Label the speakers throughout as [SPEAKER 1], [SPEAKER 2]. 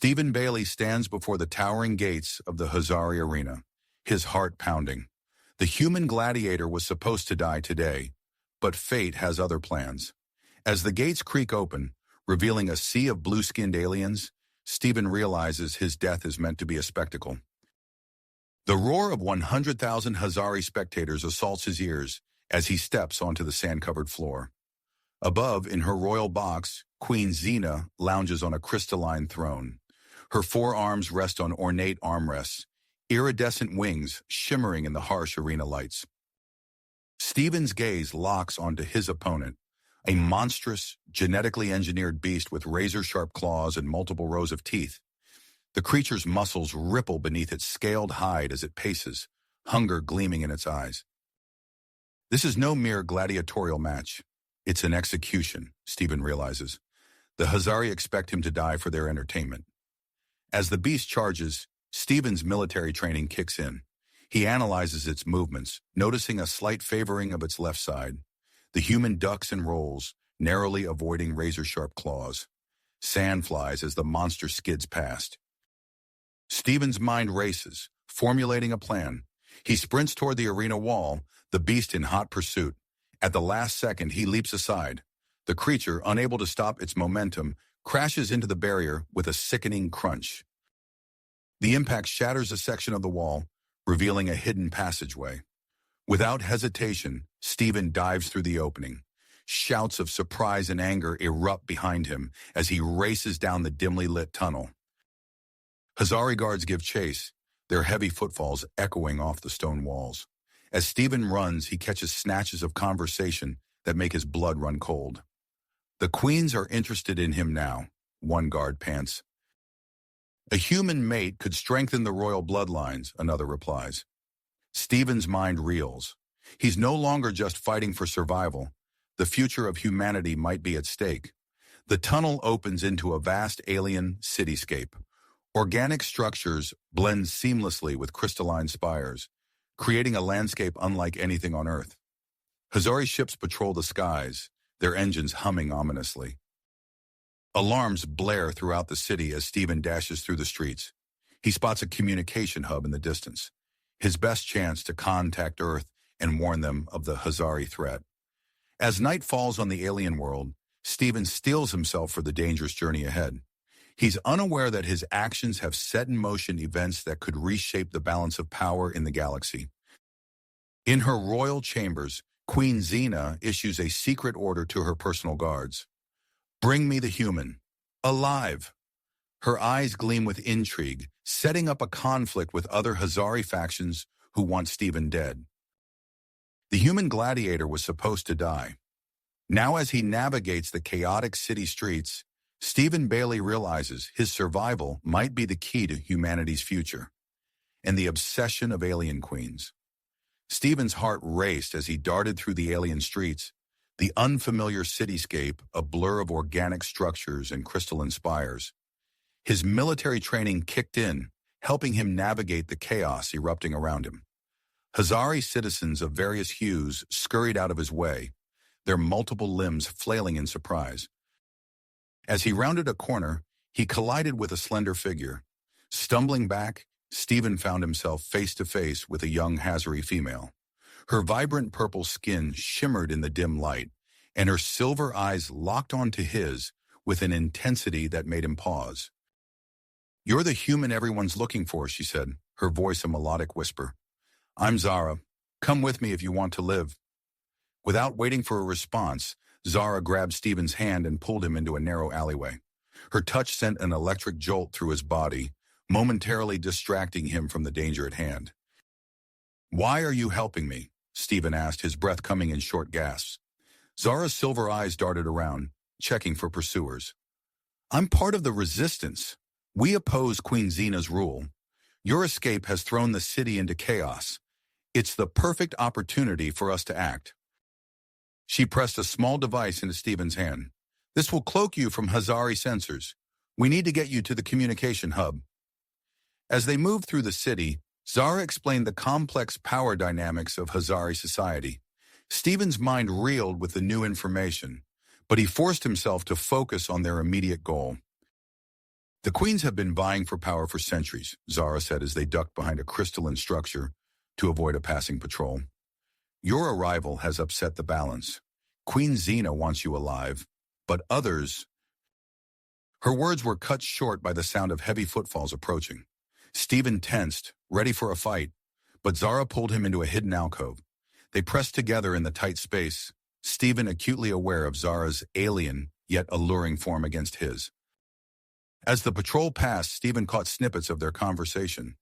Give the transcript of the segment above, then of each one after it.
[SPEAKER 1] Stephen Bailey stands before the towering gates of the Hazari Arena, his heart pounding. The human gladiator was supposed to die today, but fate has other plans. As the gates creak open, revealing a sea of blue-skinned aliens, Stephen realizes his death is meant to be a spectacle. The roar of 100,000 Hazari spectators assaults his ears as he steps onto the sand-covered floor. Above, in her royal box, Queen Xena lounges on a crystalline throne. Her forearms rest on ornate armrests, iridescent wings shimmering in the harsh arena lights. Stephen's gaze locks onto his opponent, a monstrous, genetically engineered beast with razor-sharp claws and multiple rows of teeth. The creature's muscles ripple beneath its scaled hide as it paces, hunger gleaming in its eyes. This is no mere gladiatorial match. It's an execution, Stephen realizes. The Hazari expect him to die for their entertainment. As the beast charges, Stephen's military training kicks in. He analyzes its movements, noticing a slight favoring of its left side. The human ducks and rolls, narrowly avoiding razor-sharp claws. Sand flies as the monster skids past. Stephen's mind races, formulating a plan. He sprints toward the arena wall, the beast in hot pursuit. At the last second, he leaps aside. The creature, unable to stop its momentum, crashes into the barrier with a sickening crunch. The impact shatters a section of the wall, revealing a hidden passageway. Without hesitation, Stephen dives through the opening. Shouts of surprise and anger erupt behind him as he races down the dimly lit tunnel. Hazari guards give chase, their heavy footfalls echoing off the stone walls. As Stephen runs, he catches snatches of conversation that make his blood run cold. "The queens are interested in him now," one guard pants. "A human mate could strengthen the royal bloodlines," another replies. Stephen's mind reels. He's no longer just fighting for survival. The future of humanity might be at stake. The tunnel opens into a vast alien cityscape. Organic structures blend seamlessly with crystalline spires, creating a landscape unlike anything on Earth. Hazari ships patrol the skies, their engines humming ominously. Alarms blare throughout the city as Stephen dashes through the streets. He spots a communication hub in the distance, his best chance to contact Earth and warn them of the Hazari threat. As night falls on the alien world, Stephen steels himself for the dangerous journey ahead. He's unaware that his actions have set in motion events that could reshape the balance of power in the galaxy. In her royal chambers, Queen Xena issues a secret order to her personal guards. "Bring me the human. Alive." Her eyes gleam with intrigue, setting up a conflict with other Hazari factions who want Stephen dead. The human gladiator was supposed to die. Now as he navigates the chaotic city streets, Stephen Bailey realizes his survival might be the key to humanity's future, and the obsession of alien queens. Stephen's heart raced as he darted through the alien streets, the unfamiliar cityscape a blur of organic structures and crystalline spires. His military training kicked in, helping him navigate the chaos erupting around him. Hazari citizens of various hues scurried out of his way, their multiple limbs flailing in surprise. As he rounded a corner, he collided with a slender figure. Stumbling back, Stephen found himself face to face with a young Hazari female. Her vibrant purple skin shimmered in the dim light, and her silver eyes locked onto his with an intensity that made him pause. "You're the human everyone's looking for," she said, her voice a melodic whisper. "I'm Zara. Come with me if you want to live." Without waiting for a response, Zara grabbed Stephen's hand and pulled him into a narrow alleyway. Her touch sent an electric jolt through his body, momentarily distracting him from the danger at hand. "Why are you helping me?" Stephen asked, his breath coming in short gasps. Zara's silver eyes darted around, checking for pursuers. "I'm part of the resistance. We oppose Queen Xena's rule. Your escape has thrown the city into chaos. It's the perfect opportunity for us to act." She pressed a small device into Stephen's hand. "This will cloak you from Hazari sensors. We need to get you to the communication hub." As they moved through the city, Zara explained the complex power dynamics of Hazari society. Stephen's mind reeled with the new information, but he forced himself to focus on their immediate goal. The queens have been vying for power for centuries, Zara said as they ducked behind a crystalline structure to avoid a passing patrol. Your arrival has upset the balance. Queen Xena wants you alive, but others... Her words were cut short by the sound of heavy footfalls approaching. Stephen tensed, ready for a fight, but Zara pulled him into a hidden alcove. They pressed together in the tight space, Stephen acutely aware of Zara's alien, yet alluring form against his. As the patrol passed, Stephen caught snippets of their conversation.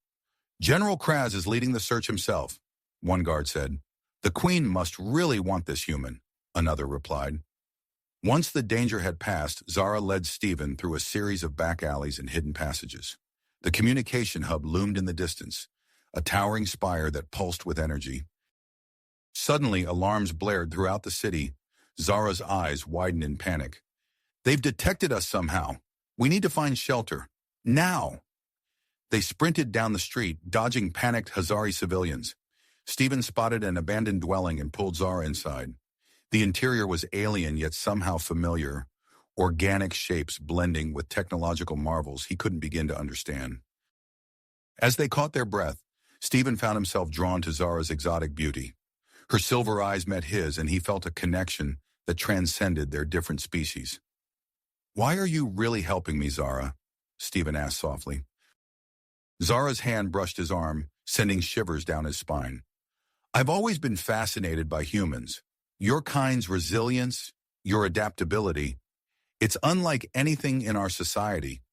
[SPEAKER 1] General Kraz is leading the search himself, one guard said. The Queen must really want this human, another replied. Once the danger had passed, Zara led Stephen through a series of back alleys and hidden passages. The communication hub loomed in the distance, a towering spire that pulsed with energy. Suddenly, alarms blared throughout the city. Zara's eyes widened in panic. They've detected us somehow. We need to find shelter. Now! They sprinted down the street, dodging panicked Hazari civilians. Stephen spotted an abandoned dwelling and pulled Zara inside. The interior was alien yet somehow familiar, organic shapes blending with technological marvels he couldn't begin to understand. As they caught their breath, Stephen found himself drawn to Zara's exotic beauty. Her silver eyes met his, and he felt a connection that transcended their different species. "Why are you really helping me, Zara?" Stephen asked softly. Zara's hand brushed his arm, sending shivers down his spine. "I've always been fascinated by humans. Your kind's resilience, your adaptability. It's unlike anything in our society.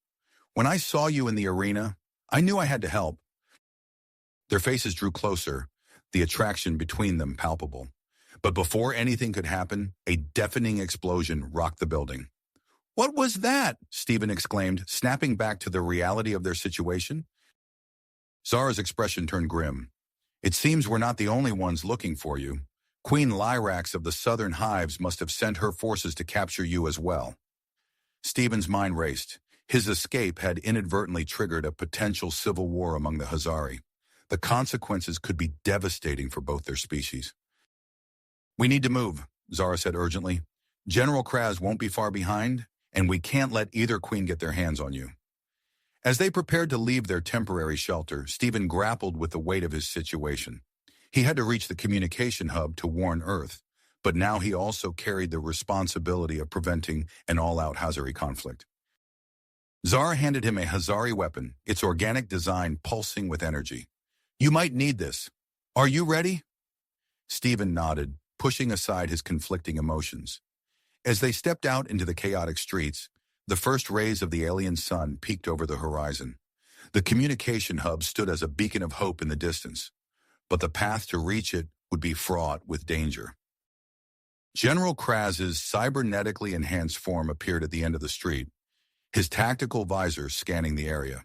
[SPEAKER 1] When I saw you in the arena, I knew I had to help." Their faces drew closer, the attraction between them palpable. But before anything could happen, a deafening explosion rocked the building. "What was that?" Stephen exclaimed, snapping back to the reality of their situation. Zara's expression turned grim. "It seems we're not the only ones looking for you. Queen Lyrax of the Southern Hives must have sent her forces to capture you as well." Stephen's mind raced. His escape had inadvertently triggered a potential civil war among the Hazari. The consequences could be devastating for both their species. "We need to move," Zara said urgently. "General Kraz won't be far behind, and we can't let either queen get their hands on you." As they prepared to leave their temporary shelter, Stephen grappled with the weight of his situation. He had to reach the communication hub to warn Earth, but now he also carried the responsibility of preventing an all-out Hazari conflict. Zara handed him a Hazari weapon, its organic design pulsing with energy. "You might need this. Are you ready?" Stephen nodded, pushing aside his conflicting emotions. As they stepped out into the chaotic streets, the first rays of the alien sun peeked over the horizon. The communication hub stood as a beacon of hope in the distance, but the path to reach it would be fraught with danger. General Kraz's cybernetically enhanced form appeared at the end of the street, his tactical visor scanning the area.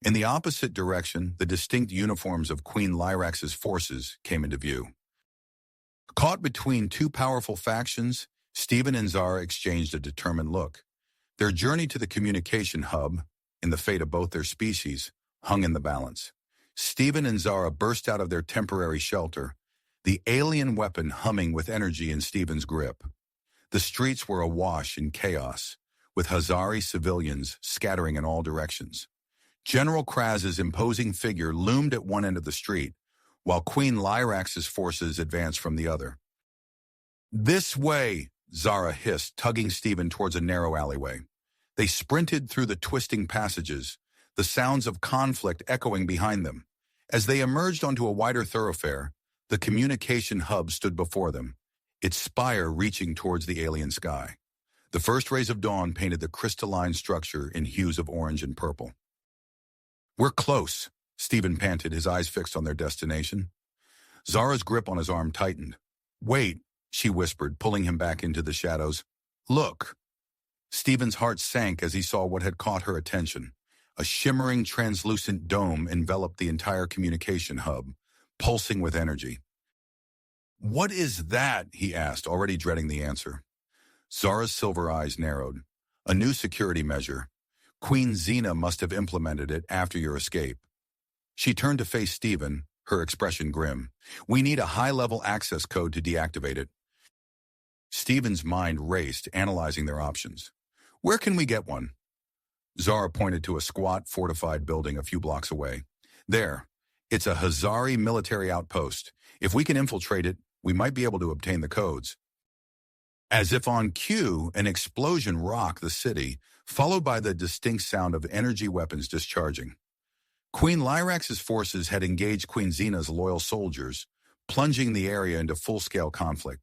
[SPEAKER 1] In the opposite direction, the distinct uniforms of Queen Lyrax's forces came into view. Caught between two powerful factions, Stephen and Zara exchanged a determined look. Their journey to the communication hub, in the fate of both their species, hung in the balance. Stephen and Zara burst out of their temporary shelter, the alien weapon humming with energy in Stephen's grip. The streets were awash in chaos, with Hazari civilians scattering in all directions. General Kraz's imposing figure loomed at one end of the street, while Queen Lyrax's forces advanced from the other. "This way," Zara hissed, tugging Stephen towards a narrow alleyway. They sprinted through the twisting passages, the sounds of conflict echoing behind them. As they emerged onto a wider thoroughfare, the communication hub stood before them, its spire reaching towards the alien sky. The first rays of dawn painted the crystalline structure in hues of orange and purple. "We're close," Stephen panted, his eyes fixed on their destination. Zara's grip on his arm tightened. "Wait," she whispered, pulling him back into the shadows. "Look." Stephen's heart sank as he saw what had caught her attention. A shimmering, translucent dome enveloped the entire communication hub, pulsing with energy. "What is that?" he asked, already dreading the answer. Zara's silver eyes narrowed. "A new security measure. Queen Xena must have implemented it after your escape." She turned to face Stephen, her expression grim. "We need a high-level access code to deactivate it." Stephen's mind raced, analyzing their options. "Where can we get one?" Zara pointed to a squat, fortified building a few blocks away. There. It's a Hazari military outpost. If we can infiltrate it, we might be able to obtain the codes. As if on cue, an explosion rocked the city, followed by the distinct sound of energy weapons discharging. Queen Lyrax's forces had engaged Queen Xena's loyal soldiers, plunging the area into full-scale conflict.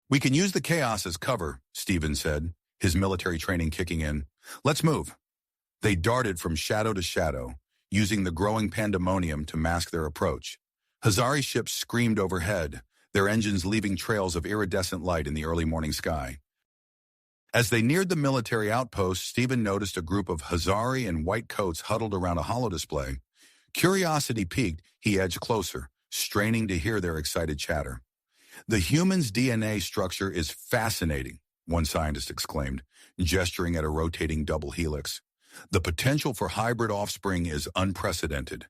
[SPEAKER 1] "We can use the chaos as cover," Stephen said, his military training kicking in. "Let's move." They darted from shadow to shadow, using the growing pandemonium to mask their approach. Hazari ships screamed overhead, their engines leaving trails of iridescent light in the early morning sky. As they neared the military outpost, Stephen noticed a group of Hazari in white coats huddled around a holodisplay. Curiosity piqued, he edged closer, straining to hear their excited chatter. "The human's DNA structure is fascinating," one scientist exclaimed, gesturing at a rotating double helix. "The potential for hybrid offspring is unprecedented."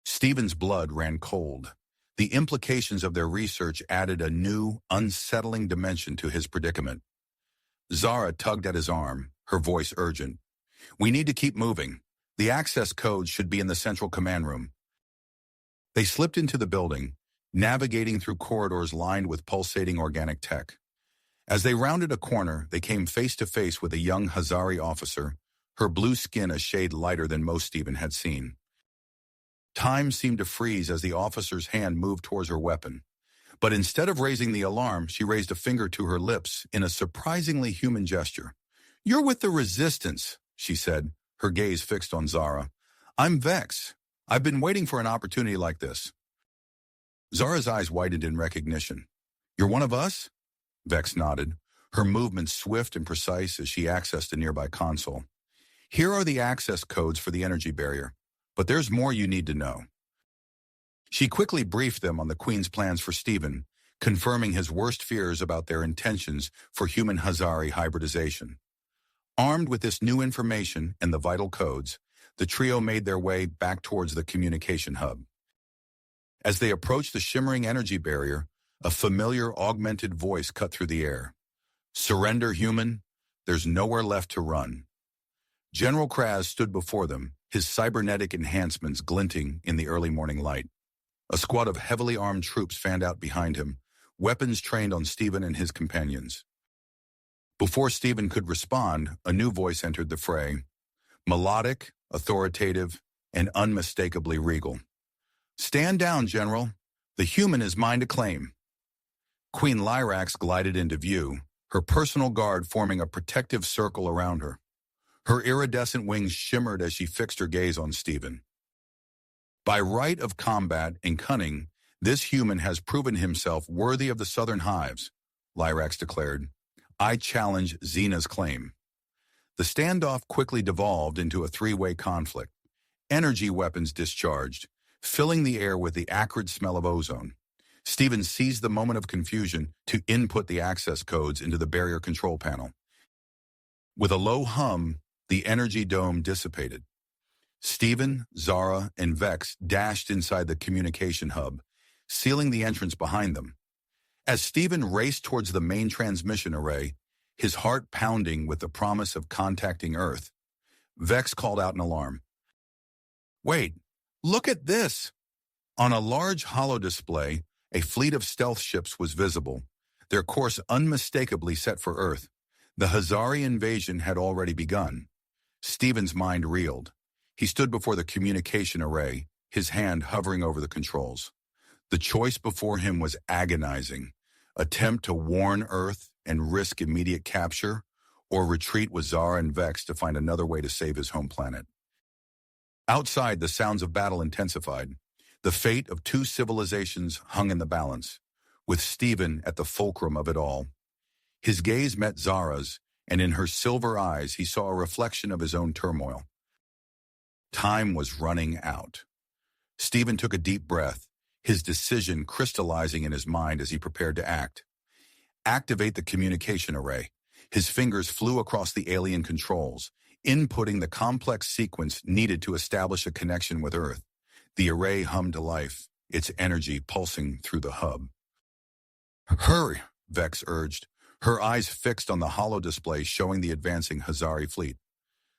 [SPEAKER 1] Stephen's blood ran cold. The implications of their research added a new, unsettling dimension to his predicament. Zara tugged at his arm, her voice urgent. "We need to keep moving. The access codes should be in the central command room." They slipped into the building, navigating through corridors lined with pulsating organic tech. As they rounded a corner, they came face to face with a young Hazari officer, her blue skin a shade lighter than most Stephen had seen. Time seemed to freeze as the officer's hand moved towards her weapon. But instead of raising the alarm, she raised a finger to her lips in a surprisingly human gesture. "You're with the Resistance," she said, her gaze fixed on Zara. "I'm Vex. I've been waiting for an opportunity like this." Zara's eyes widened in recognition. "You're one of us?" Vex nodded, her movements swift and precise as she accessed a nearby console. "Here are the access codes for the energy barrier, but there's more you need to know." She quickly briefed them on the Queen's plans for Stephen, confirming his worst fears about their intentions for human Hazari hybridization. Armed with this new information and the vital codes, the trio made their way back towards the communication hub. As they approached the shimmering energy barrier, a familiar augmented voice cut through the air. "Surrender, human. There's nowhere left to run." General Kraz stood before them, his cybernetic enhancements glinting in the early morning light. A squad of heavily armed troops fanned out behind him, weapons trained on Stephen and his companions. Before Stephen could respond, a new voice entered the fray. Melodic, authoritative, and unmistakably regal. "Stand down, General. The human is mine to claim." Queen Lyrax glided into view, her personal guard forming a protective circle around her. Her iridescent wings shimmered as she fixed her gaze on Stephen. "By right of combat and cunning, this human has proven himself worthy of the Southern Hives," Lyrax declared. "I challenge Xena's claim." The standoff quickly devolved into a three-way conflict. Energy weapons discharged, filling the air with the acrid smell of ozone. Stephen seized the moment of confusion to input the access codes into the barrier control panel. With a low hum, the energy dome dissipated. Stephen, Zara, and Vex dashed inside the communication hub, sealing the entrance behind them. As Stephen raced towards the main transmission array, his heart pounding with the promise of contacting Earth, Vex called out in alarm. "Wait, look at this!" On a large holodisplay, a fleet of stealth ships was visible, their course unmistakably set for Earth. The Hazari invasion had already begun. Stephen's mind reeled. He stood before the communication array, his hand hovering over the controls. The choice before him was agonizing. Attempt to warn Earth and risk immediate capture, or retreat with Zara and Vex to find another way to save his home planet. Outside, the sounds of battle intensified. The fate of two civilizations hung in the balance, with Stephen at the fulcrum of it all. His gaze met Zara's, and in her silver eyes he saw a reflection of his own turmoil. Time was running out. Stephen took a deep breath, his decision crystallizing in his mind as he prepared to act. Activate the communication array. His fingers flew across the alien controls, inputting the complex sequence needed to establish a connection with Earth. The array hummed to life, its energy pulsing through the hub. "Hurry," Vex urged, her eyes fixed on the holodisplay showing the advancing Hazari fleet.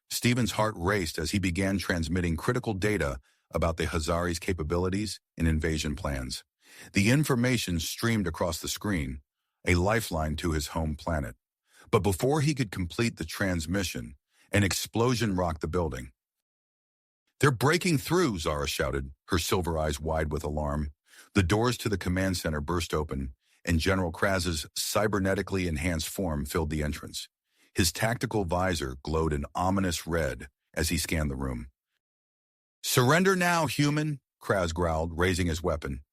[SPEAKER 1] Stephen's heart raced as he began transmitting critical data about the Hazari's capabilities and invasion plans. The information streamed across the screen, a lifeline to his home planet. But before he could complete the transmission, an explosion rocked the building. "They're breaking through," Zara shouted, her silver eyes wide with alarm. The doors to the command center burst open, and General Kraz's cybernetically enhanced form filled the entrance. His tactical visor glowed an ominous red as he scanned the room. "Surrender now, human," Kraz growled, raising his weapon.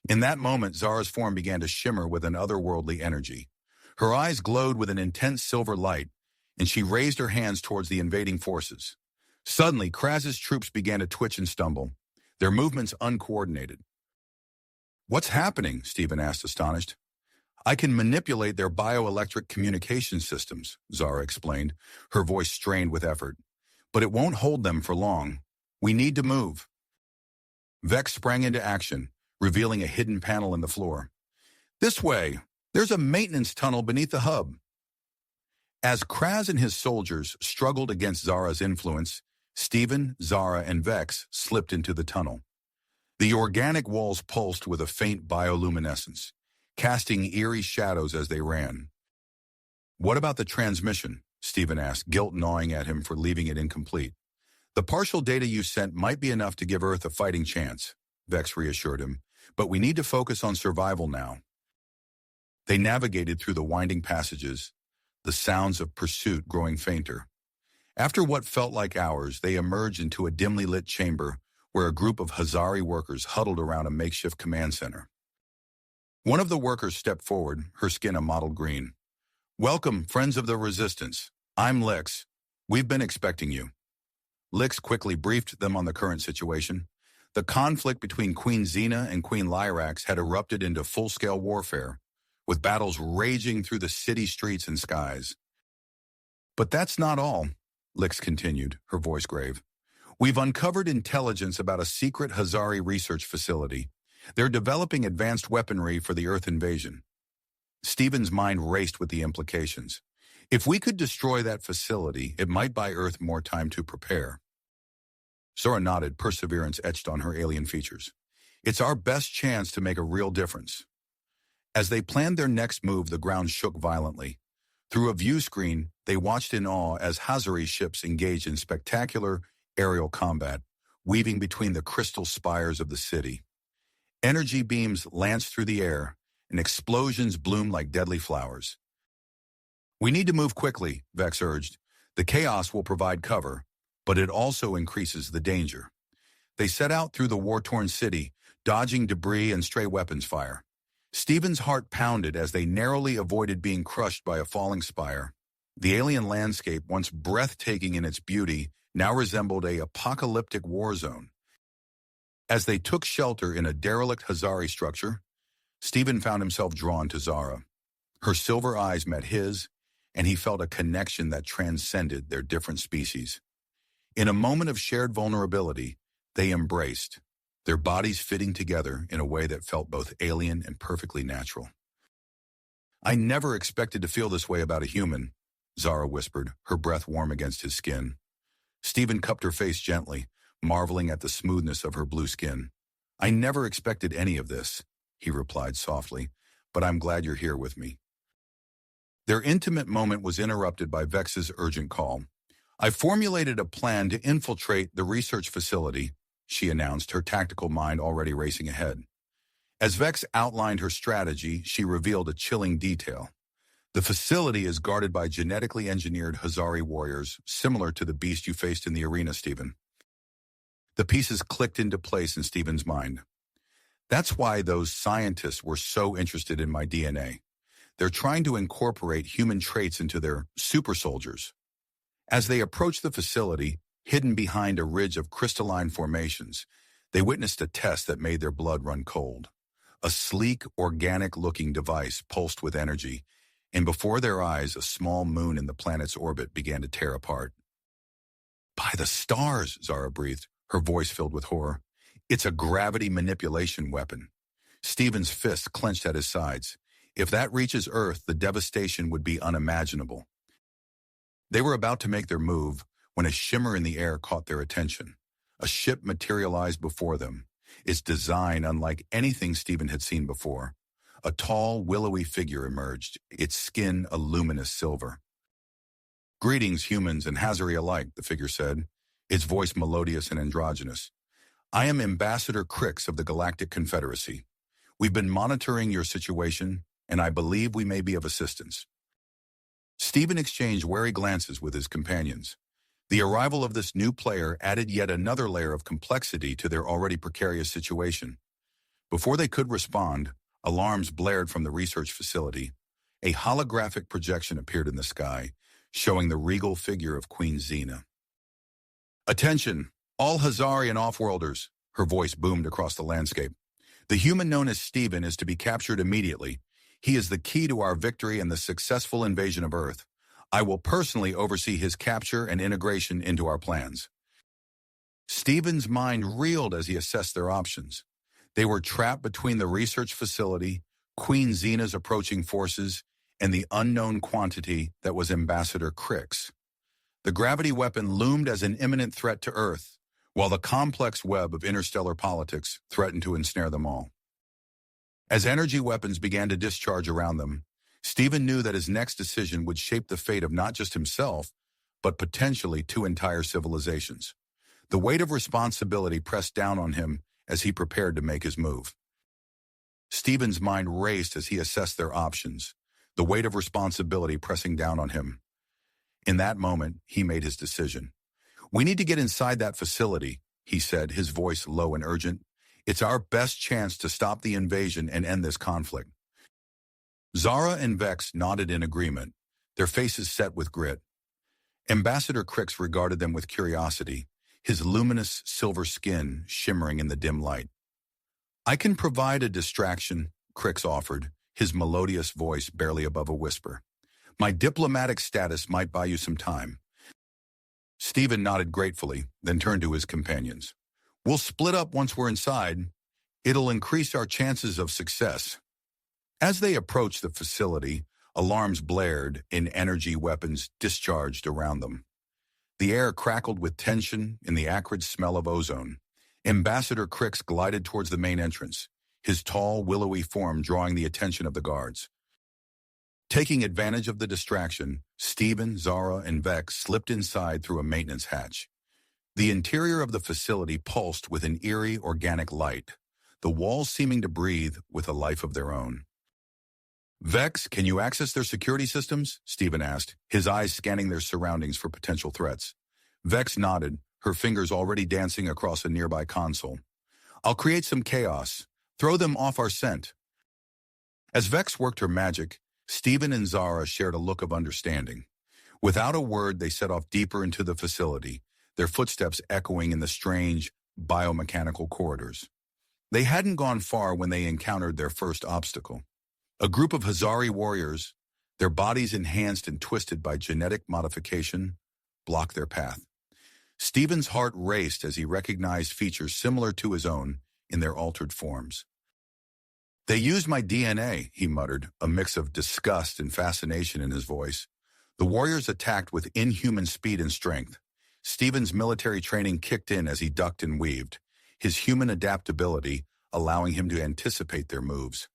[SPEAKER 1] In that moment, Zara's form began to shimmer with an otherworldly energy. Her eyes glowed with an intense silver light, and she raised her hands towards the invading forces. Suddenly, Kraz's troops began to twitch and stumble, their movements uncoordinated. "What's happening?" Stephen asked, astonished. "I can manipulate their bioelectric communication systems," Zara explained, her voice strained with effort. "But it won't hold them for long. We need to move." Vex sprang into action, revealing a hidden panel in the floor. "This way. There's a maintenance tunnel beneath the hub." As Kraz and his soldiers struggled against Zara's influence, Stephen, Zara, and Vex slipped into the tunnel. The organic walls pulsed with a faint bioluminescence, casting eerie shadows as they ran. "What about the transmission?" Stephen asked, guilt gnawing at him for leaving it incomplete. "The partial data you sent might be enough to give Earth a fighting chance," Vex reassured him, "but we need to focus on survival now." They navigated through the winding passages, the sounds of pursuit growing fainter. After what felt like hours, they emerged into a dimly lit chamber where a group of Hazari workers huddled around a makeshift command center. One of the workers stepped forward, her skin a mottled green. "Welcome, friends of the Resistance. I'm Lix. We've been expecting you." Lix quickly briefed them on the current situation. The conflict between Queen Xena and Queen Lyrax had erupted into full-scale warfare, with battles raging through the city streets and skies. "But that's not all," Lix continued, her voice grave. "We've uncovered intelligence about a secret Hazari research facility. They're developing advanced weaponry for the Earth invasion." Stephen's mind raced with the implications. If we could destroy that facility, it might buy Earth more time to prepare. Zora nodded, perseverance etched on her alien features. "It's our best chance to make a real difference." As they planned their next move, the ground shook violently. Through a view screen, they watched in awe as Hazari ships engaged in spectacular aerial combat, weaving between the crystal spires of the city. Energy beams lanced through the air, and explosions bloomed like deadly flowers. "We need to move quickly," Vex urged. "The chaos will provide cover, but it also increases the danger." They set out through the war-torn city, dodging debris and stray weapons fire. Stephen's heart pounded as they narrowly avoided being crushed by a falling spire. The alien landscape, once breathtaking in its beauty, now resembled an apocalyptic war zone. As they took shelter in a derelict Hazari structure, Stephen found himself drawn to Zara. Her silver eyes met his, and he felt a connection that transcended their different species. In a moment of shared vulnerability, they embraced, their bodies fitting together in a way that felt both alien and perfectly natural. "I never expected to feel this way about a human," Zara whispered, her breath warm against his skin. Stephen cupped her face gently, marveling at the smoothness of her blue skin. "I never expected any of this," he replied softly, "but I'm glad you're here with me." Their intimate moment was interrupted by Vex's urgent call. "I formulated a plan to infiltrate the research facility," she announced, her tactical mind already racing ahead. As Vex outlined her strategy, she revealed a chilling detail. The facility is guarded by genetically engineered Hazari warriors, similar to the beast you faced in the arena, Stephen. The pieces clicked into place in Stephen's mind. "That's why those scientists were so interested in my DNA. They're trying to incorporate human traits into their super soldiers." As they approached the facility, hidden behind a ridge of crystalline formations, they witnessed a test that made their blood run cold. A sleek, organic-looking device pulsed with energy, and before their eyes, a small moon in the planet's orbit began to tear apart. "By the stars," Zara breathed, her voice filled with horror. "It's a gravity manipulation weapon." Stephen's fists clenched at his sides. If that reaches Earth, the devastation would be unimaginable. They were about to make their move when a shimmer in the air caught their attention. A ship materialized before them, its design unlike anything Stephen had seen before. A tall, willowy figure emerged, its skin a luminous silver. "Greetings, humans and Hazari alike," the figure said, its voice melodious and androgynous. "I am Ambassador Crix of the Galactic Confederacy. We've been monitoring your situation, and I believe we may be of assistance." Stephen exchanged wary glances with his companions. The arrival of this new player added yet another layer of complexity to their already precarious situation. Before they could respond, alarms blared from the research facility. A holographic projection appeared in the sky, showing the regal figure of Queen Xena. "Attention, all Hazari and off-worlders," her voice boomed across the landscape. "The human known as Stephen is to be captured immediately. He is the key to our victory and the successful invasion of Earth. I will personally oversee his capture and integration into our plans." Stephen's mind reeled as he assessed their options. They were trapped between the research facility, Queen Xena's approaching forces, and the unknown quantity that was Ambassador Crix. The gravity weapon loomed as an imminent threat to Earth, while the complex web of interstellar politics threatened to ensnare them all. As energy weapons began to discharge around them, Stephen knew that his next decision would shape the fate of not just himself, but potentially two entire civilizations. The weight of responsibility pressed down on him as he prepared to make his move. Stephen's mind raced as he assessed their options, the weight of responsibility pressing down on him. In that moment, he made his decision. "We need to get inside that facility," he said, his voice low and urgent. "It's our best chance to stop the invasion and end this conflict." Zara and Vex nodded in agreement, their faces set with grit. Ambassador Crix regarded them with curiosity, his luminous silver skin shimmering in the dim light. "I can provide a distraction," Crix offered, his melodious voice barely above a whisper. "My diplomatic status might buy you some time." Stephen nodded gratefully, then turned to his companions. "We'll split up once we're inside. It'll increase our chances of success." As they approached the facility, alarms blared and energy weapons discharged around them. The air crackled with tension and the acrid smell of ozone. Ambassador Crix glided towards the main entrance, his tall, willowy form drawing the attention of the guards. Taking advantage of the distraction, Stephen, Zara, and Vex slipped inside through a maintenance hatch. The interior of the facility pulsed with an eerie, organic light, the walls seeming to breathe with a life of their own. "Vex, can you access their security systems?" Stephen asked, his eyes scanning their surroundings for potential threats. Vex nodded, her fingers already dancing across a nearby console. "I'll create some chaos. Throw them off our scent." As Vex worked her magic, Stephen and Zara shared a look of understanding. Without a word, they set off deeper into the facility, their footsteps echoing in the strange, biomechanical corridors. They hadn't gone far when they encountered their first obstacle. A group of Hazari warriors, their bodies enhanced and twisted by genetic modification, blocked their path. Stephen's heart raced as he recognized features similar to his own in their altered forms. "They used my DNA," he muttered, a mix of disgust and fascination in his voice. The warriors attacked with inhuman speed and strength. Stephen's military training kicked in as he ducked and weaved, his human adaptability allowing him to anticipate their moves.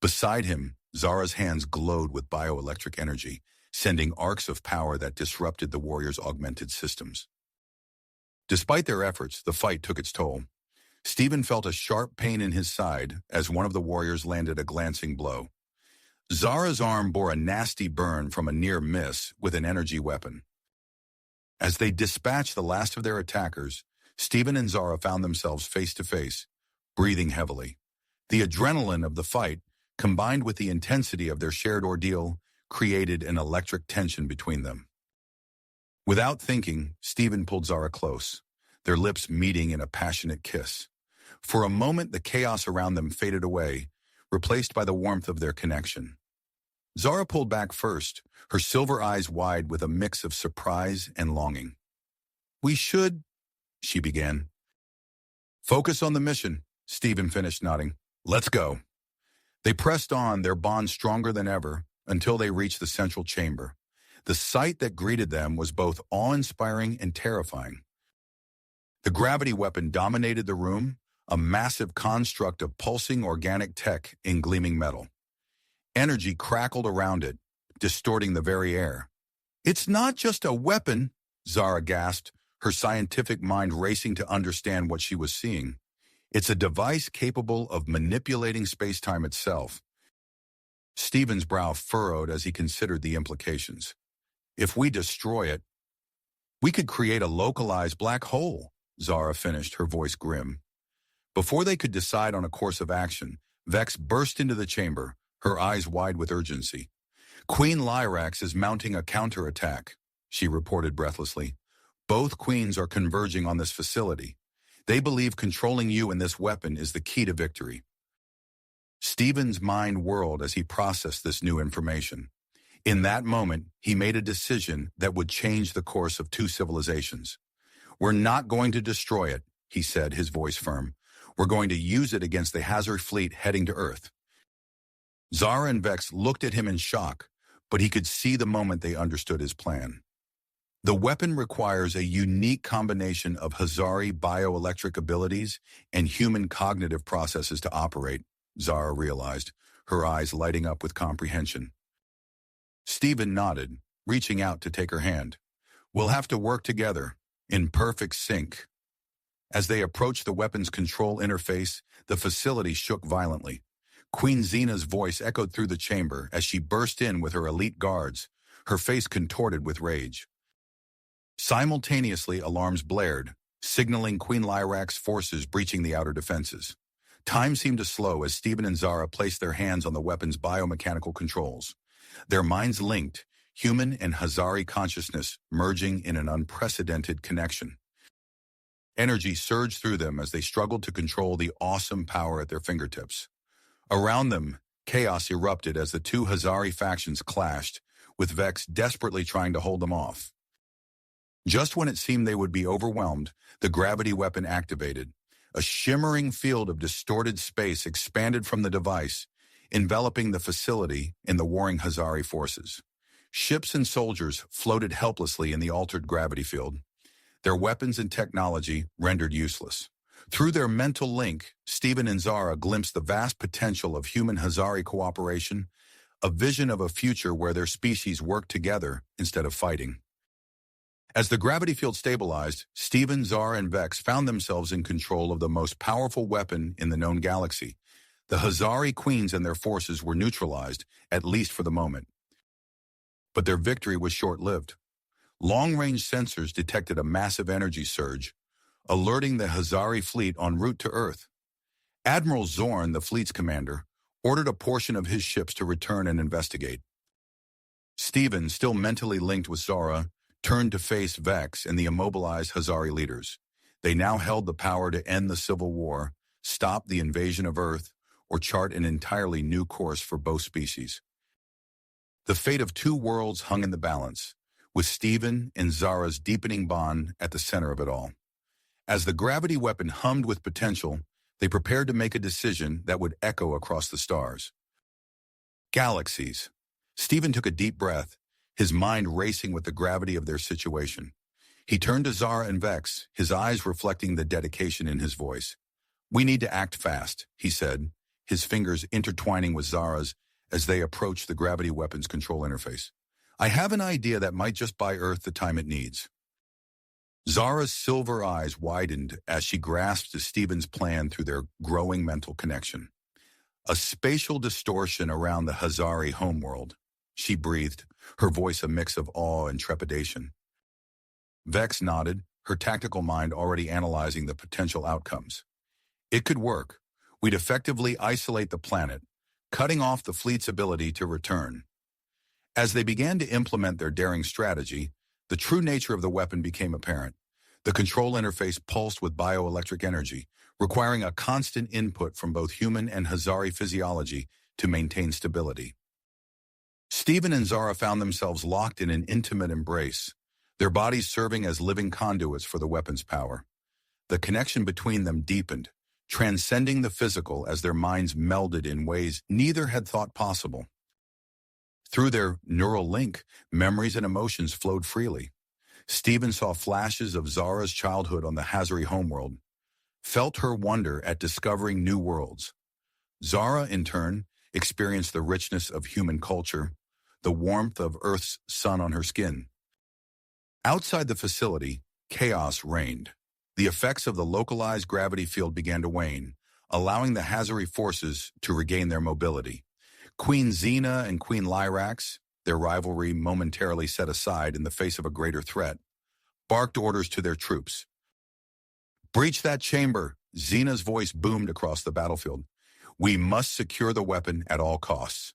[SPEAKER 1] Beside him, Zara's hands glowed with bioelectric energy, sending arcs of power that disrupted the warriors' augmented systems. Despite their efforts, the fight took its toll. Stephen felt a sharp pain in his side as one of the warriors landed a glancing blow. Zara's arm bore a nasty burn from a near miss with an energy weapon. As they dispatched the last of their attackers, Stephen and Zara found themselves face to face, breathing heavily. The adrenaline of the fight, combined with the intensity of their shared ordeal, created an electric tension between them. Without thinking, Stephen pulled Zara close, their lips meeting in a passionate kiss. For a moment, the chaos around them faded away, replaced by the warmth of their connection. Zara pulled back first, her silver eyes wide with a mix of surprise and longing. "We should," she began. "Focus on the mission," Stephen finished, nodding. "Let's go." They pressed on, their bond stronger than ever, until they reached the central chamber. The sight that greeted them was both awe-inspiring and terrifying. The gravity weapon dominated the room, a massive construct of pulsing organic tech in gleaming metal. Energy crackled around it, distorting the very air. "It's not just a weapon," Zara gasped, her scientific mind racing to understand what she was seeing. "It's a device capable of manipulating space-time itself." Stephen's brow furrowed as he considered the implications. "If we destroy it, we could create a localized black hole," Zara finished, her voice grim. Before they could decide on a course of action, Vex burst into the chamber, her eyes wide with urgency. "Queen Lyrax is mounting a counterattack," she reported breathlessly. "Both queens are converging on this facility. They believe controlling you and this weapon is the key to victory." Stephen's mind whirled as he processed this new information. In that moment, he made a decision that would change the course of two civilizations. "We're not going to destroy it," he said, his voice firm. "We're going to use it against the Hazard fleet heading to Earth." Zara and Vex looked at him in shock, but he could see the moment they understood his plan. "The weapon requires a unique combination of Hazari bioelectric abilities and human cognitive processes to operate," Zara realized, her eyes lighting up with comprehension. Stephen nodded, reaching out to take her hand. "We'll have to work together, in perfect sync." As they approached the weapon's control interface, the facility shook violently. Queen Xena's voice echoed through the chamber as she burst in with her elite guards, her face contorted with rage. Simultaneously, alarms blared, signaling Queen Lyrax's forces breaching the outer defenses. Time seemed to slow as Stephen and Zara placed their hands on the weapon's biomechanical controls. Their minds linked, human and Hazari consciousness merging in an unprecedented connection. Energy surged through them as they struggled to control the awesome power at their fingertips. Around them, chaos erupted as the two Hazari factions clashed, with Vex desperately trying to hold them off. Just when it seemed they would be overwhelmed, the gravity weapon activated. A shimmering field of distorted space expanded from the device, enveloping the facility and the warring Hazari forces. Ships and soldiers floated helplessly in the altered gravity field, their weapons and technology rendered useless. Through their mental link, Stephen and Zara glimpsed the vast potential of human-Hazari cooperation, a vision of a future where their species worked together instead of fighting. As the gravity field stabilized, Stephen, Zara, and Vex found themselves in control of the most powerful weapon in the known galaxy. The Hazari queens and their forces were neutralized, at least for the moment. But their victory was short-lived. Long-range sensors detected a massive energy surge, alerting the Hazari fleet en route to Earth. Admiral Zorn, the fleet's commander, ordered a portion of his ships to return and investigate. Stephen, still mentally linked with Zara, turned to face Vex and the immobilized Hazari leaders. They now held the power to end the civil war, stop the invasion of Earth, or chart an entirely new course for both species. The fate of two worlds hung in the balance, with Stephen and Zara's deepening bond at the center of it all. As the gravity weapon hummed with potential, they prepared to make a decision that would echo across the stars. Galaxies. Stephen took a deep breath, his mind racing with the gravity of their situation. He turned to Zara and Vex, his eyes reflecting the dedication in his voice. "We need to act fast," he said, his fingers intertwining with Zara's as they approached the gravity weapon's control interface. "I have an idea that might just buy Earth the time it needs." Zara's silver eyes widened as she grasped Stephen's plan through their growing mental connection. "A spatial distortion around the Hazari homeworld," she breathed, her voice a mix of awe and trepidation. Vex nodded, her tactical mind already analyzing the potential outcomes. "It could work. We'd effectively isolate the planet, cutting off the fleet's ability to return." As they began to implement their daring strategy, the true nature of the weapon became apparent. The control interface pulsed with bioelectric energy, requiring a constant input from both human and Hazari physiology to maintain stability. Stephen and Zara found themselves locked in an intimate embrace, their bodies serving as living conduits for the weapon's power. The connection between them deepened, transcending the physical as their minds melded in ways neither had thought possible. Through their neural link, memories and emotions flowed freely. Stephen saw flashes of Zara's childhood on the Hazari homeworld, felt her wonder at discovering new worlds. Zara, in turn, experienced the richness of human culture, the warmth of Earth's sun on her skin. Outside the facility, chaos reigned. The effects of the localized gravity field began to wane, allowing the Hazari forces to regain their mobility. Queen Xena and Queen Lyrax, their rivalry momentarily set aside in the face of a greater threat, barked orders to their troops. "Breach that chamber," Xena's voice boomed across the battlefield. "We must secure the weapon at all costs."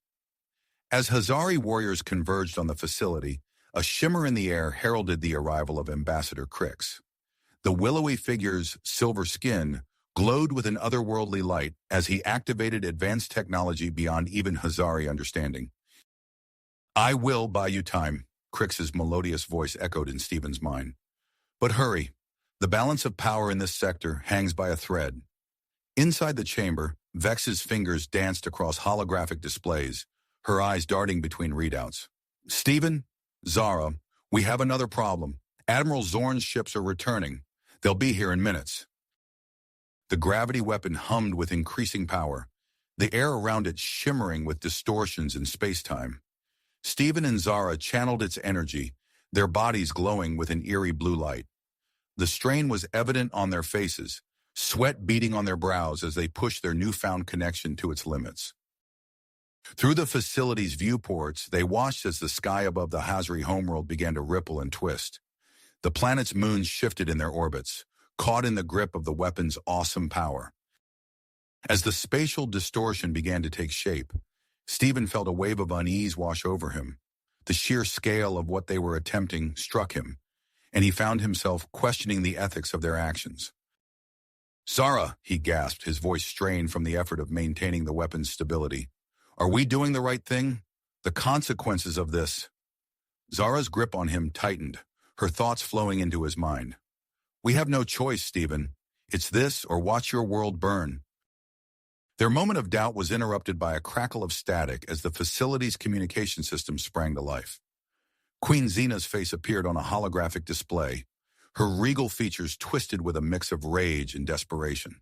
[SPEAKER 1] As Hazari warriors converged on the facility, a shimmer in the air heralded the arrival of Ambassador Crix. The willowy figure's silver skin glowed with an otherworldly light as he activated advanced technology beyond even Hazari understanding. "I will buy you time," Crix's melodious voice echoed in Stephen's mind. "But hurry. The balance of power in this sector hangs by a thread." Inside the chamber, Vex's fingers danced across holographic displays, her eyes darting between readouts. "Stephen, Zara, we have another problem. Admiral Zorn's ships are returning. They'll be here in minutes." The gravity weapon hummed with increasing power, the air around it shimmering with distortions in space-time. Stephen and Zara channeled its energy, their bodies glowing with an eerie blue light. The strain was evident on their faces, sweat beading on their brows as they pushed their newfound connection to its limits. Through the facility's viewports, they watched as the sky above the Hazari homeworld began to ripple and twist. The planet's moons shifted in their orbits, caught in the grip of the weapon's awesome power. As the spatial distortion began to take shape, Stephen felt a wave of unease wash over him. The sheer scale of what they were attempting struck him, and he found himself questioning the ethics of their actions. "Zara," he gasped, his voice strained from the effort of maintaining the weapon's stability. "Are we doing the right thing? The consequences of this—" Zara's grip on him tightened, her thoughts flowing into his mind. "We have no choice, Stephen. It's this or watch your world burn." Their moment of doubt was interrupted by a crackle of static as the facility's communication system sprang to life. Queen Xena's face appeared on a holographic display, her regal features twisted with a mix of rage and desperation.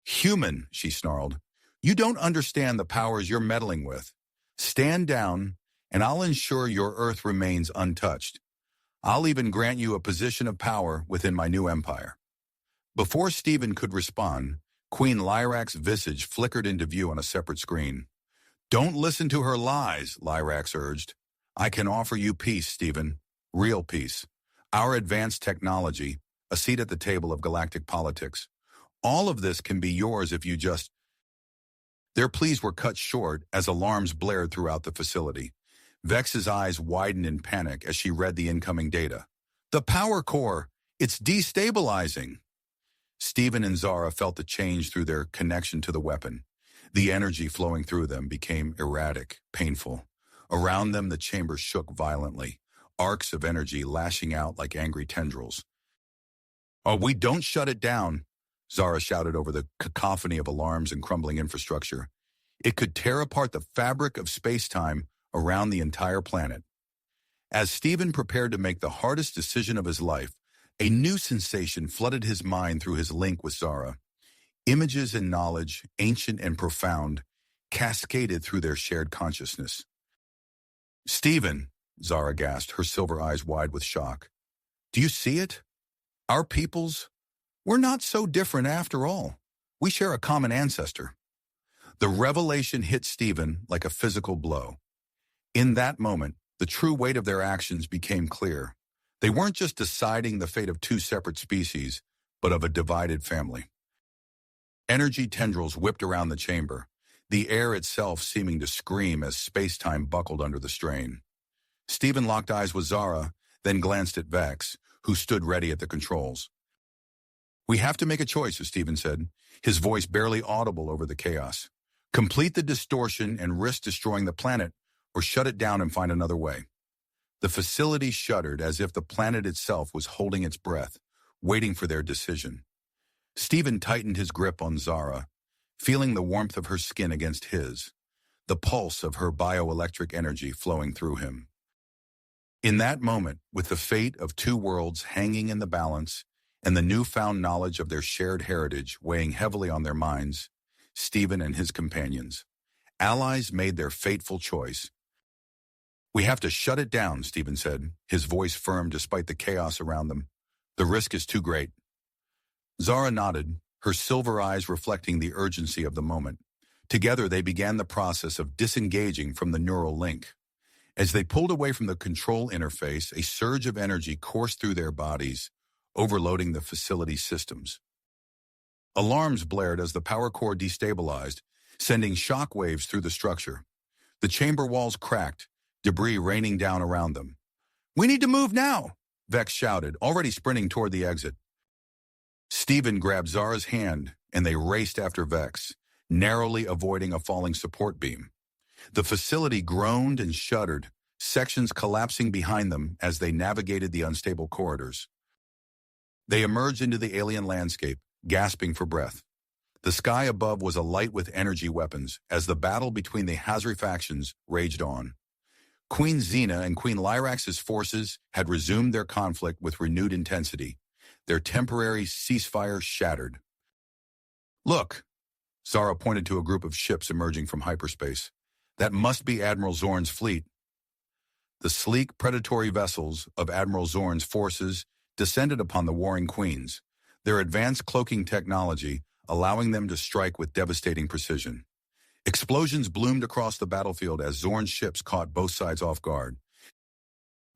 [SPEAKER 1] "Human," she snarled, "you don't understand the powers you're meddling with. Stand down, and I'll ensure your Earth remains untouched. I'll even grant you a position of power within my new empire." Before Stephen could respond, Queen Lyrax's visage flickered into view on a separate screen. "Don't listen to her lies," Lyrax urged. "I can offer you peace, Stephen. Real peace. Our advanced technology, a seat at the table of galactic politics. All of this can be yours if you just—" Their pleas were cut short as alarms blared throughout the facility. Vex's eyes widened in panic as she read the incoming data. "The power core! It's destabilizing!" Stephen and Zara felt the change through their connection to the weapon. The energy flowing through them became erratic, painful. Around them, the chamber shook violently, arcs of energy lashing out like angry tendrils. "Oh, we don't shut it down," Zara shouted over the cacophony of alarms and crumbling infrastructure. "It could tear apart the fabric of space-time around the entire planet." As Stephen prepared to make the hardest decision of his life, a new sensation flooded his mind through his link with Zara. Images and knowledge, ancient and profound, cascaded through their shared consciousness. "Stephen," Zara gasped, her silver eyes wide with shock. "Do you see it? Our peoples? We're not so different after all. We share a common ancestor." The revelation hit Stephen like a physical blow. In that moment, the true weight of their actions became clear. They weren't just deciding the fate of two separate species, but of a divided family. Energy tendrils whipped around the chamber, the air itself seeming to scream as space-time buckled under the strain. Stephen locked eyes with Zara, then glanced at Vex, who stood ready at the controls. "We have to make a choice," Stephen said, his voice barely audible over the chaos. "Complete the distortion and risk destroying the planet, or shut it down and find another way." The facility shuddered as if the planet itself was holding its breath, waiting for their decision. Stephen tightened his grip on Zara, feeling the warmth of her skin against his. the pulse of her bioelectric energy flowing through him. In that moment, with the fate of two worlds hanging in the balance and the newfound knowledge of their shared heritage weighing heavily on their minds, Stephen and his companions, allies, made their fateful choice. "We have to shut it down," Stephen said, his voice firm despite the chaos around them. "The risk is too great." Zara nodded, her silver eyes reflecting the urgency of the moment. Together they began the process of disengaging from the neural link. As they pulled away from the control interface, a surge of energy coursed through their bodies, overloading the facility's systems. Alarms blared as the power core destabilized, sending shock waves through the structure. The chamber walls cracked, debris raining down around them. "We need to move now," Vex shouted, already sprinting toward the exit. Stephen grabbed Zara's hand, and they raced after Vex, narrowly avoiding a falling support beam. The facility groaned and shuddered, sections collapsing behind them as they navigated the unstable corridors. They emerged into the alien landscape, gasping for breath. The sky above was alight with energy weapons as the battle between the Hazri factions raged on. Queen Xena and Queen Lyrax's forces had resumed their conflict with renewed intensity, their temporary ceasefire shattered. "Look," Zara pointed to a group of ships emerging from hyperspace. "That must be Admiral Zorn's fleet." The sleek, predatory vessels of Admiral Zorn's forces descended upon the warring queens, their advanced cloaking technology allowing them to strike with devastating precision. Explosions bloomed across the battlefield as Zorn's ships caught both sides off guard.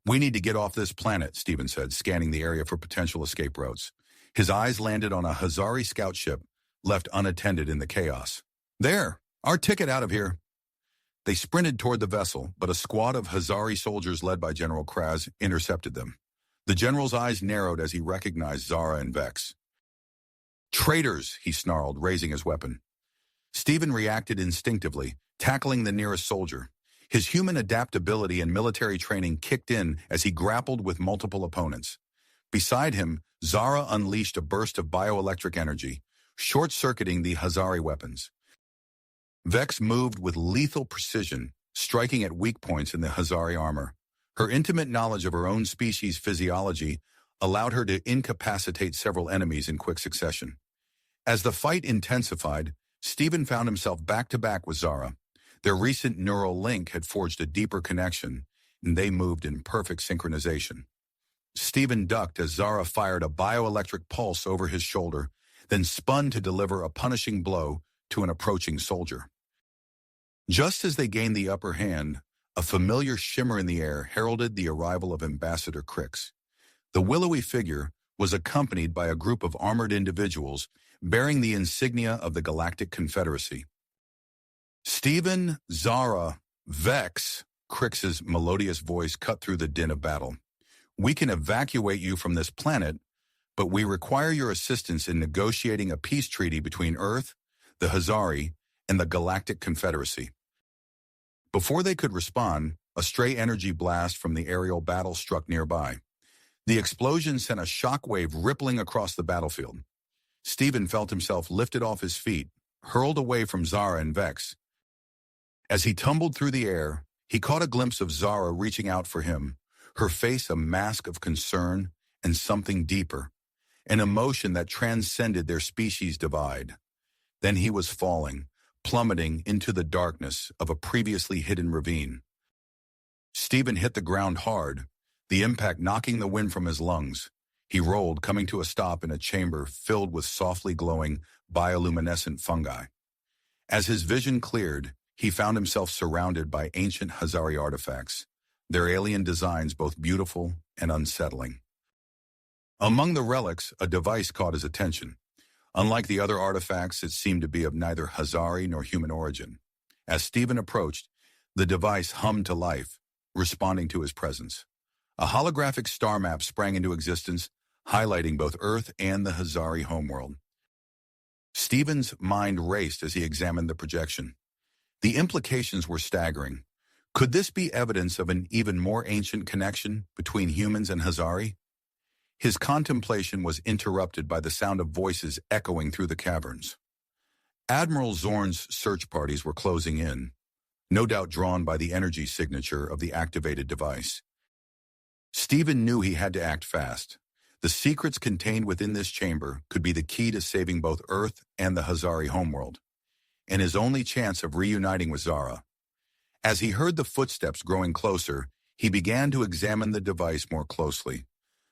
[SPEAKER 1] "We need to get off this planet," Stephen said, scanning the area for potential escape routes. His eyes landed on a Hazari scout ship, left unattended in the chaos. "There! Our ticket out of here!" They sprinted toward the vessel, but a squad of Hazari soldiers led by General Kraz intercepted them. The general's eyes narrowed as he recognized Zara and Vex. "Traitors!" he snarled, raising his weapon. Stephen reacted instinctively, tackling the nearest soldier. His human adaptability and military training kicked in as he grappled with multiple opponents. Beside him, Zara unleashed a burst of bioelectric energy, short-circuiting the Hazari weapons. Vex moved with lethal precision, striking at weak points in the Hazari armor. Her intimate knowledge of her own species' physiology allowed her to incapacitate several enemies in quick succession. As the fight intensified, Stephen found himself back-to-back with Zara. Their recent neural link had forged a deeper connection, and they moved in perfect synchronization. Stephen ducked as Zara fired a bioelectric pulse over his shoulder, then spun to deliver a punishing blow to an approaching soldier. Just as they gained the upper hand, a familiar shimmer in the air heralded the arrival of Ambassador Crix. The willowy figure was accompanied by a group of armored individuals bearing the insignia of the Galactic Confederacy. "Stephen, Zara, Vex," Crix's melodious voice cut through the din of battle. "We can evacuate you from this planet, but we require your assistance in negotiating a peace treaty between Earth, the Hazari, and the Galactic Confederacy." Before they could respond, a stray energy blast from the aerial battle struck nearby. The explosion sent a shockwave rippling across the battlefield. Stephen felt himself lifted off his feet, hurled away from Zara and Vex. As he tumbled through the air, he caught a glimpse of Zara reaching out for him, her face a mask of concern and something deeper, an emotion that transcended their species divide. Then he was falling, plummeting into the darkness of a previously hidden ravine. Stephen hit the ground hard, the impact knocking the wind from his lungs. He rolled, coming to a stop in a chamber filled with softly glowing, bioluminescent fungi. As his vision cleared, he found himself surrounded by ancient Hazari artifacts, their alien designs both beautiful and unsettling. Among the relics, a device caught his attention. Unlike the other artifacts, it seemed to be of neither Hazari nor human origin. As Stephen approached, the device hummed to life, responding to his presence. A holographic star map sprang into existence, highlighting both Earth and the Hazari homeworld. Stephen's mind raced as he examined the projection. The implications were staggering. Could this be evidence of an even more ancient connection between humans and Hazari? His contemplation was interrupted by the sound of voices echoing through the caverns. Admiral Zorn's search parties were closing in. no doubt drawn by the energy signature of the activated device. Stephen knew he had to act fast. The secrets contained within this chamber could be the key to saving both Earth and the Hazari homeworld, and his only chance of reuniting with Zara. As he heard the footsteps growing closer, he began to examine the device more closely,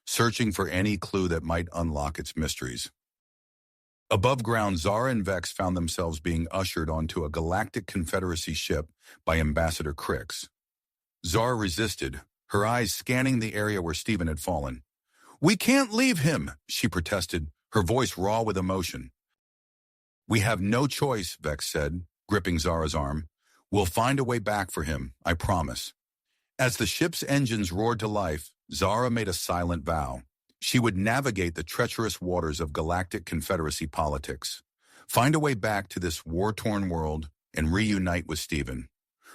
[SPEAKER 1] searching for any clue that might unlock its mysteries. Above ground, Zara and Vex found themselves being ushered onto a Galactic Confederacy ship by Ambassador Crix. Zara resisted, her eyes scanning the area where Stephen had fallen. "We can't leave him," she protested, her voice raw with emotion. "We have no choice," Vex said, gripping Zara's arm. "We'll find a way back for him, I promise." As the ship's engines roared to life, Zara made a silent vow. She would navigate the treacherous waters of Galactic Confederacy politics, find a way back to this war-torn world, and reunite with Stephen,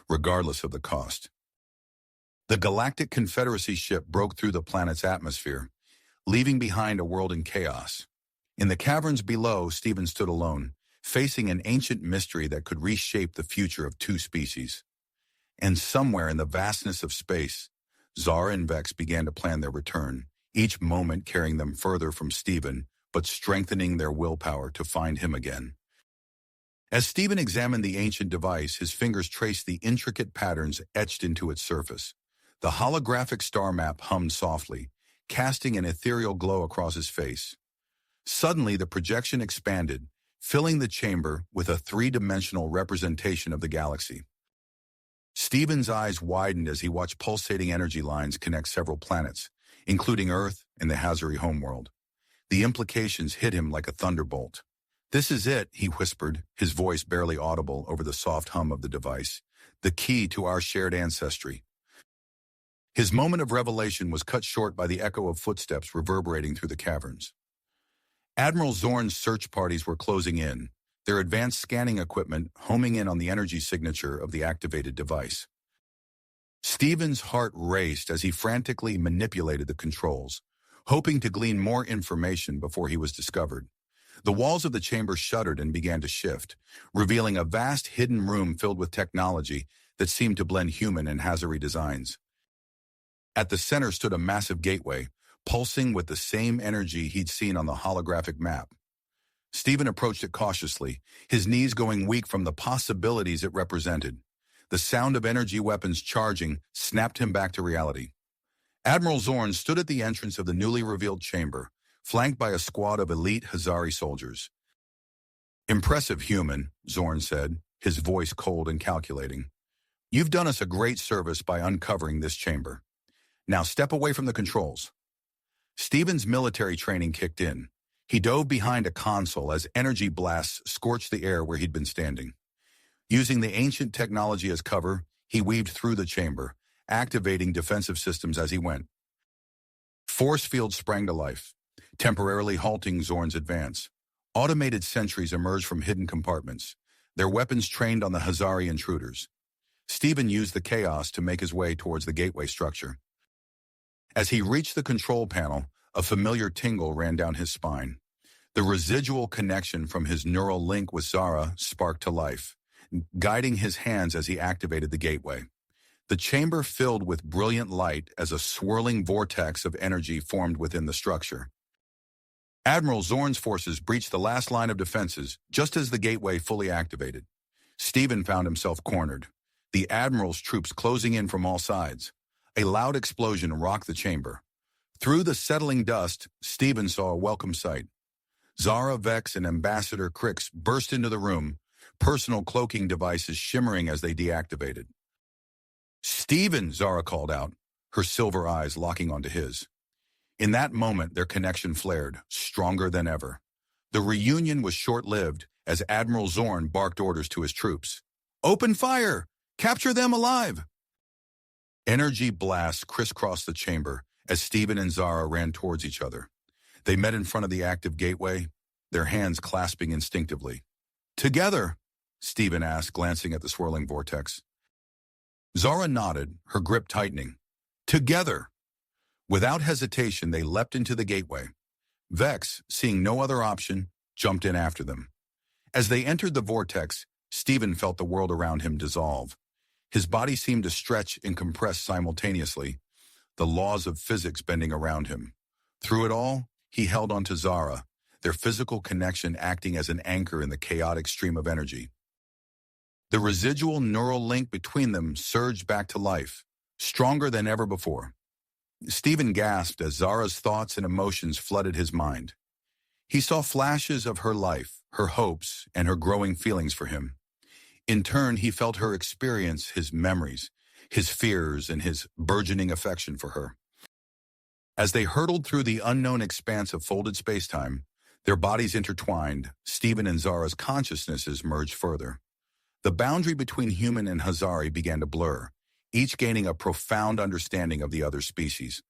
[SPEAKER 1] regardless of the cost. The Galactic Confederacy ship broke through the planet's atmosphere, leaving behind a world in chaos. In the caverns below, Stephen stood alone, facing an ancient mystery that could reshape the future of two species. And somewhere in the vastness of space, Zara and Vex began to plan their return, each moment carrying them further from Stephen, but strengthening their willpower to find him again. As Stephen examined the ancient device, his fingers traced the intricate patterns etched into its surface. The holographic star map hummed softly, casting an ethereal glow across his face. Suddenly, the projection expanded, filling the chamber with a three-dimensional representation of the galaxy. Stephen's eyes widened as he watched pulsating energy lines connect several planets, including Earth and the Hazari homeworld. The implications hit him like a thunderbolt. "This is it," he whispered, his voice barely audible over the soft hum of the device. "The key to our shared ancestry." His moment of revelation was cut short by the echo of footsteps reverberating through the caverns. Admiral Zorn's search parties were closing in, their advanced scanning equipment homing in on the energy signature of the activated device. Stephen's heart raced as he frantically manipulated the controls, hoping to glean more information before he was discovered. The walls of the chamber shuddered and began to shift, revealing a vast hidden room filled with technology that seemed to blend human and Hazari designs. At the center stood a massive gateway, pulsing with the same energy he'd seen on the holographic map. Stephen approached it cautiously, his knees going weak from the possibilities it represented. The sound of energy weapons charging snapped him back to reality. Admiral Zorn stood at the entrance of the newly revealed chamber, flanked by a squad of elite Hazari soldiers. "Impressive human," Zorn said, his voice cold and calculating. "You've done us a great service by uncovering this chamber. Now step away from the controls." Stephen's military training kicked in. He dove behind a console as energy blasts scorched the air where he'd been standing. Using the ancient technology as cover, he weaved through the chamber, activating defensive systems as he went. Force fields sprang to life, temporarily halting Zorn's advance. Automated sentries emerged from hidden compartments, their weapons trained on the Hazari intruders. Stephen used the chaos to make his way towards the gateway structure. As he reached the control panel, a familiar tingle ran down his spine. The residual connection from his neural link with Zara sparked to life, guiding his hands as he activated the gateway. The chamber filled with brilliant light as a swirling vortex of energy formed within the structure. Admiral Zorn's forces breached the last line of defenses just as the gateway fully activated. Stephen found himself cornered, the Admiral's troops closing in from all sides. A loud explosion rocked the chamber. Through the settling dust, Stephen saw a welcome sight. Zara, Vex, and Ambassador Crix burst into the room, personal cloaking devices shimmering as they deactivated. "Stephen," Zara called out, her silver eyes locking onto his. In that moment, their connection flared, stronger than ever. The reunion was short-lived as Admiral Zorn barked orders to his troops. "Open fire! Capture them alive!" Energy blasts crisscrossed the chamber as Stephen and Zara ran towards each other. They met in front of the active gateway, their hands clasping instinctively. "Together?" Stephen asked, glancing at the swirling vortex. Zara nodded, her grip tightening. "Together!" Without hesitation, they leapt into the gateway. Vex, seeing no other option, jumped in after them. As they entered the vortex, Stephen felt the world around him dissolve. His body seemed to stretch and compress simultaneously, the laws of physics bending around him. Through it all, he held on to Zara, their physical connection acting as an anchor in the chaotic stream of energy. The residual neural link between them surged back to life, stronger than ever before. Stephen gasped as Zara's thoughts and emotions flooded his mind. He saw flashes of her life, her hopes, and her growing feelings for him. In turn, he felt her experience his memories, his fears, and his burgeoning affection for her. As they hurtled through the unknown expanse of folded spacetime, their bodies intertwined, Stephen and Zara's consciousnesses merged further. The boundary between human and Hazari began to blur, each gaining a profound understanding of the other species.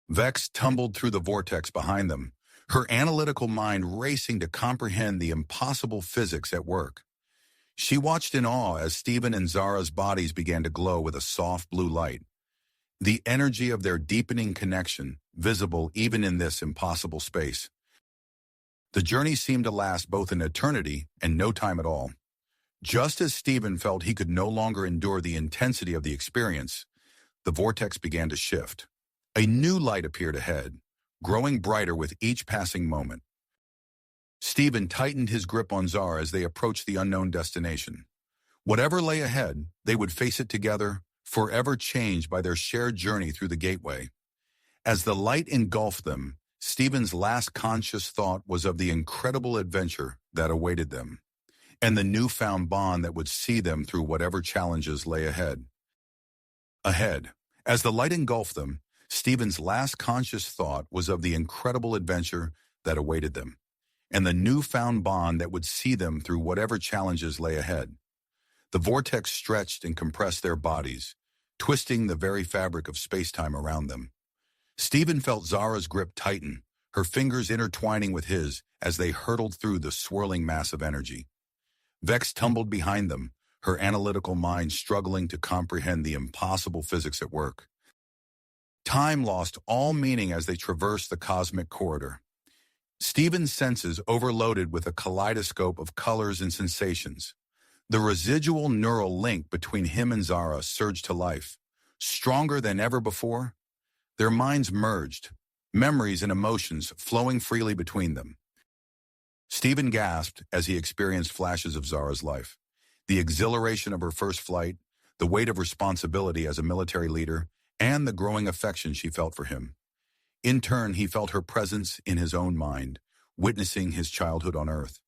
[SPEAKER 1] Vex tumbled through the vortex behind them, her analytical mind racing to comprehend the impossible physics at work. She watched in awe as Stephen and Zara's bodies began to glow with a soft blue light, the energy of their deepening connection visible even in this impossible space. The journey seemed to last both an eternity and no time at all. Just as Stephen felt he could no longer endure the intensity of the experience, the vortex began to shift. A new light appeared ahead, growing brighter with each passing moment. Stephen tightened his grip on Zara as they approached the unknown destination. Whatever lay ahead, they would face it together, forever changed by their shared journey through the gateway. As the light engulfed them, Stephen's last conscious thought was of the incredible adventure that awaited them, and the newfound bond that would see them through whatever challenges lay ahead. As the light engulfed them, Stephen's last conscious thought was of the incredible adventure that awaited them, and the newfound bond that would see them through whatever challenges lay ahead. The vortex stretched and compressed their bodies, twisting the very fabric of space-time around them. Stephen felt Zara's grip tighten, her fingers intertwining with his as they hurtled through the swirling mass of energy. Vex tumbled behind them, her analytical mind struggling to comprehend the impossible physics at work. Time lost all meaning as they traversed the cosmic corridor. Stephen's senses overloaded with a kaleidoscope of colors and sensations. The residual neural link between him and Zara surged to life, stronger than ever before. Their minds merged, memories and emotions flowing freely between them. Stephen gasped as he experienced flashes of Zara's life, the exhilaration of her first flight, the weight of responsibility as a military leader, and the growing affection she felt for him. In turn, he felt her presence in his own mind, witnessing his childhood on Earth,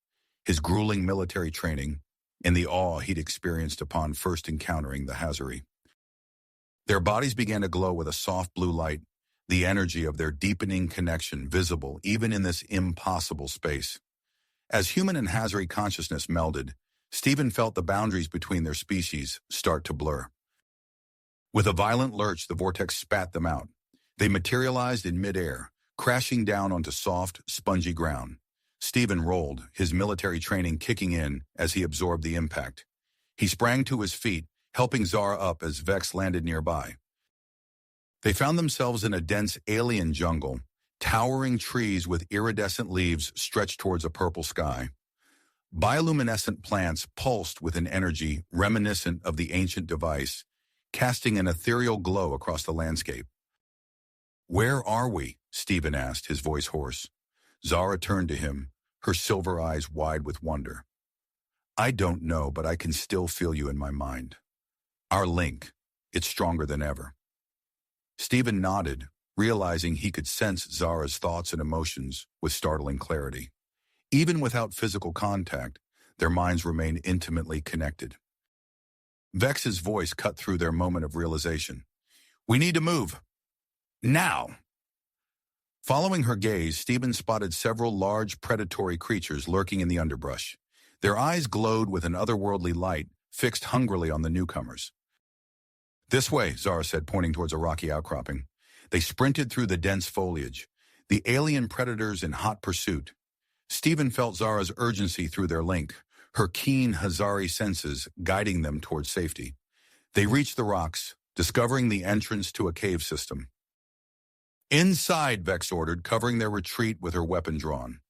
[SPEAKER 1] his grueling military training, and the awe he'd experienced upon first encountering the Hazari. Their bodies began to glow with a soft blue light, the energy of their deepening connection visible even in this impossible space. As human and Hazari consciousness melded, Stephen felt the boundaries between their species start to blur. With a violent lurch, the vortex spat them out. They materialized in midair, crashing down onto soft, spongy ground. Stephen rolled, his military training kicking in as he absorbed the impact. He sprang to his feet, helping Zara up as Vex landed nearby. They found themselves in a dense alien jungle, towering trees with iridescent leaves stretched towards a purple sky. Bioluminescent plants pulsed with an energy reminiscent of the ancient device, casting an ethereal glow across the landscape. "Where are we?" Stephen asked, his voice hoarse. Zara turned to him, her silver eyes wide with wonder. "I don't know, but I can still feel you in my mind. Our link, it's stronger than ever." Stephen nodded, realizing he could sense Zara's thoughts and emotions with startling clarity. Even without physical contact, their minds remained intimately connected. Vex's voice cut through their moment of realization. "We need to move. Now!" Following her gaze, Stephen spotted several large predatory creatures lurking in the underbrush. Their eyes glowed with an otherworldly light, fixed hungrily on the newcomers. "This way," Zara said, pointing towards a rocky outcropping. They sprinted through the dense foliage, the alien predators in hot pursuit. Stephen felt Zara's urgency through their link, her keen Hazari senses guiding them towards safety. They reached the rocks, discovering the entrance to a cave system. "Inside," Vex ordered, covering their retreat with her weapon drawn.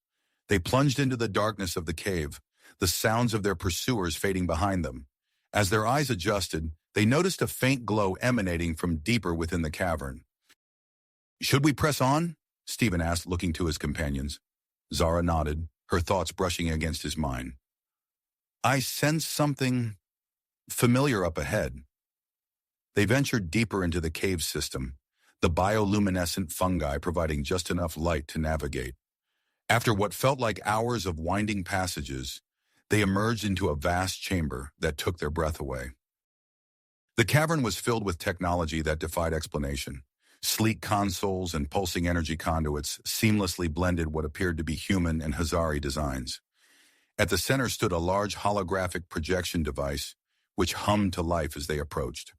[SPEAKER 1] They plunged into the darkness of the cave, the sounds of their pursuers fading behind them. As their eyes adjusted, they noticed a faint glow emanating from deeper within the cavern. "Should we press on?" Stephen asked, looking to his companions. Zara nodded, her thoughts brushing against his mind. "I sense something familiar up ahead." They ventured deeper into the cave system, the bioluminescent fungi providing just enough light to navigate. After what felt like hours of winding passages, they emerged into a vast chamber that took their breath away. The cavern was filled with technology that defied explanation. Sleek consoles and pulsing energy conduits seamlessly blended what appeared to be human and Hazari designs. At the center stood a large holographic projection device, which hummed to life as they approached.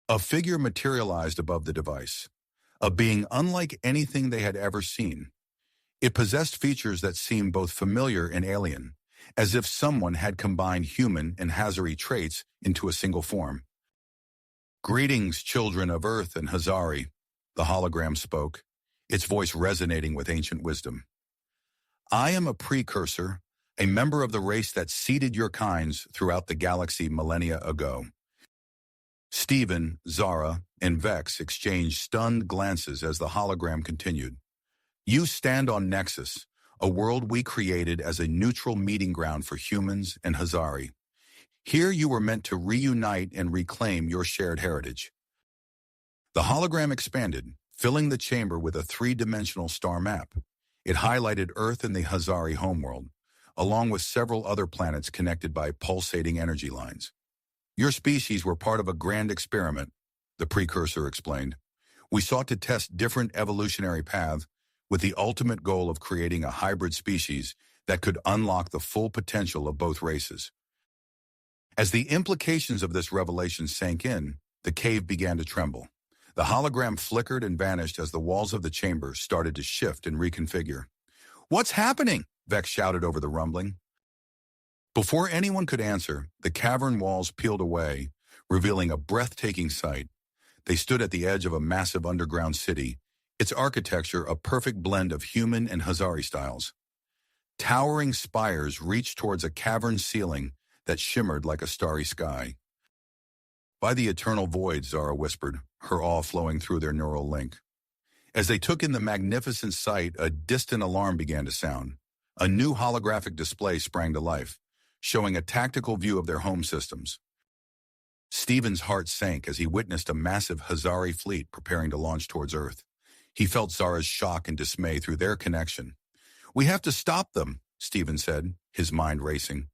[SPEAKER 1] A figure materialized above the device, a being unlike anything they had ever seen. It possessed features that seemed both familiar and alien, as if someone had combined human and Hazari traits into a single form. "Greetings, children of Earth and Hazari," the hologram spoke, its voice resonating with ancient wisdom. "I am a precursor, a member of the race that seeded your kinds throughout the galaxy millennia ago." Stephen, Zara, and Vex exchanged stunned glances as the hologram continued. "You stand on Nexus, a world we created as a neutral meeting ground for humans and Hazari. Here you were meant to reunite and reclaim your shared heritage." The hologram expanded, filling the chamber with a three-dimensional star map. It highlighted Earth and the Hazari homeworld, along with several other planets connected by pulsating energy lines. "Your species were part of a grand experiment," the precursor explained. "We sought to test different evolutionary paths with the ultimate goal of creating a hybrid species that could unlock the full potential of both races." As the implications of this revelation sank in, the cave began to tremble. The hologram flickered and vanished as the walls of the chamber started to shift and reconfigure. "What's happening?" Vex shouted over the rumbling. Before anyone could answer, the cavern walls peeled away, revealing a breathtaking sight. They stood at the edge of a massive underground city, its architecture a perfect blend of human and Hazari styles. Towering spires reached towards a cavern ceiling that shimmered like a starry sky. "By the eternal void," Zara whispered, her awe flowing through their neural link. As they took in the magnificent sight, a distant alarm began to sound. A new holographic display sprang to life, showing a tactical view of their home systems. Stephen's heart sank as he witnessed a massive Hazari fleet preparing to launch towards Earth. He felt Zara's shock and dismay through their connection. "We have to stop them," Stephen said, his mind racing.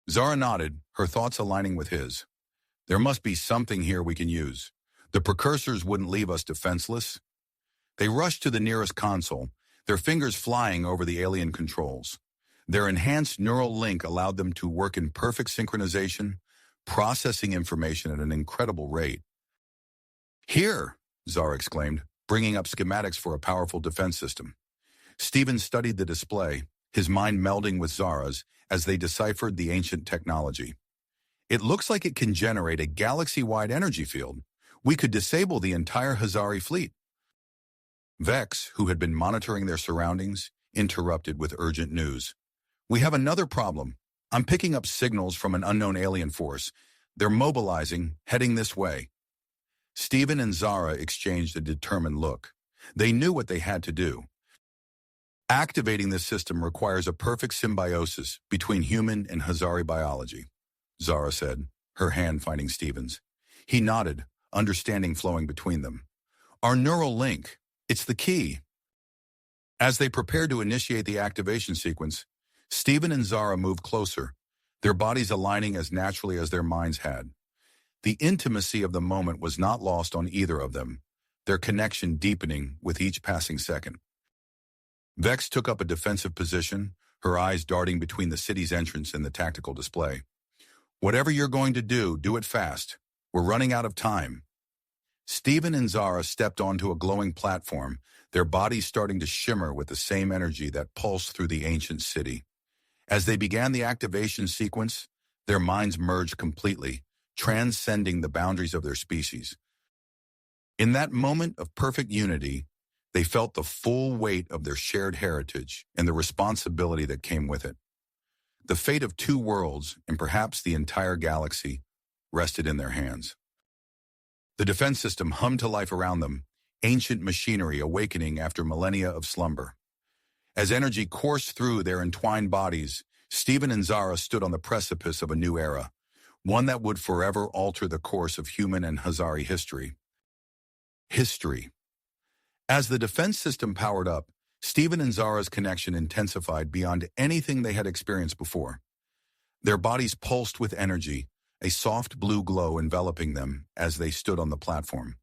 [SPEAKER 1] Zara nodded, her thoughts aligning with his. "There must be something here we can use. The precursors wouldn't leave us defenseless." They rushed to the nearest console, their fingers flying over the alien controls. Their enhanced neural link allowed them to work in perfect synchronization, processing information at an incredible rate. "Here," Zara exclaimed, bringing up schematics for a powerful defense system. Stephen studied the display, his mind melding with Zara's as they deciphered the ancient technology. "It looks like it can generate a galaxy-wide energy field. We could disable the entire Hazari fleet." Vex, who had been monitoring their surroundings, interrupted with urgent news. "We have another problem. I'm picking up signals from an unknown alien force. They're mobilizing, heading this way." Stephen and Zara exchanged a determined look. They knew what they had to do. "Activating this system requires a perfect symbiosis between human and Hazari biology," Zara said, her hand finding Stephen's. He nodded, understanding flowing between them. "Our neural link, it's the key." As they prepared to initiate the activation sequence, Stephen and Zara moved closer, their bodies aligning as naturally as their minds had. The intimacy of the moment was not lost on either of them, their connection deepening with each passing second. Vex took up a defensive position, her eyes darting between the city's entrance and the tactical display. "Whatever you're going to do, do it fast. We're running out of time." Stephen and Zara stepped onto a glowing platform, their bodies starting to shimmer with the same energy that pulsed through the ancient city. As they began the activation sequence, their minds merged completely, transcending the boundaries of their species. In that moment of perfect unity, they felt the full weight of their shared heritage and the responsibility that came with it. The fate of two worlds, and perhaps the entire galaxy, rested in their hands. The defense system hummed to life around them, ancient machinery awakening after millennia of slumber. As energy coursed through their entwined bodies, Stephen and Zara stood on the precipice of a new era, one that would forever alter the course of human and Hazari history. History. As the defense system powered up, Stephen and Zara's connection intensified beyond anything they had experienced before. Their bodies pulsed with energy, a soft blue glow enveloping them as they stood on the platform.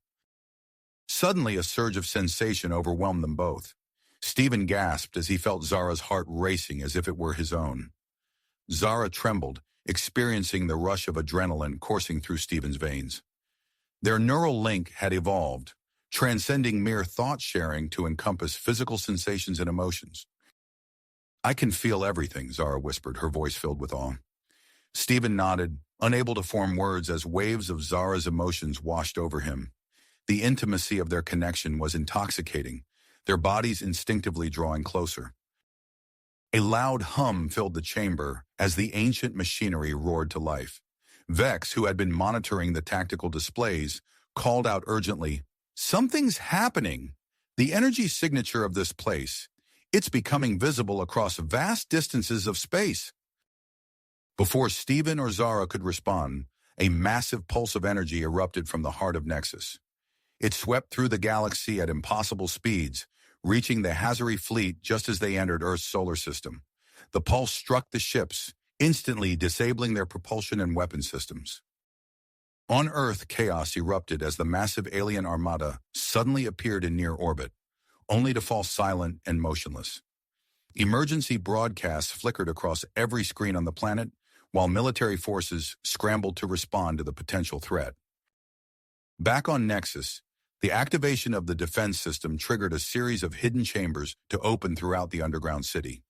[SPEAKER 1] Suddenly, a surge of sensation overwhelmed them both. Stephen gasped as he felt Zara's heart racing as if it were his own. Zara trembled, experiencing the rush of adrenaline coursing through Stephen's veins. Their neural link had evolved, transcending mere thought-sharing to encompass physical sensations and emotions. "I can feel everything," Zara whispered, her voice filled with awe. Stephen nodded, unable to form words as waves of Zara's emotions washed over him. The intimacy of their connection was intoxicating, their bodies instinctively drawing closer. A loud hum filled the chamber as the ancient machinery roared to life. Vex, who had been monitoring the tactical displays, called out urgently, "Something's happening! The energy signature of this place. It's becoming visible across vast distances of space." Before Stephen or Zara could respond, a massive pulse of energy erupted from the heart of Nexus. It swept through the galaxy at impossible speeds, reaching the Hazari fleet just as they entered Earth's solar system. The pulse struck the ships, instantly disabling their propulsion and weapon systems. On Earth, chaos erupted as the massive alien armada suddenly appeared in near orbit, only to fall silent and motionless. Emergency broadcasts flickered across every screen on the planet, while military forces scrambled to respond to the potential threat. Back on Nexus, the activation of the defense system triggered a series of hidden chambers to open throughout the underground city.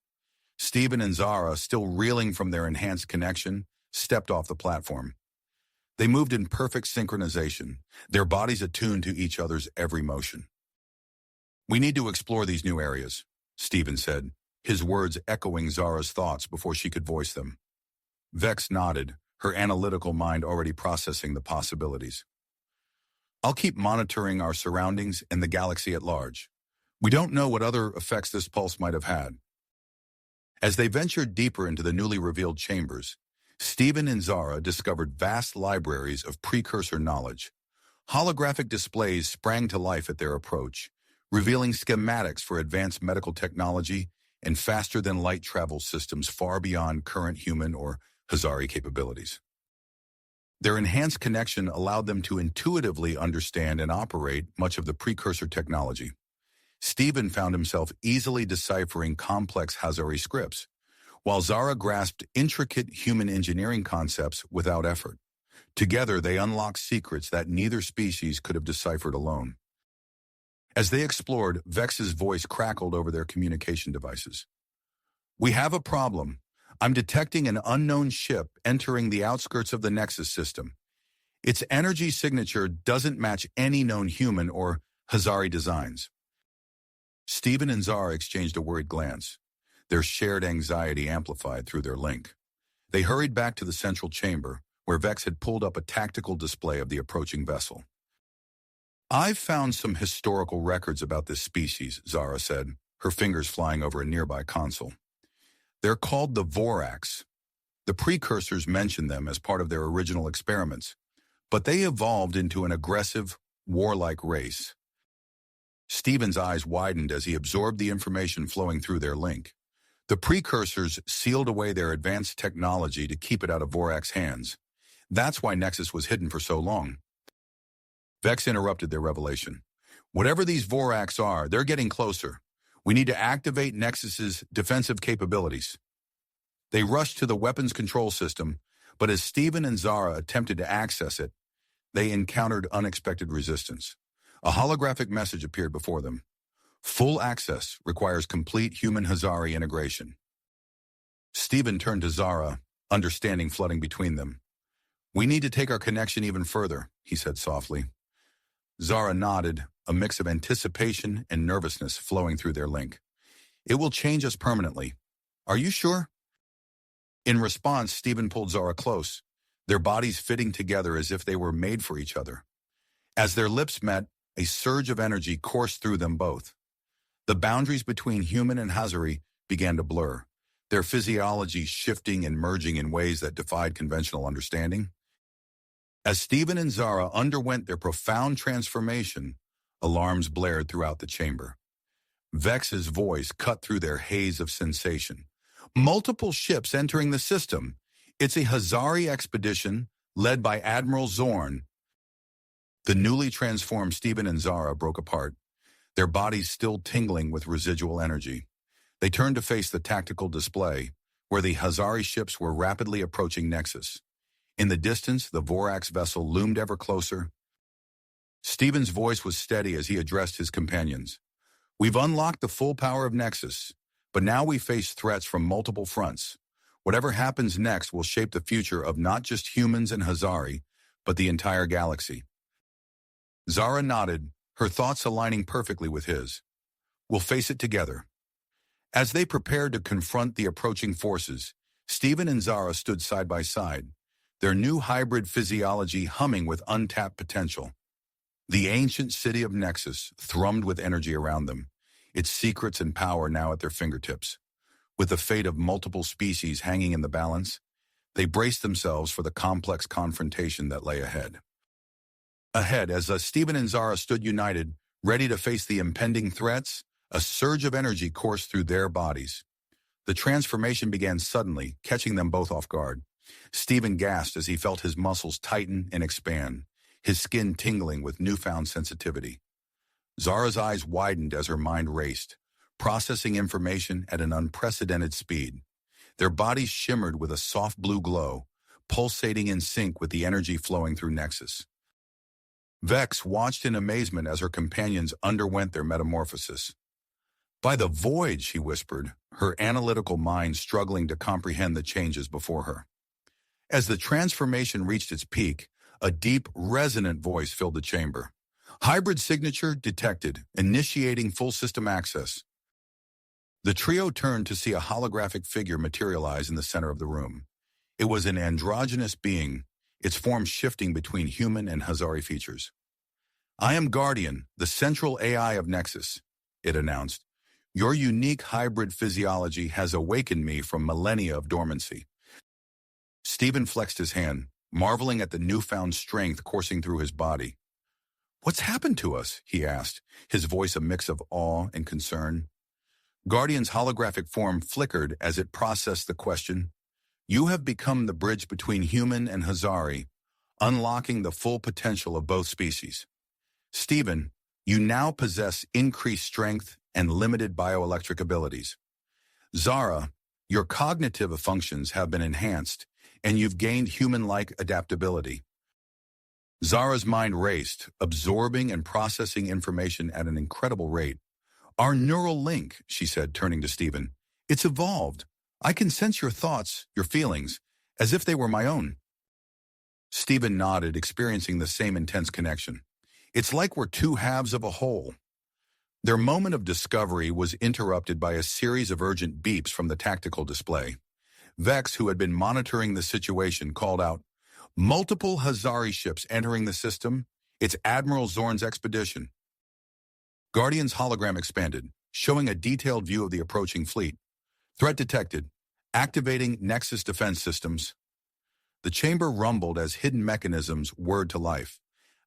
[SPEAKER 1] Stephen and Zara, still reeling from their enhanced connection, stepped off the platform. They moved in perfect synchronization, their bodies attuned to each other's every motion. "We need to explore these new areas," Stephen said, his words echoing Zara's thoughts before she could voice them. Vex nodded, her analytical mind already processing the possibilities. "I'll keep monitoring our surroundings and the galaxy at large. We don't know what other effects this pulse might have had." As they ventured deeper into the newly revealed chambers, Stephen and Zara discovered vast libraries of precursor knowledge. Holographic displays sprang to life at their approach, revealing schematics for advanced medical technology and faster-than-light travel systems far beyond current human or Hazari capabilities. Their enhanced connection allowed them to intuitively understand and operate much of the precursor technology. Stephen found himself easily deciphering complex Hazari scripts, while Zara grasped intricate human engineering concepts without effort. Together, they unlocked secrets that neither species could have deciphered alone. As they explored, Vex's voice crackled over their communication devices. "We have a problem. I'm detecting an unknown ship entering the outskirts of the Nexus system. Its energy signature doesn't match any known human or Hazari designs." Stephen and Zara exchanged a worried glance. Their shared anxiety amplified through their link. They hurried back to the central chamber, where Vex had pulled up a tactical display of the approaching vessel. "I've found some historical records about this species," Zara said, her fingers flying over a nearby console. "They're called the Vorax. The precursors mentioned them as part of their original experiments, but they evolved into an aggressive, warlike race." Stephen's eyes widened as he absorbed the information flowing through their link. The precursors sealed away their advanced technology to keep it out of Vorax's hands. That's why Nexus was hidden for so long. Vex interrupted their revelation. "Whatever these Vorax are, they're getting closer. We need to activate Nexus's defensive capabilities." They rushed to the weapons control system, but as Stephen and Zara attempted to access it, they encountered unexpected resistance. A holographic message appeared before them. "Full access requires complete human Hazari integration." Stephen turned to Zara, understanding flooding between them. "We need to take our connection even further," he said softly. Zara nodded, a mix of anticipation and nervousness flowing through their link. "It will change us permanently. Are you sure?" In response, Stephen pulled Zara close, their bodies fitting together as if they were made for each other. As their lips met, a surge of energy coursed through them both. The boundaries between human and Hazari began to blur, their physiology shifting and merging in ways that defied conventional understanding. As Stephen and Zara underwent their profound transformation, alarms blared throughout the chamber. Vex's voice cut through their haze of sensation. Multiple ships entering the system. It's a Hazari expedition led by Admiral Zorn. The newly transformed Stephen and Zara broke apart, their bodies still tingling with residual energy. They turned to face the tactical display, where the Hazari ships were rapidly approaching Nexus. In the distance, the Vorax vessel loomed ever closer. Stephen's voice was steady as he addressed his companions. We've unlocked the full power of Nexus, but now we face threats from multiple fronts. Whatever happens next will shape the future of not just humans and Hazari, but the entire galaxy. Zara nodded, her thoughts aligning perfectly with his. We'll face it together. As they prepared to confront the approaching forces, Stephen and Zara stood side by side, their new hybrid physiology humming with untapped potential. The ancient city of Nexus thrummed with energy around them, its secrets and power now at their fingertips. With the fate of multiple species hanging in the balance, they braced themselves for the complex confrontation that lay ahead. As Stephen and Zara stood united, ready to face the impending threats, a surge of energy coursed through their bodies. The transformation began suddenly, catching them both off guard. Stephen gasped as he felt his muscles tighten and expand, his skin tingling with newfound sensitivity. Zara's eyes widened as her mind raced, processing information at an unprecedented speed. Their bodies shimmered with a soft blue glow, pulsating in sync with the energy flowing through Nexus. Vex watched in amazement as her companions underwent their metamorphosis. By the void, she whispered, her analytical mind struggling to comprehend the changes before her. As the transformation reached its peak, a deep, resonant voice filled the chamber. Hybrid signature detected, initiating full system access. The trio turned to see a holographic figure materialize in the center of the room. It was an androgynous being, its form shifting between human and Hazari features. I am Guardian, the central AI of Nexus, it announced. Your unique hybrid physiology has awakened me from millennia of dormancy. Stephen flexed his hand, marveling at the newfound strength coursing through his body. What's happened to us? He asked, his voice a mix of awe and concern. Guardian's holographic form flickered as it processed the question. You have become the bridge between human and Hazari, unlocking the full potential of both species. Stephen, you now possess increased strength and limited bioelectric abilities. Zara, your cognitive functions have been enhanced, and you've gained human-like adaptability. Zara's mind raced, absorbing and processing information at an incredible rate. Our neural link, she said, turning to Stephen. It's evolved. I can sense your thoughts, your feelings, as if they were my own. Stephen nodded, experiencing the same intense connection. It's like we're two halves of a whole. Their moment of discovery was interrupted by a series of urgent beeps from the tactical display. Vex, who had been monitoring the situation, called out, Multiple Hazari ships entering the system. It's Admiral Zorn's expedition. Guardian's hologram expanded, showing a detailed view of the approaching fleet. Threat detected. Activating Nexus defense systems. The chamber rumbled as hidden mechanisms whirred to life.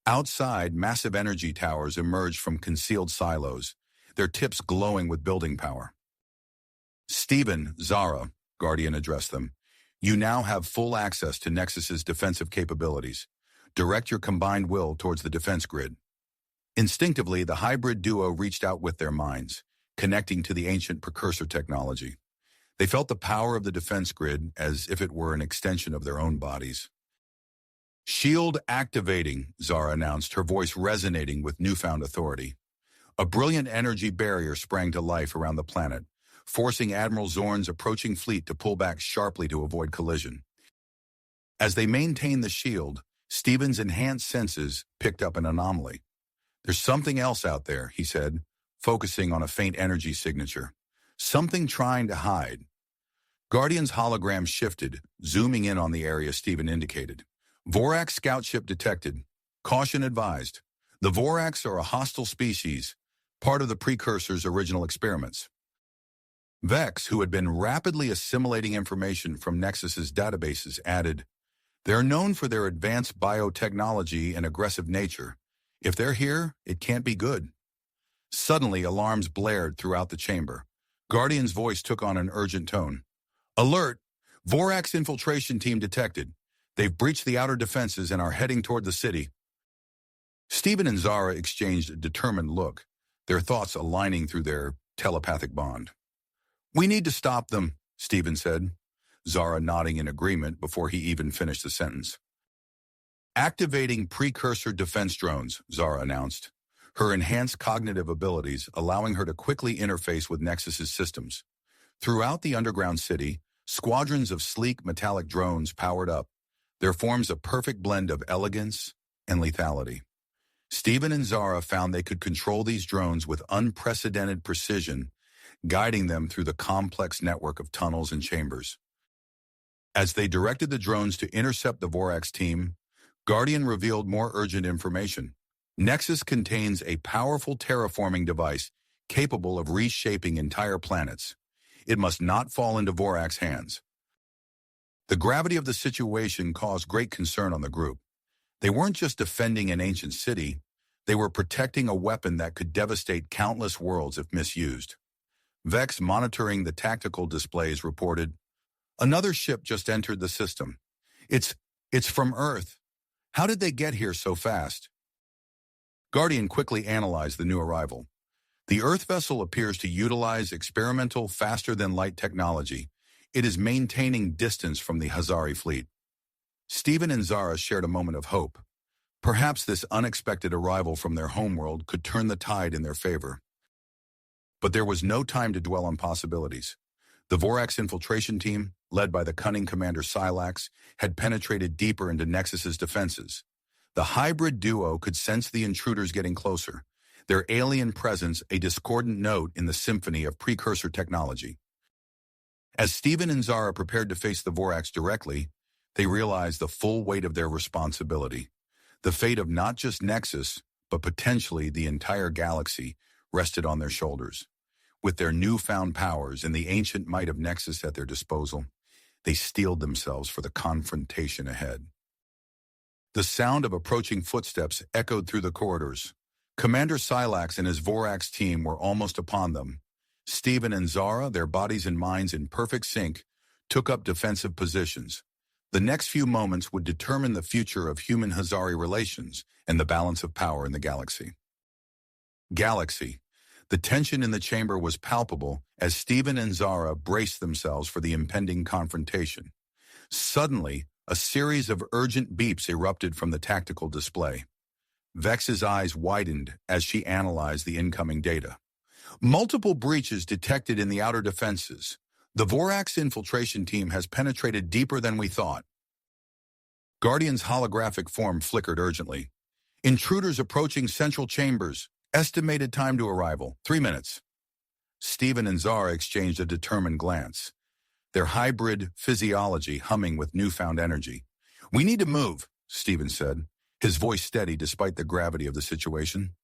[SPEAKER 1] Outside, massive energy towers emerged from concealed silos, their tips glowing with building power. Stephen, Zara, Guardian addressed them. You now have full access to Nexus's defensive capabilities. Direct your combined will towards the defense grid. Instinctively, the hybrid duo reached out with their minds, connecting to the ancient precursor technology. They felt the power of the defense grid as if it were an extension of their own bodies. Shield activating, Zara announced, her voice resonating with newfound authority. A brilliant energy barrier sprang to life around the planet, forcing Admiral Zorn's approaching fleet to pull back sharply to avoid collision. As they maintained the shield, Stephen's enhanced senses picked up an anomaly. There's something else out there, he said, focusing on a faint energy signature. Something trying to hide. Guardian's hologram shifted, zooming in on the area Stephen indicated. Vorax scout ship detected. Caution advised. The Vorax are a hostile species, part of the Precursor's original experiments. Vex, who had been rapidly assimilating information from Nexus's databases, added, "They're known for their advanced biotechnology and aggressive nature. If they're here, it can't be good." Suddenly, alarms blared throughout the chamber. Guardian's voice took on an urgent tone. "Alert! Vorax infiltration team detected. They've breached the outer defenses and are heading toward the city." Stephen and Zara exchanged a determined look, their thoughts aligning through their telepathic bond. "We need to stop them," Stephen said, Zara nodding in agreement before he even finished the sentence. "Activating precursor defense drones," Zara announced, her enhanced cognitive abilities allowing her to quickly interface with Nexus's systems. Throughout the underground city, squadrons of sleek metallic drones powered up. There forms a perfect blend of elegance and lethality. Stephen and Zara found they could control these drones with unprecedented precision, guiding them through the complex network of tunnels and chambers. As they directed the drones to intercept the Vorax team, Guardian revealed more urgent information. Nexus contains a powerful terraforming device capable of reshaping entire planets. It must not fall into Vorax hands. The gravity of the situation caused great concern on the group. They weren't just defending an ancient city, they were protecting a weapon that could devastate countless worlds if misused. Vex, monitoring the tactical displays, reported, "Another ship just entered the system. It's from Earth. How did they get here so fast?" Guardian quickly analyzed the new arrival. The Earth vessel appears to utilize experimental faster-than-light technology. It is maintaining distance from the Hazari fleet. Stephen and Zara shared a moment of hope. Perhaps this unexpected arrival from their homeworld could turn the tide in their favor. But there was no time to dwell on possibilities. The Vorax infiltration team, led by the cunning Commander Silax, had penetrated deeper into Nexus's defenses. The hybrid duo could sense the intruders getting closer, their alien presence a discordant note in the symphony of precursor technology. As Stephen and Zara prepared to face the Vorax directly, they realized the full weight of their responsibility. The fate of not just Nexus, but potentially the entire galaxy, rested on their shoulders. With their newfound powers and the ancient might of Nexus at their disposal, they steeled themselves for the confrontation ahead. The sound of approaching footsteps echoed through the corridors. Commander Silax and his Vorax team were almost upon them. Stephen and Zara, their bodies and minds in perfect sync, took up defensive positions. The next few moments would determine the future of human-Hazari relations and the balance of power in the galaxy. The tension in the chamber was palpable as Stephen and Zara braced themselves for the impending confrontation. Suddenly, a series of urgent beeps erupted from the tactical display. Vex's eyes widened as she analyzed the incoming data. Multiple breaches detected in the outer defenses. The Vorax infiltration team has penetrated deeper than we thought. Guardian's holographic form flickered urgently. Intruders approaching central chambers. Estimated time to arrival, 3 minutes. Stephen and Zara exchanged a determined glance, their hybrid physiology humming with newfound energy. "We need to move," Stephen said, his voice steady despite the gravity of the situation.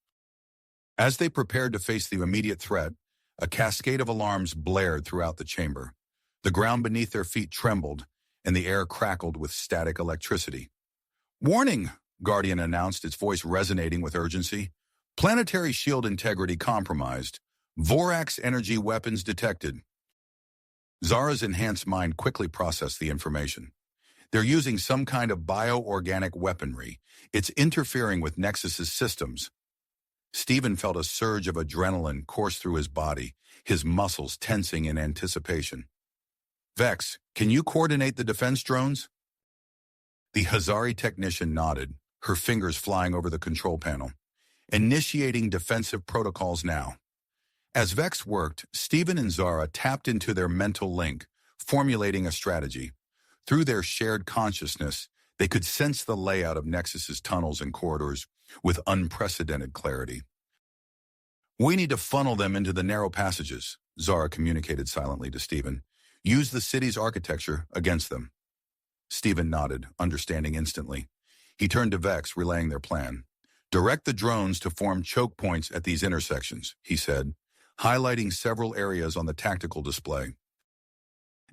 [SPEAKER 1] As they prepared to face the immediate threat, a cascade of alarms blared throughout the chamber. The ground beneath their feet trembled, and the air crackled with static electricity. "Warning," Guardian announced, its voice resonating with urgency. "Planetary shield integrity compromised. Vorax energy weapons detected." Zara's enhanced mind quickly processed the information. They're using some kind of bioorganic weaponry. It's interfering with Nexus's systems. Stephen felt a surge of adrenaline course through his body, his muscles tensing in anticipation. "Vex, can you coordinate the defense drones?" The Hazari technician nodded, her fingers flying over the control panel. "Initiating defensive protocols now." As Vex worked, Stephen and Zara tapped into their mental link, formulating a strategy. Through their shared consciousness, they could sense the layout of Nexus's tunnels and corridors with unprecedented clarity. "We need to funnel them into the narrow passages," Zara communicated silently to Stephen. Use the city's architecture against them. Stephen nodded, understanding instantly. He turned to Vex, relaying their plan. Direct the drones to form choke points at these intersections, he said, highlighting several areas on the tactical display.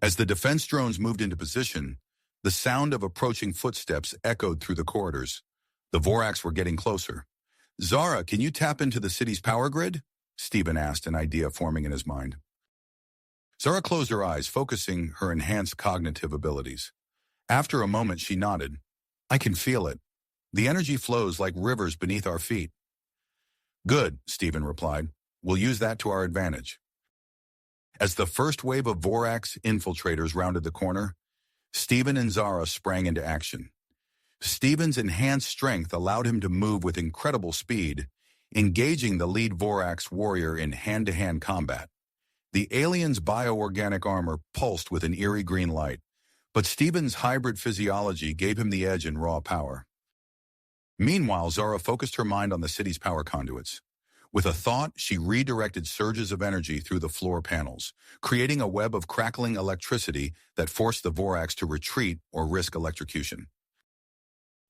[SPEAKER 1] As the defense drones moved into position, the sound of approaching footsteps echoed through the corridors. The Vorax were getting closer. Zara, can you tap into the city's power grid? Stephen asked, an idea forming in his mind. Zara closed her eyes, focusing her enhanced cognitive abilities. After a moment, she nodded. I can feel it. The energy flows like rivers beneath our feet. Good, Stephen replied. We'll use that to our advantage. As the first wave of Vorax infiltrators rounded the corner, Stephen and Zara sprang into action. Stephen's enhanced strength allowed him to move with incredible speed, engaging the lead Vorax warrior in hand-to-hand combat. The alien's bioorganic armor pulsed with an eerie green light, but Stephen's hybrid physiology gave him the edge in raw power. Meanwhile, Zara focused her mind on the city's power conduits. With a thought, she redirected surges of energy through the floor panels, creating a web of crackling electricity that forced the Vorax to retreat or risk electrocution.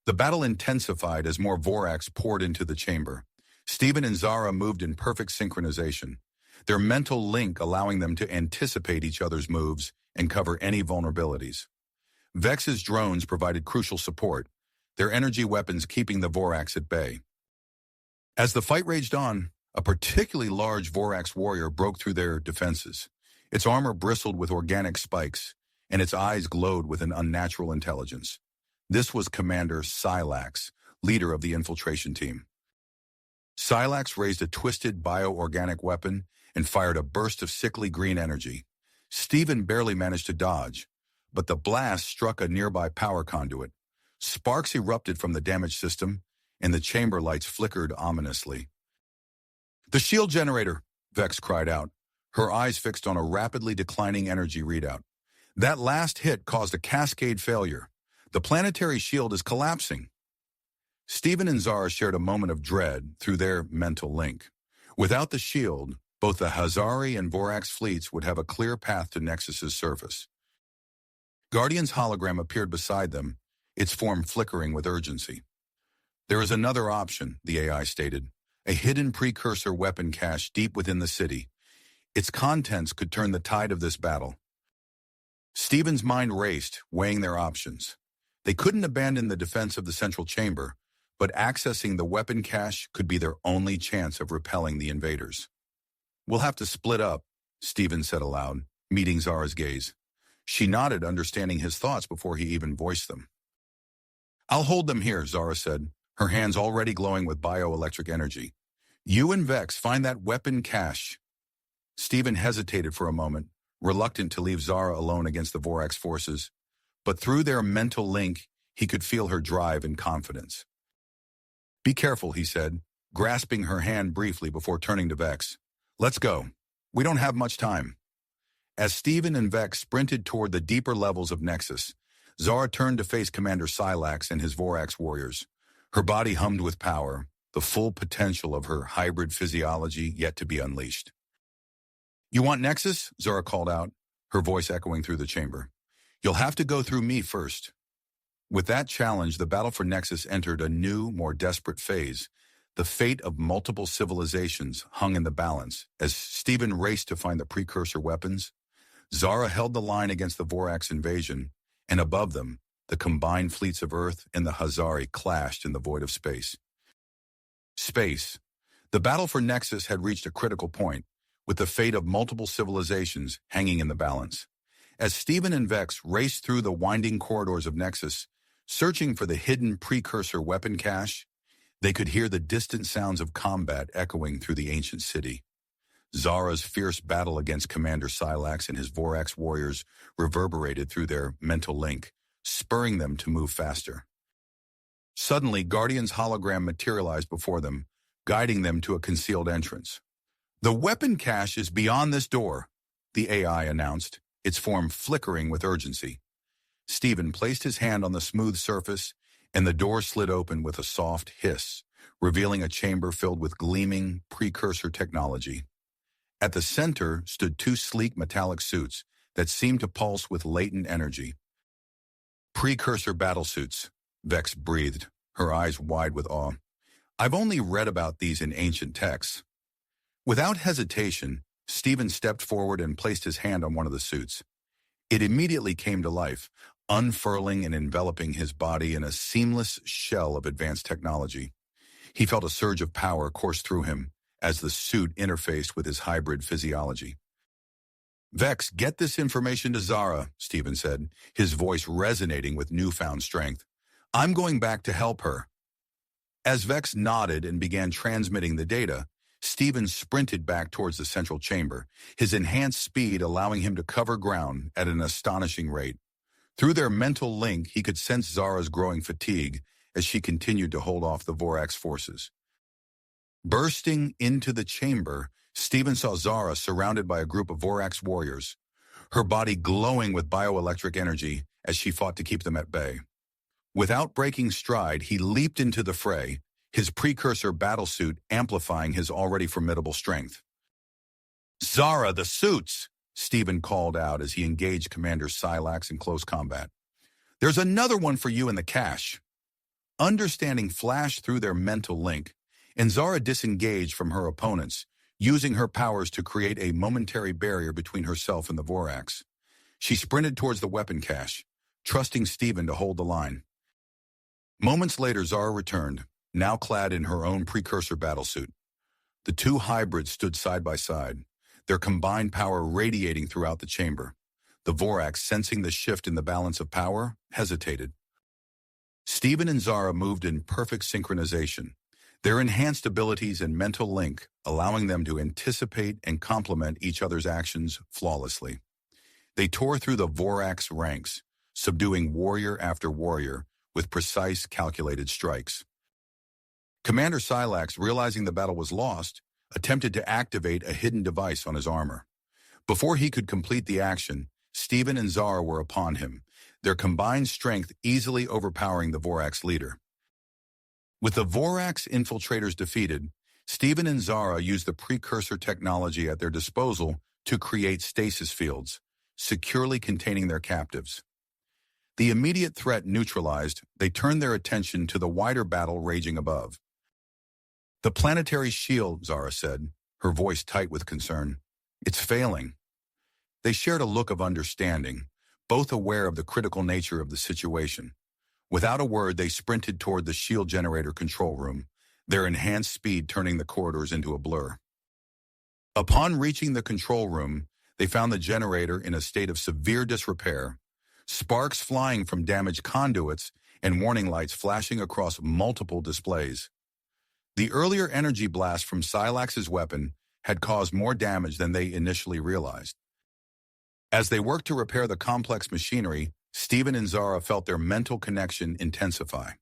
[SPEAKER 1] The battle intensified as more Vorax poured into the chamber. Stephen and Zara moved in perfect synchronization, their mental link allowing them to anticipate each other's moves and cover any vulnerabilities. Vex's drones provided crucial support, their energy weapons keeping the Vorax at bay. As the fight raged on, a particularly large Vorax warrior broke through their defenses. Its armor bristled with organic spikes, and its eyes glowed with an unnatural intelligence. This was Commander Silax, leader of the infiltration team. Silax raised a twisted bioorganic weapon and fired a burst of sickly green energy. Stephen barely managed to dodge, but the blast struck a nearby power conduit. Sparks erupted from the damaged system, and the chamber lights flickered ominously. The shield generator, Vex cried out, her eyes fixed on a rapidly declining energy readout. That last hit caused a cascade failure. The planetary shield is collapsing. Stephen and Zara shared a moment of dread through their mental link. Without the shield, both the Hazari and Vorax fleets would have a clear path to Nexus's surface. Guardian's hologram appeared beside them, its form flickering with urgency. There is another option, the AI stated, a hidden precursor weapon cache deep within the city. Its contents could turn the tide of this battle. Stephen's mind raced, weighing their options. They couldn't abandon the defense of the central chamber, but accessing the weapon cache could be their only chance of repelling the invaders. We'll have to split up, Stephen said aloud, meeting Zara's gaze. She nodded, understanding his thoughts before he even voiced them. I'll hold them here, Zara said, her hands already glowing with bioelectric energy. You and Vex find that weapon cache. Stephen hesitated for a moment, reluctant to leave Zara alone against the Vorax forces, but through their mental link, he could feel her drive and confidence. Be careful, he said, grasping her hand briefly before turning to Vex. Let's go. We don't have much time. As Stephen and Vex sprinted toward the deeper levels of Nexus, Zara turned to face Commander Silax and his Vorax warriors. Her body hummed with power, the full potential of her hybrid physiology yet to be unleashed. You want Nexus? Zara called out, her voice echoing through the chamber. You'll have to go through me first. With that challenge, the battle for Nexus entered a new, more desperate phase. The fate of multiple civilizations hung in the balance. As Stephen raced to find the precursor weapons, Zara held the line against the Vorax invasion, and above them, the combined fleets of Earth and the Hazari clashed in the void of space. Space. The battle for Nexus had reached a critical point, with the fate of multiple civilizations hanging in the balance. As Stephen and Vex raced through the winding corridors of Nexus, searching for the hidden precursor weapon cache, they could hear the distant sounds of combat echoing through the ancient city. Zara's fierce battle against Commander Silax and his Vorax warriors reverberated through their mental link, spurring them to move faster. Suddenly, Guardian's hologram materialized before them, guiding them to a concealed entrance. The weapon cache is beyond this door, the AI announced, its form flickering with urgency. Stephen placed his hand on the smooth surface, and the door slid open with a soft hiss, revealing a chamber filled with gleaming precursor technology. At the center stood two sleek metallic suits, that seemed to pulse with latent energy. Precursor battlesuits, Vex breathed, her eyes wide with awe. I've only read about these in ancient texts. Without hesitation, Stephen stepped forward and placed his hand on one of the suits. It immediately came to life, unfurling and enveloping his body in a seamless shell of advanced technology. He felt a surge of power course through him as the suit interfaced with his hybrid physiology. Vex, get this information to Zara, Stephen said, his voice resonating with newfound strength. I'm going back to help her. As Vex nodded and began transmitting the data, Stephen sprinted back towards the central chamber, his enhanced speed allowing him to cover ground at an astonishing rate. Through their mental link, he could sense Zara's growing fatigue as she continued to hold off the Vorax forces. Bursting into the chamber, Stephen saw Zara surrounded by a group of Vorax warriors, her body glowing with bioelectric energy as she fought to keep them at bay. Without breaking stride, he leaped into the fray, his precursor battlesuit amplifying his already formidable strength. Zara, the suits! Stephen called out as he engaged Commander Silax in close combat. There's another one for you in the cache. Understanding flashed through their mental link, and Zara disengaged from her opponents, using her powers to create a momentary barrier between herself and the Vorax. She sprinted towards the weapon cache, trusting Stephen to hold the line. Moments later, Zara returned, now clad in her own precursor battlesuit. The two hybrids stood side by side, their combined power radiating throughout the chamber. The Vorax, sensing the shift in the balance of power, hesitated. Stephen and Zara moved in perfect synchronization, their enhanced abilities and mental link allowing them to anticipate and complement each other's actions flawlessly. They tore through the Vorax ranks, subduing warrior after warrior with precise, calculated strikes. Commander Silax, realizing the battle was lost, attempted to activate a hidden device on his armor. Before he could complete the action, Stephen and Zara were upon him, their combined strength easily overpowering the Vorax leader. With the Vorax infiltrators defeated, Stephen and Zara used the precursor technology at their disposal to create stasis fields, securely containing their captives. The immediate threat neutralized, they turned their attention to the wider battle raging above. The planetary shield, Zara said, her voice tight with concern. It's failing. They shared a look of understanding, both aware of the critical nature of the situation. Without a word, they sprinted toward the shield generator control room, their enhanced speed turning the corridors into a blur. Upon reaching the control room, they found the generator in a state of severe disrepair, sparks flying from damaged conduits and warning lights flashing across multiple displays. The earlier energy blast from Silax's weapon had caused more damage than they initially realized. As they worked to repair the complex machinery, Stephen and Zara felt their mental connection intensify.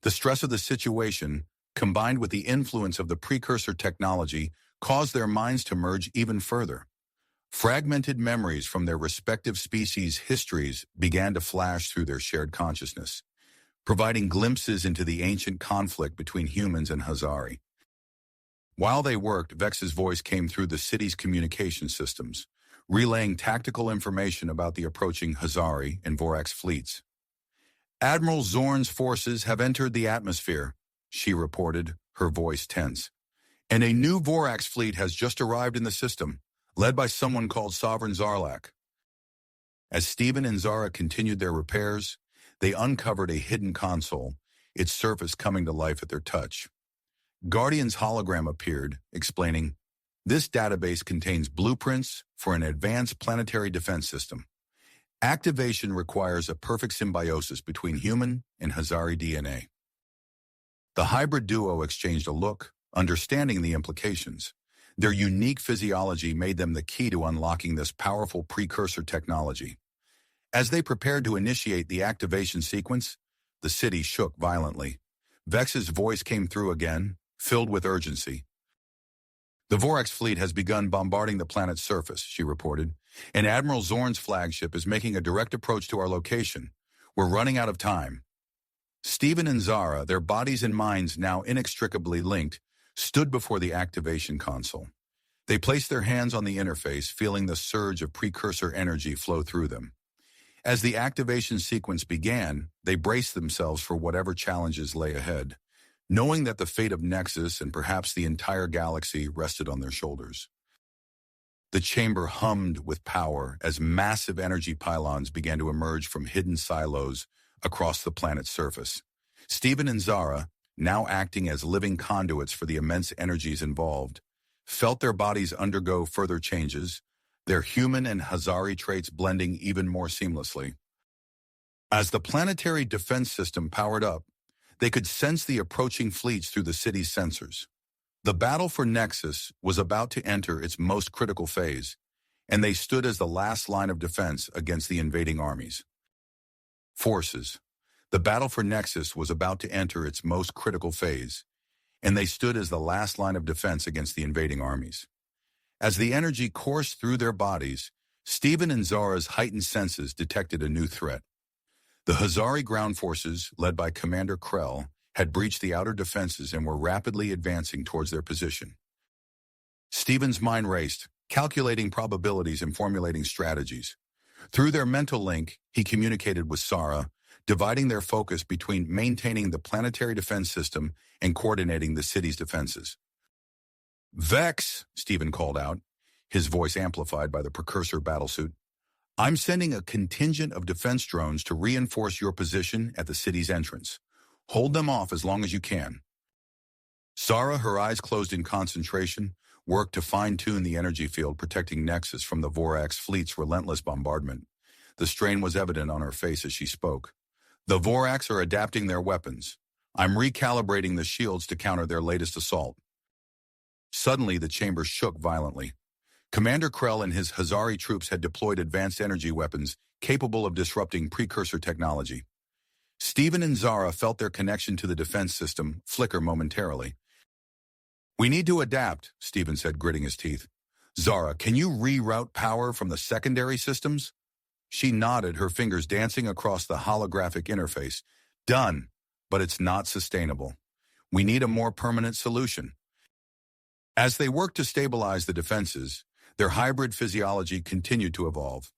[SPEAKER 1] The stress of the situation, combined with the influence of the precursor technology, caused their minds to merge even further. Fragmented memories from their respective species' histories began to flash through their shared consciousness, providing glimpses into the ancient conflict between humans and Hazari. While they worked, Vex's voice came through the city's communication systems, relaying tactical information about the approaching Hazari and Vorax fleets. Admiral Zorn's forces have entered the atmosphere, she reported, her voice tense. And a new Vorax fleet has just arrived in the system, led by someone called Sovereign Zarlak. As Stephen and Zara continued their repairs, they uncovered a hidden console, its surface coming to life at their touch. Guardian's hologram appeared, explaining, "This database contains blueprints for an advanced planetary defense system. Activation requires a perfect symbiosis between human and Hazari DNA." The hybrid duo exchanged a look, understanding the implications. Their unique physiology made them the key to unlocking this powerful precursor technology. As they prepared to initiate the activation sequence, the city shook violently. Vex's voice came through again, filled with urgency. "The Vorax fleet has begun bombarding the planet's surface," she reported, "and Admiral Zorn's flagship is making a direct approach to our location. We're running out of time." Stephen and Zara, their bodies and minds now inextricably linked, stood before the activation console. They placed their hands on the interface, feeling the surge of precursor energy flow through them. As the activation sequence began, they braced themselves for whatever challenges lay ahead, knowing that the fate of Nexus and perhaps the entire galaxy rested on their shoulders. The chamber hummed with power as massive energy pylons began to emerge from hidden silos across the planet's surface. Stephen and Zara, now acting as living conduits for the immense energies involved, felt their bodies undergo further changes, their human and Hazari traits blending even more seamlessly. As the planetary defense system powered up, they could sense the approaching fleets through the city's sensors. The battle for Nexus was about to enter its most critical phase, and they stood as the last line of defense against the invading armies. Forces. The battle for Nexus was about to enter its most critical phase, and they stood as the last line of defense against the invading armies. As the energy coursed through their bodies, Stephen and Zara's heightened senses detected a new threat. The Hazari ground forces, led by Commander Krell, had breached the outer defenses and were rapidly advancing towards their position. Stephen's mind raced, calculating probabilities and formulating strategies. Through their mental link, he communicated with Zara, dividing their focus between maintaining the planetary defense system and coordinating the city's defenses. "Vex," Stephen called out, his voice amplified by the precursor battlesuit. "I'm sending a contingent of defense drones to reinforce your position at the city's entrance. Hold them off as long as you can." Zara, her eyes closed in concentration, worked to fine-tune the energy field protecting Nexus from the Vorax fleet's relentless bombardment. The strain was evident on her face as she spoke. "The Vorax are adapting their weapons. I'm recalibrating the shields to counter their latest assault." Suddenly, the chamber shook violently. Commander Krell and his Hazari troops had deployed advanced energy weapons capable of disrupting precursor technology. Stephen and Zara felt their connection to the defense system flicker momentarily. "We need to adapt," Stephen said, gritting his teeth. "Zara, can you reroute power from the secondary systems?" She nodded, her fingers dancing across the holographic interface. "Done, but it's not sustainable. We need a more permanent solution." As they worked to stabilize the defenses, their hybrid physiology continued to evolve.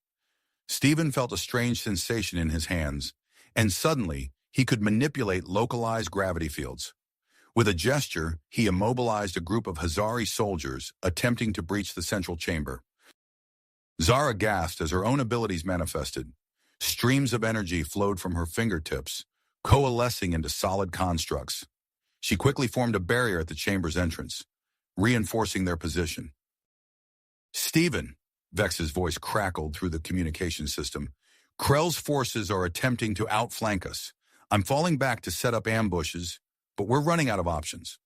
[SPEAKER 1] Stephen felt a strange sensation in his hands, and suddenly he could manipulate localized gravity fields. With a gesture, he immobilized a group of Hazari soldiers attempting to breach the central chamber. Zara gasped as her own abilities manifested. Streams of energy flowed from her fingertips, coalescing into solid constructs. She quickly formed a barrier at the chamber's entrance, reinforcing their position. "Stephen," Vex's voice crackled through the communication system, "Krell's forces are attempting to outflank us. I'm falling back to set up ambushes, but we're running out of options."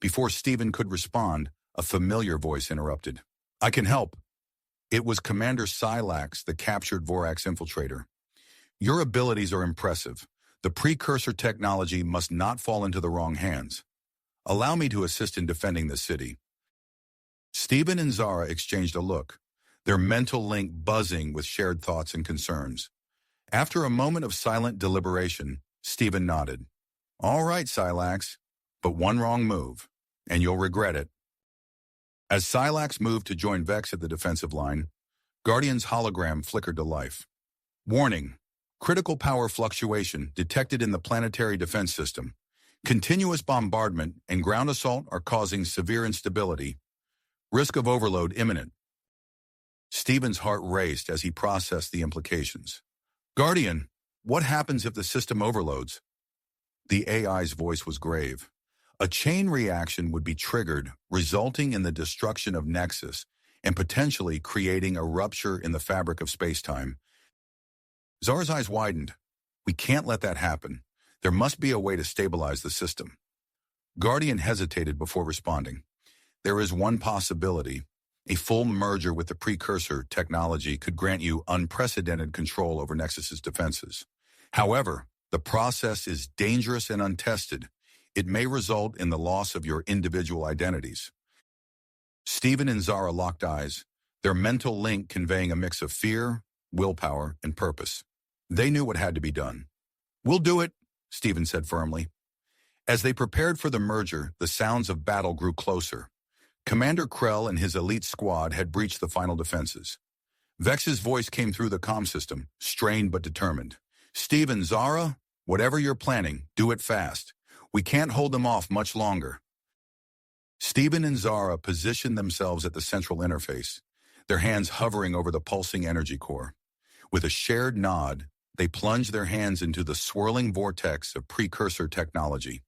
[SPEAKER 1] Before Stephen could respond, a familiar voice interrupted. "I can help." It was Commander Silax, the captured Vorax infiltrator. "Your abilities are impressive. The precursor technology must not fall into the wrong hands. Allow me to assist in defending the city." Stephen and Zara exchanged a look, their mental link buzzing with shared thoughts and concerns. After a moment of silent deliberation, Stephen nodded. "All right, Silax, but one wrong move, and you'll regret it." As Silax moved to join Vex at the defensive line, Guardian's hologram flickered to life. "Warning. Critical power fluctuation detected in the planetary defense system. Continuous bombardment and ground assault are causing severe instability. Risk of overload imminent." Stephen's heart raced as he processed the implications. "Guardian, what happens if the system overloads?" The AI's voice was grave. "A chain reaction would be triggered, resulting in the destruction of Nexus and potentially creating a rupture in the fabric of space-time." Zara's eyes widened. "We can't let that happen. There must be a way to stabilize the system." Guardian hesitated before responding. "There is one possibility. A full merger with the precursor technology could grant you unprecedented control over Nexus's defenses. However, the process is dangerous and untested. It may result in the loss of your individual identities." Stephen and Zara locked eyes, their mental link conveying a mix of fear, willpower, and purpose. They knew what had to be done. "We'll do it," Stephen said firmly. As they prepared for the merger, the sounds of battle grew closer. Commander Krell and his elite squad had breached the final defenses. Vex's voice came through the comm system, strained but determined. "Steve and Zara, whatever you're planning, do it fast. We can't hold them off much longer." Steven and Zara positioned themselves at the central interface, their hands hovering over the pulsing energy core. With a shared nod, they plunged their hands into the swirling vortex of precursor technology.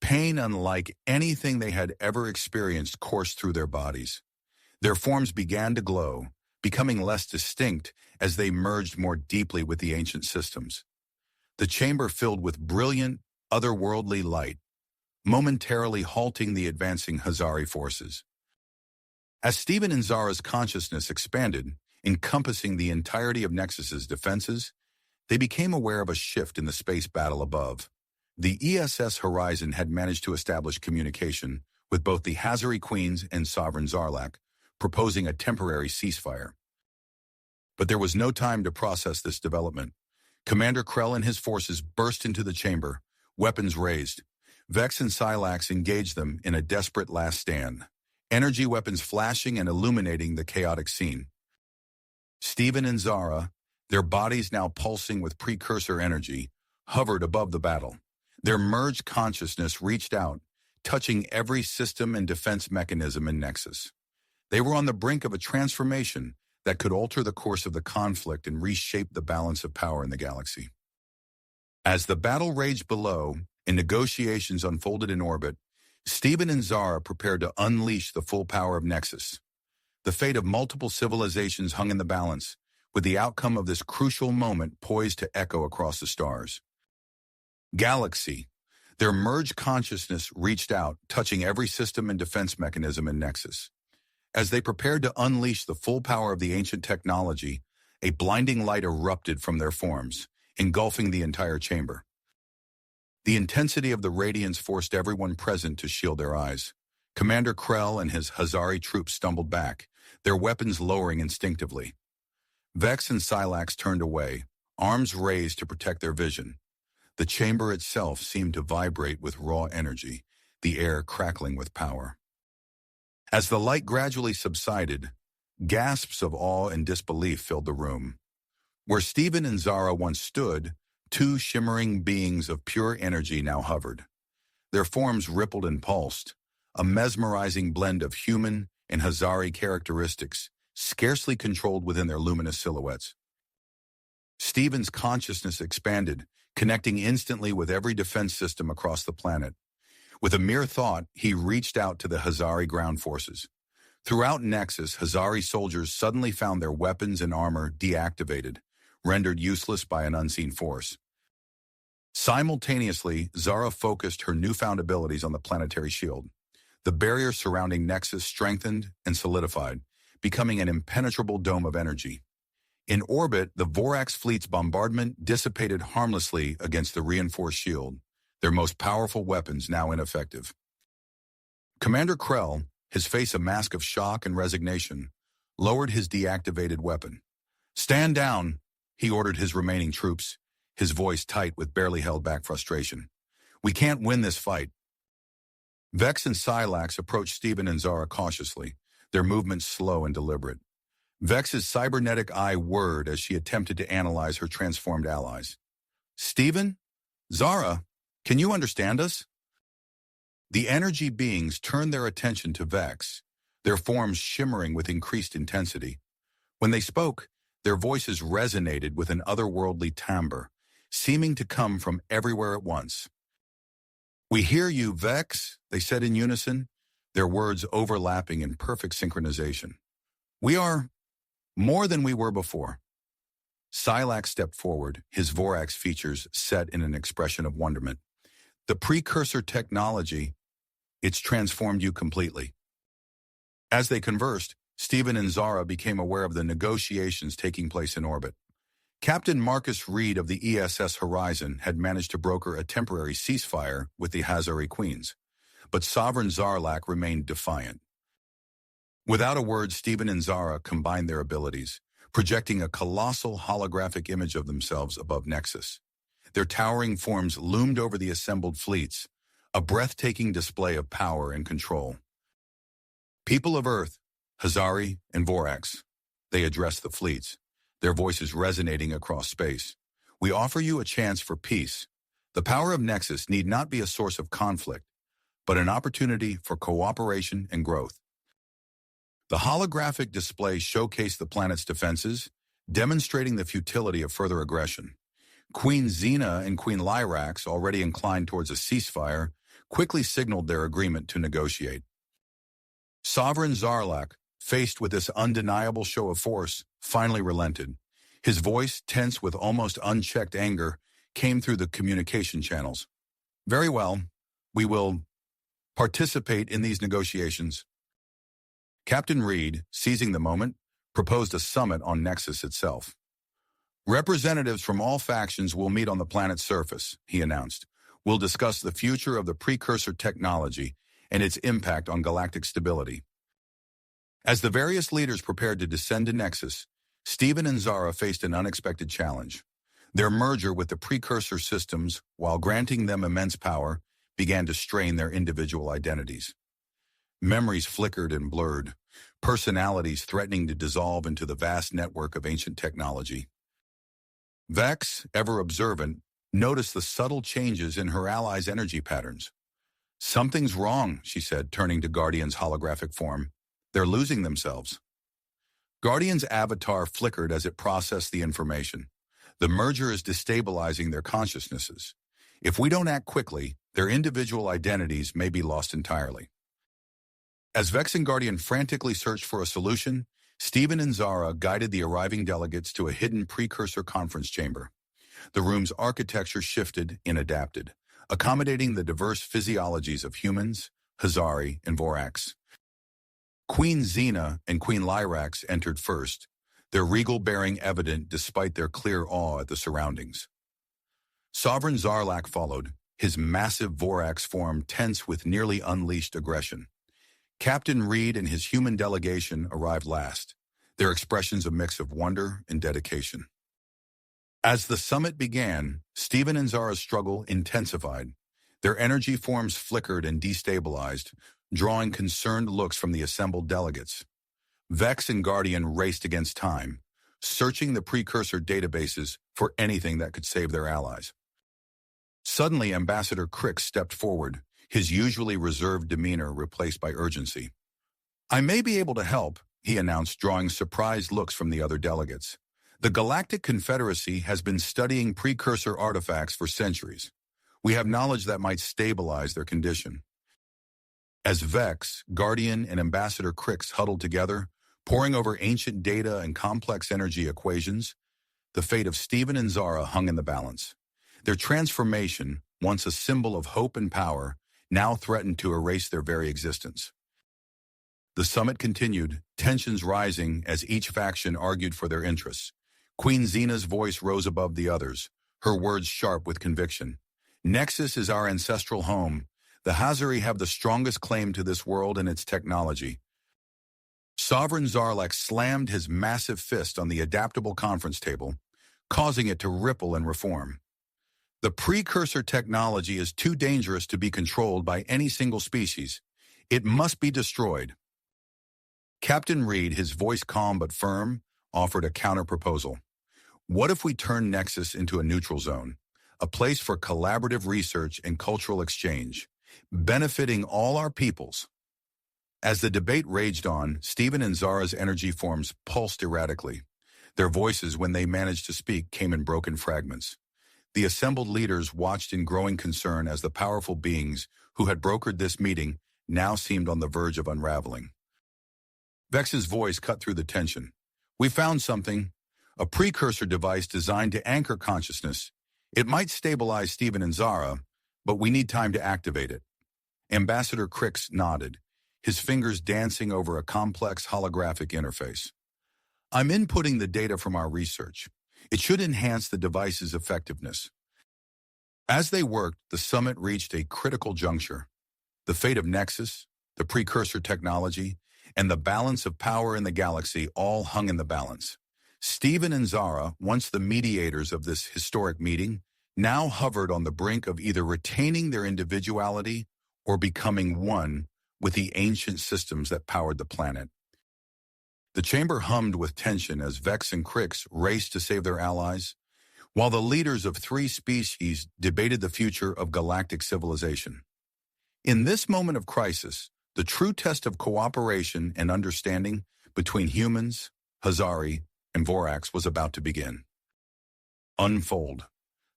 [SPEAKER 1] Pain unlike anything they had ever experienced coursed through their bodies. Their forms began to glow, becoming less distinct as they merged more deeply with the ancient systems. The chamber filled with brilliant, otherworldly light, momentarily halting the advancing Hazari forces. As Steven and Zara's consciousness expanded, encompassing the entirety of Nexus's defenses, they became aware of a shift in the space battle above. The ESS Horizon had managed to establish communication with both the Hazari Queens and Sovereign Zarlak, proposing a temporary ceasefire. But there was no time to process this development. Commander Krell and his forces burst into the chamber, weapons raised. Vex and Silax engaged them in a desperate last stand, energy weapons flashing and illuminating the chaotic scene. Steven and Zara, their bodies now pulsing with precursor energy, hovered above the battle. Their merged consciousness reached out, touching every system and defense mechanism in Nexus. They were on the brink of a transformation that could alter the course of the conflict and reshape the balance of power in the galaxy. As the battle raged below and negotiations unfolded in orbit, Steven and Zara prepared to unleash the full power of Nexus. The fate of multiple civilizations hung in the balance, with the outcome of this crucial moment poised to echo across the stars. Galaxy. Their merged consciousness reached out, touching every system and defense mechanism in Nexus. As they prepared to unleash the full power of the ancient technology, a blinding light erupted from their forms, engulfing the entire chamber. The intensity of the radiance forced everyone present to shield their eyes. Commander Krell and his Hazari troops stumbled back, their weapons lowering instinctively. Vex and Silax turned away, arms raised to protect their vision. The chamber itself seemed to vibrate with raw energy, the air crackling with power. As the light gradually subsided, gasps of awe and disbelief filled the room. Where Steven and Zara once stood, two shimmering beings of pure energy now hovered. Their forms rippled and pulsed, a mesmerizing blend of human and Hazari characteristics, scarcely controlled within their luminous silhouettes. Steven's consciousness expanded, connecting instantly with every defense system across the planet. With a mere thought, he reached out to the Hazari ground forces. Throughout Nexus, Hazari soldiers suddenly found their weapons and armor deactivated, rendered useless by an unseen force. Simultaneously, Zara focused her newfound abilities on the planetary shield. The barrier surrounding Nexus strengthened and solidified, becoming an impenetrable dome of energy. In orbit, the Vorax fleet's bombardment dissipated harmlessly against the reinforced shield, their most powerful weapons now ineffective. Commander Krell, his face a mask of shock and resignation, lowered his deactivated weapon. "Stand down," he ordered his remaining troops, his voice tight with barely held back frustration. "We can't win this fight." Vex and Silax approached Steven and Zara cautiously, their movements slow and deliberate. Vex's cybernetic eye whirred as she attempted to analyze her transformed allies. "Steven? Zara? Can you understand us?" The energy beings turned their attention to Vex, their forms shimmering with increased intensity. When they spoke, their voices resonated with an otherworldly timbre, seeming to come from everywhere at once. "We hear you, Vex," they said in unison, their words overlapping in perfect synchronization. "We are more than we were before." Silax stepped forward, his Vorax features set in an expression of wonderment. "The precursor technology, it's transformed you completely." As they conversed, Steven and Zara became aware of the negotiations taking place in orbit. Captain Marcus Reed of the ESS Horizon had managed to broker a temporary ceasefire with the Hazari Queens, but Sovereign Zarlak remained defiant. Without a word, Steven and Zara combined their abilities, projecting a colossal holographic image of themselves above Nexus. Their towering forms loomed over the assembled fleets, a breathtaking display of power and control. People of Earth, Hazari and Vorax. They address the fleets, their voices resonating across space. We offer you a chance for peace. The power of Nexus need not be a source of conflict, but an opportunity for cooperation and growth. The holographic display showcased the planet's defenses, demonstrating the futility of further aggression. Queen Xena and Queen Lyrax, already inclined towards a ceasefire, quickly signaled their agreement to negotiate. Sovereign Zarlak, faced with this undeniable show of force, finally relented. His voice, tense with almost unchecked anger, came through the communication channels. Very well, we will participate in these negotiations. Captain Reed, seizing the moment, proposed a summit on Nexus itself. Representatives from all factions will meet on the planet's surface, he announced. We'll discuss the future of the precursor technology and its impact on galactic stability. As the various leaders prepared to descend to Nexus, Steven and Zara faced an unexpected challenge. Their merger with the precursor systems, while granting them immense power, began to strain their individual identities. Memories flickered and blurred, personalities threatening to dissolve into the vast network of ancient technology. Vex, ever observant, noticed the subtle changes in her allies' energy patterns. Something's wrong, she said, turning to Guardian's holographic form. They're losing themselves. Guardian's avatar flickered as it processed the information. The merger is destabilizing their consciousnesses. If we don't act quickly, their individual identities may be lost entirely. As Vex and Guardian frantically searched for a solution, Steven and Zara guided the arriving delegates to a hidden precursor conference chamber. The room's architecture shifted and adapted, accommodating the diverse physiologies of humans, Hazari, and Vorax. Queen Xena and Queen Lyrax entered first, their regal bearing evident despite their clear awe at the surroundings. Sovereign Zarlak followed, his massive Vorax form tense with nearly unleashed aggression. Captain Reed and his human delegation arrived last, their expressions a mix of wonder and dedication. As the summit began, Steven and Zara's struggle intensified. Their energy forms flickered and destabilized, drawing concerned looks from the assembled delegates. Vex and Guardian raced against time, searching the precursor databases for anything that could save their allies. Suddenly, Ambassador Crix stepped forward, his usually reserved demeanor replaced by urgency. I may be able to help, he announced, drawing surprised looks from the other delegates. The Galactic Confederacy has been studying precursor artifacts for centuries. We have knowledge that might stabilize their condition. As Vex, Guardian, and Ambassador Crix huddled together, poring over ancient data and complex energy equations, the fate of Steven and Zara hung in the balance. Their transformation, once a symbol of hope and power, now threatened to erase their very existence. The summit continued, tensions rising as each faction argued for their interests. Queen Xena's voice rose above the others, her words sharp with conviction. Nexus is our ancestral home. The Hazari have the strongest claim to this world and its technology. Sovereign Zarlak slammed his massive fist on the adaptable conference table, causing it to ripple and reform. The precursor technology is too dangerous to be controlled by any single species. It must be destroyed. Captain Reed, his voice calm but firm, offered a counter-proposal. What if we turn Nexus into a neutral zone, a place for collaborative research and cultural exchange, benefiting all our peoples? As the debate raged on, Steven and Zara's energy forms pulsed erratically. Their voices, when they managed to speak, came in broken fragments. The assembled leaders watched in growing concern as the powerful beings who had brokered this meeting now seemed on the verge of unraveling. Vex's voice cut through the tension. We found something, a precursor device designed to anchor consciousness. It might stabilize Steven and Zara, but we need time to activate it. Ambassador Crix nodded, his fingers dancing over a complex holographic interface. I'm inputting the data from our research. It should enhance the device's effectiveness. As they worked, the summit reached a critical juncture. The fate of Nexus, the precursor technology, and the balance of power in the galaxy all hung in the balance. Steven and Zara, once the mediators of this historic meeting, now hovered on the brink of either retaining their individuality or becoming one with the ancient systems that powered the planet. The chamber hummed with tension as Vex and Crix raced to save their allies, while the leaders of three species debated the future of galactic civilization. In this moment of crisis, the true test of cooperation and understanding between humans, Hazari, and Vorax was about to begin. Unfold.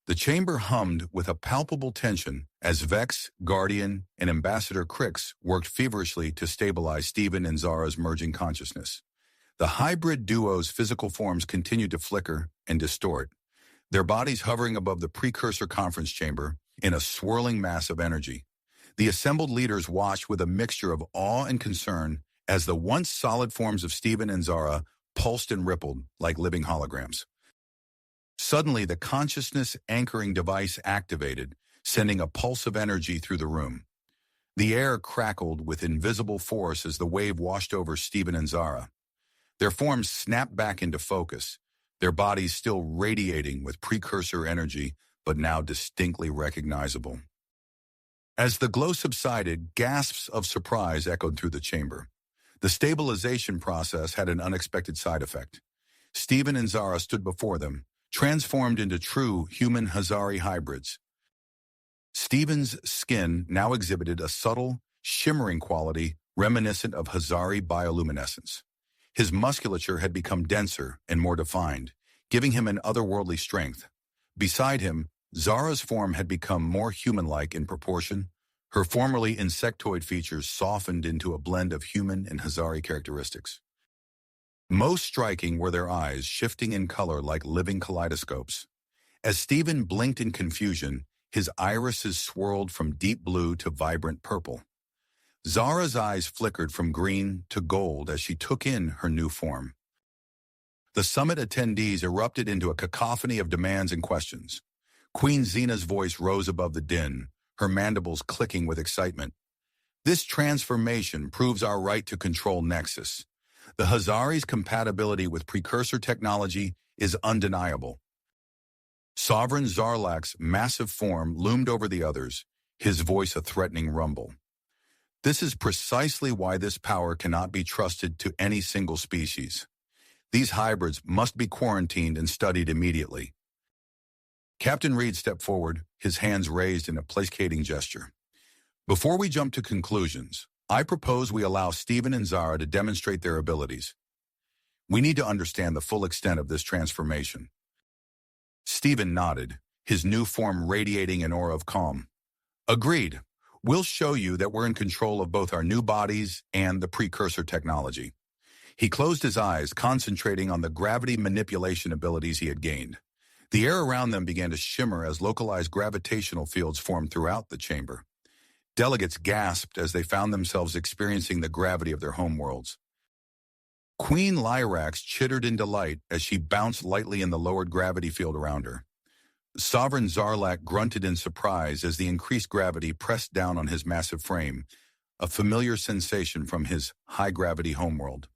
[SPEAKER 1] The chamber hummed with a palpable tension as Vex, Guardian, and Ambassador Crix worked feverishly to stabilize Steven and Zara's merging consciousness. The hybrid duo's physical forms continued to flicker and distort, their bodies hovering above the precursor conference chamber in a swirling mass of energy. The assembled leaders watched with a mixture of awe and concern as the once solid forms of Steven and Zara pulsed and rippled like living holograms. Suddenly, the consciousness anchoring device activated, sending a pulse of energy through the room. The air crackled with invisible force as the wave washed over Steven and Zara. Their forms snapped back into focus, their bodies still radiating with precursor energy, but now distinctly recognizable. As the glow subsided, gasps of surprise echoed through the chamber. The stabilization process had an unexpected side effect. Steven and Zara stood before them, transformed into true human Hazari hybrids. Steven's skin now exhibited a subtle, shimmering quality reminiscent of Hazari bioluminescence. His musculature had become denser and more defined, giving him an otherworldly strength. Beside him, Zara's form had become more human-like in proportion. Her formerly insectoid features softened into a blend of human and Hazari characteristics. Most striking were their eyes, shifting in color like living kaleidoscopes. As Steven blinked in confusion, his irises swirled from deep blue to vibrant purple. Zara's eyes flickered from green to gold as she took in her new form. The summit attendees erupted into a cacophony of demands and questions. Queen Xena's voice rose above the din, her mandibles clicking with excitement. This transformation proves our right to control Nexus. The Hazari's compatibility with precursor technology is undeniable. Sovereign Zarlak's massive form loomed over the others, his voice a threatening rumble. This is precisely why this power cannot be trusted to any single species. These hybrids must be quarantined and studied immediately. Captain Reed stepped forward, his hands raised in a placating gesture. Before we jump to conclusions, I propose we allow Steven and Zara to demonstrate their abilities. We need to understand the full extent of this transformation. Steven nodded, his new form radiating an aura of calm. Agreed. We'll show you that we're in control of both our new bodies and the precursor technology. He closed his eyes, concentrating on the gravity manipulation abilities he had gained. The air around them began to shimmer as localized gravitational fields formed throughout the chamber. Delegates gasped as they found themselves experiencing the gravity of their homeworlds. Queen Lyrax chittered in delight as she bounced lightly in the lowered gravity field around her. Sovereign Zarlak grunted in surprise as the increased gravity pressed down on his massive frame, a familiar sensation from his high-gravity homeworld.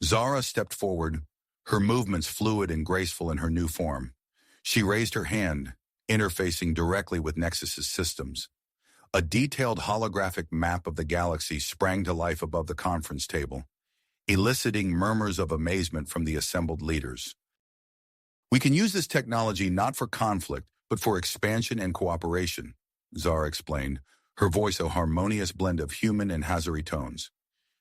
[SPEAKER 1] Zara stepped forward, her movements fluid and graceful in her new form. She raised her hand, interfacing directly with Nexus's systems. A detailed holographic map of the galaxy sprang to life above the conference table, eliciting murmurs of amazement from the assembled leaders. We can use this technology not for conflict, but for expansion and cooperation, Zara explained, her voice a harmonious blend of human and Hazari tones.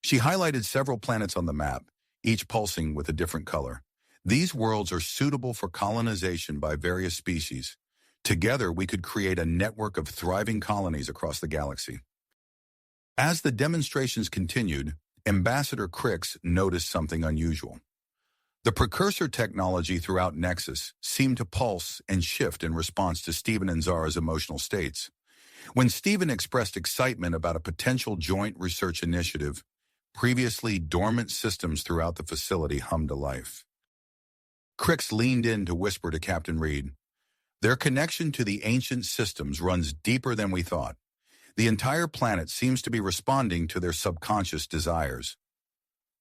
[SPEAKER 1] She highlighted several planets on the map, each pulsing with a different color. These worlds are suitable for colonization by various species. Together, we could create a network of thriving colonies across the galaxy. As the demonstrations continued, Ambassador Crix noticed something unusual. The precursor technology throughout Nexus seemed to pulse and shift in response to Steven and Zara's emotional states. When Steven expressed excitement about a potential joint research initiative, previously dormant systems throughout the facility hummed to life. Crix leaned in to whisper to Captain Reed, "Their connection to the ancient systems runs deeper than we thought. The entire planet seems to be responding to their subconscious desires."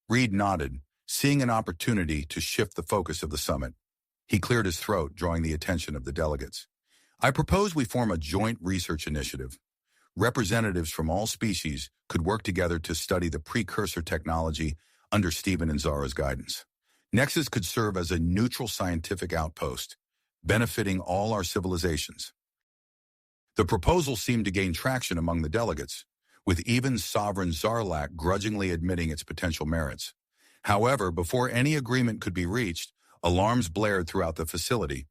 [SPEAKER 1] Reed nodded, seeing an opportunity to shift the focus of the summit. He cleared his throat, drawing the attention of the delegates. "I propose we form a joint research initiative. representatives from all species could work together to study the precursor technology under Stephen and Zara's guidance. Nexus could serve as a neutral scientific outpost, benefiting all our civilizations. The proposal seemed to gain traction among the delegates, with even sovereign Zarlak grudgingly admitting its potential merits. However, before any agreement could be reached, alarms blared throughout the facility.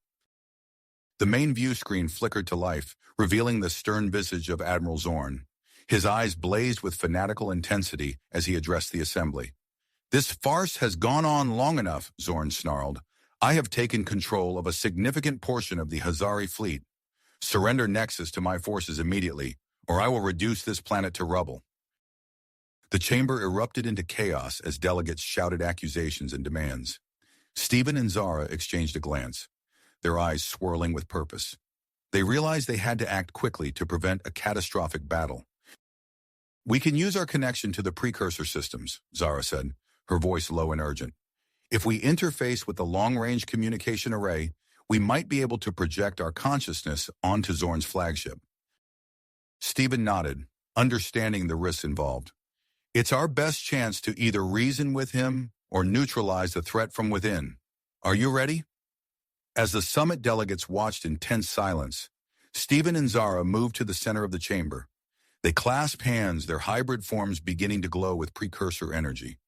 [SPEAKER 1] The main view screen flickered to life, revealing the stern visage of Admiral Zorn. His eyes blazed with fanatical intensity as he addressed the assembly. "This farce has gone on long enough," Zorn snarled. "I have taken control of a significant portion of the Hazari fleet. Surrender Nexus to my forces immediately, or I will reduce this planet to rubble." The chamber erupted into chaos as delegates shouted accusations and demands. Stephen and Zara exchanged a glance, their eyes swirling with purpose. They realized they had to act quickly to prevent a catastrophic battle. "We can use our connection to the precursor systems," Zara said, her voice low and urgent. "If we interface with the long-range communication array, we might be able to project our consciousness onto Zorn's flagship." Stephen nodded, understanding the risks involved. "It's our best chance to either reason with him or neutralize the threat from within. Are you ready?" As the summit delegates watched in tense silence, Stephen and Zara moved to the center of the chamber. They clasped hands, their hybrid forms beginning to glow with precursor energy.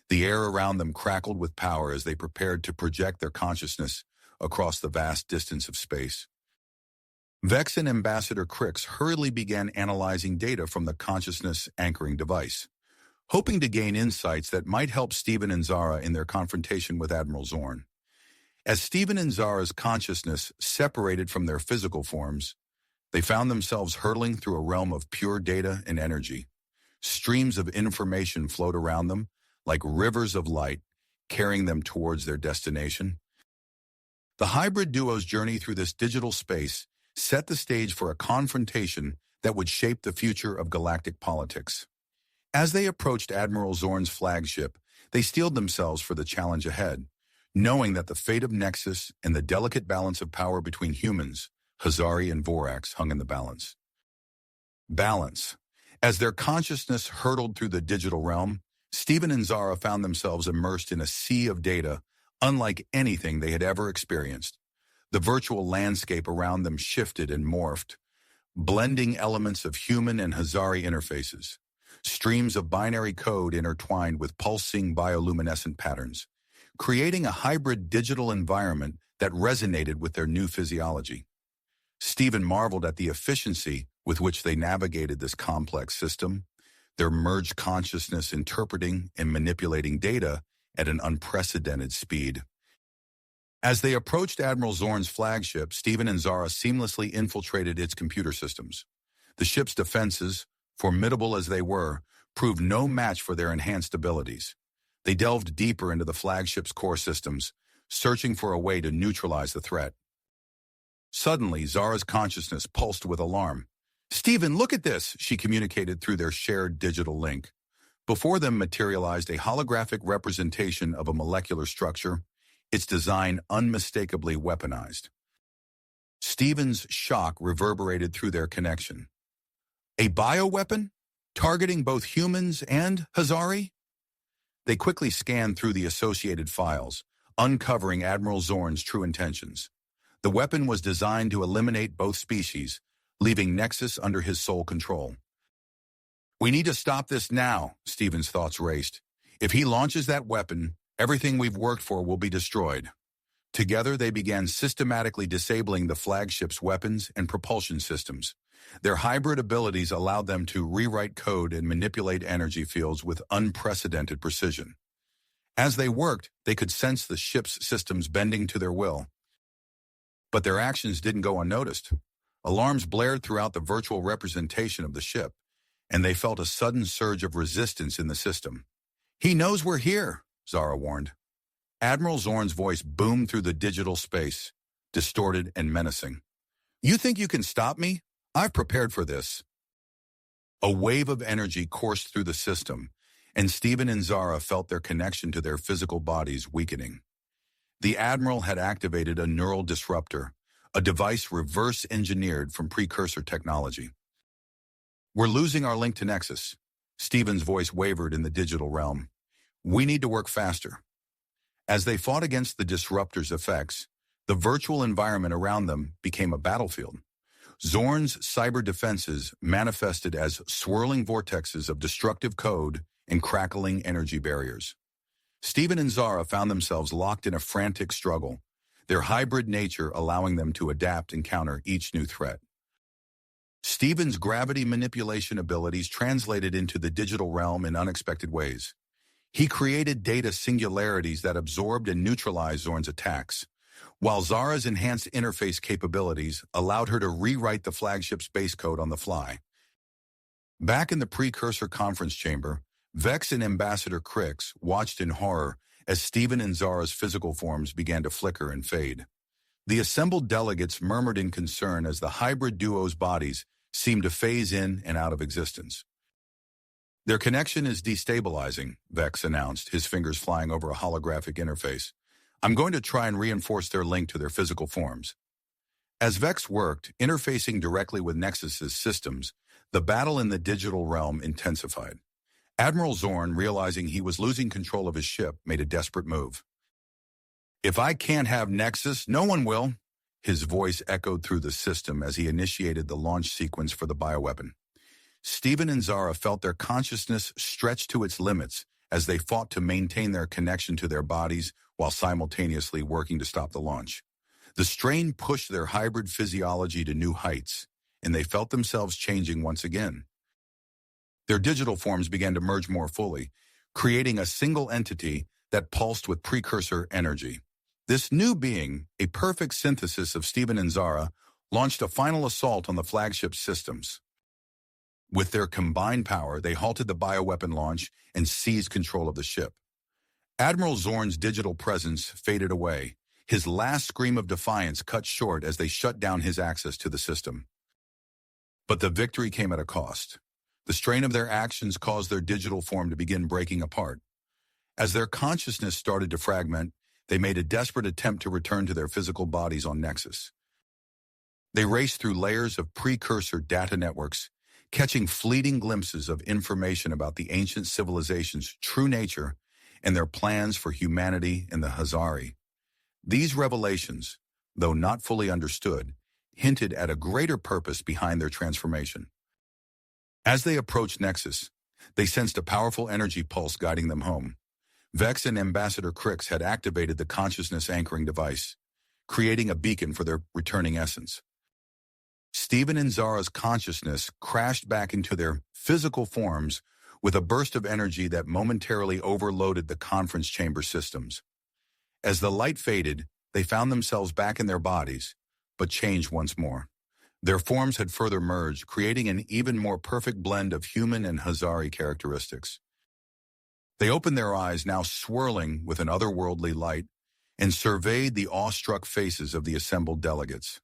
[SPEAKER 1] The air around them crackled with power as they prepared to project their consciousness across the vast distance of space. Vex and Ambassador Crix hurriedly began analyzing data from the consciousness anchoring device, hoping to gain insights that might help Stephen and Zara in their confrontation with Admiral Zorn. As Stephen and Zara's consciousness separated from their physical forms, they found themselves hurtling through a realm of pure data and energy. Streams of information flowed around them, like rivers of light, carrying them towards their destination. The hybrid duo's journey through this digital space set the stage for a confrontation that would shape the future of galactic politics. As they approached Admiral Zorn's flagship, they steeled themselves for the challenge ahead, knowing that the fate of Nexus and the delicate balance of power between humans, Hazari and Vorax, hung in the balance. Balance. As their consciousness hurtled through the digital realm, Stephen and Zara found themselves immersed in a sea of data unlike anything they had ever experienced. The virtual landscape around them shifted and morphed, blending elements of human and Hazari interfaces. Streams of binary code intertwined with pulsing bioluminescent patterns, creating a hybrid digital environment that resonated with their new physiology. Stephen marveled at the efficiency with which they navigated this complex system, their merged consciousness interpreting and manipulating data at an unprecedented speed. As they approached Admiral Zorn's flagship, Stephen and Zara seamlessly infiltrated its computer systems. The ship's defenses, formidable as they were, proved no match for their enhanced abilities. They delved deeper into the flagship's core systems, searching for a way to neutralize the threat. Suddenly, Zara's consciousness pulsed with alarm. "Stephen, look at this," she communicated through their shared digital link. Before them materialized a holographic representation of a molecular structure, its design unmistakably weaponized. Stephen's shock reverberated through their connection. A bioweapon? Targeting both humans and Hazari? They quickly scanned through the associated files, uncovering Admiral Zorn's true intentions. The weapon was designed to eliminate both species, leaving Nexus under his sole control. "We need to stop this now," Stephen's thoughts raced. "If he launches that weapon, everything we've worked for will be destroyed." Together, they began systematically disabling the flagship's weapons and propulsion systems. Their hybrid abilities allowed them to rewrite code and manipulate energy fields with unprecedented precision. As they worked, they could sense the ship's systems bending to their will. But their actions didn't go unnoticed. Alarms blared throughout the virtual representation of the ship, and they felt a sudden surge of resistance in the system. "He knows we're here," Zara warned. Admiral Zorn's voice boomed through the digital space, distorted and menacing. "You think you can stop me? I've prepared for this." A wave of energy coursed through the system, and Stephen and Zara felt their connection to their physical bodies weakening. The Admiral had activated a neural disruptor, a device reverse-engineered from precursor technology. We're losing our link to Nexus. Steven's voice wavered in the digital realm. We need to work faster. As they fought against the disruptor's effects, the virtual environment around them became a battlefield. Zorn's cyber defenses manifested as swirling vortexes of destructive code and crackling energy barriers. Steven and Zara found themselves locked in a frantic struggle, their hybrid nature allowing them to adapt and counter each new threat. Steven's gravity manipulation abilities translated into the digital realm in unexpected ways. He created data singularities that absorbed and neutralized Zorn's attacks, while Zara's enhanced interface capabilities allowed her to rewrite the flagship's base code on the fly. Back in the precursor conference chamber, Vex and Ambassador Crix watched in horror as Steven and Zara's physical forms began to flicker and fade. The assembled delegates murmured in concern as the hybrid duo's bodies seemed to phase in and out of existence. Their connection is destabilizing, Vex announced, his fingers flying over a holographic interface. I'm going to try and reinforce their link to their physical forms. As Vex worked, interfacing directly with Nexus's systems, the battle in the digital realm intensified. Admiral Zorn, realizing he was losing control of his ship, made a desperate move. If I can't have Nexus, no one will. His voice echoed through the system as he initiated the launch sequence for the bioweapon. Steven and Zara felt their consciousness stretch to its limits as they fought to maintain their connection to their bodies while simultaneously working to stop the launch. The strain pushed their hybrid physiology to new heights, and they felt themselves changing once again. Their digital forms began to merge more fully, creating a single entity that pulsed with precursor energy. This new being, a perfect synthesis of Steven and Zara, launched a final assault on the flagship's systems. With their combined power, they halted the bioweapon launch and seized control of the ship. Admiral Zorn's digital presence faded away, his last scream of defiance cut short as they shut down his access to the system. But the victory came at a cost. The strain of their actions caused their digital form to begin breaking apart. As their consciousness started to fragment, they made a desperate attempt to return to their physical bodies on Nexus. They raced through layers of precursor data networks, catching fleeting glimpses of information about the ancient civilization's true nature and their plans for humanity in the Hazari. These revelations, though not fully understood, hinted at a greater purpose behind their transformation. As they approached Nexus, they sensed a powerful energy pulse guiding them home. Vex and Ambassador Crix had activated the consciousness anchoring device, creating a beacon for their returning essence. Steven and Zara's consciousness crashed back into their physical forms with a burst of energy that momentarily overloaded the conference chamber systems. As the light faded, they found themselves back in their bodies, but changed once more. Their forms had further merged, creating an even more perfect blend of human and Hazari characteristics. They opened their eyes, now swirling with an otherworldly light, and surveyed the awestruck faces of the assembled delegates.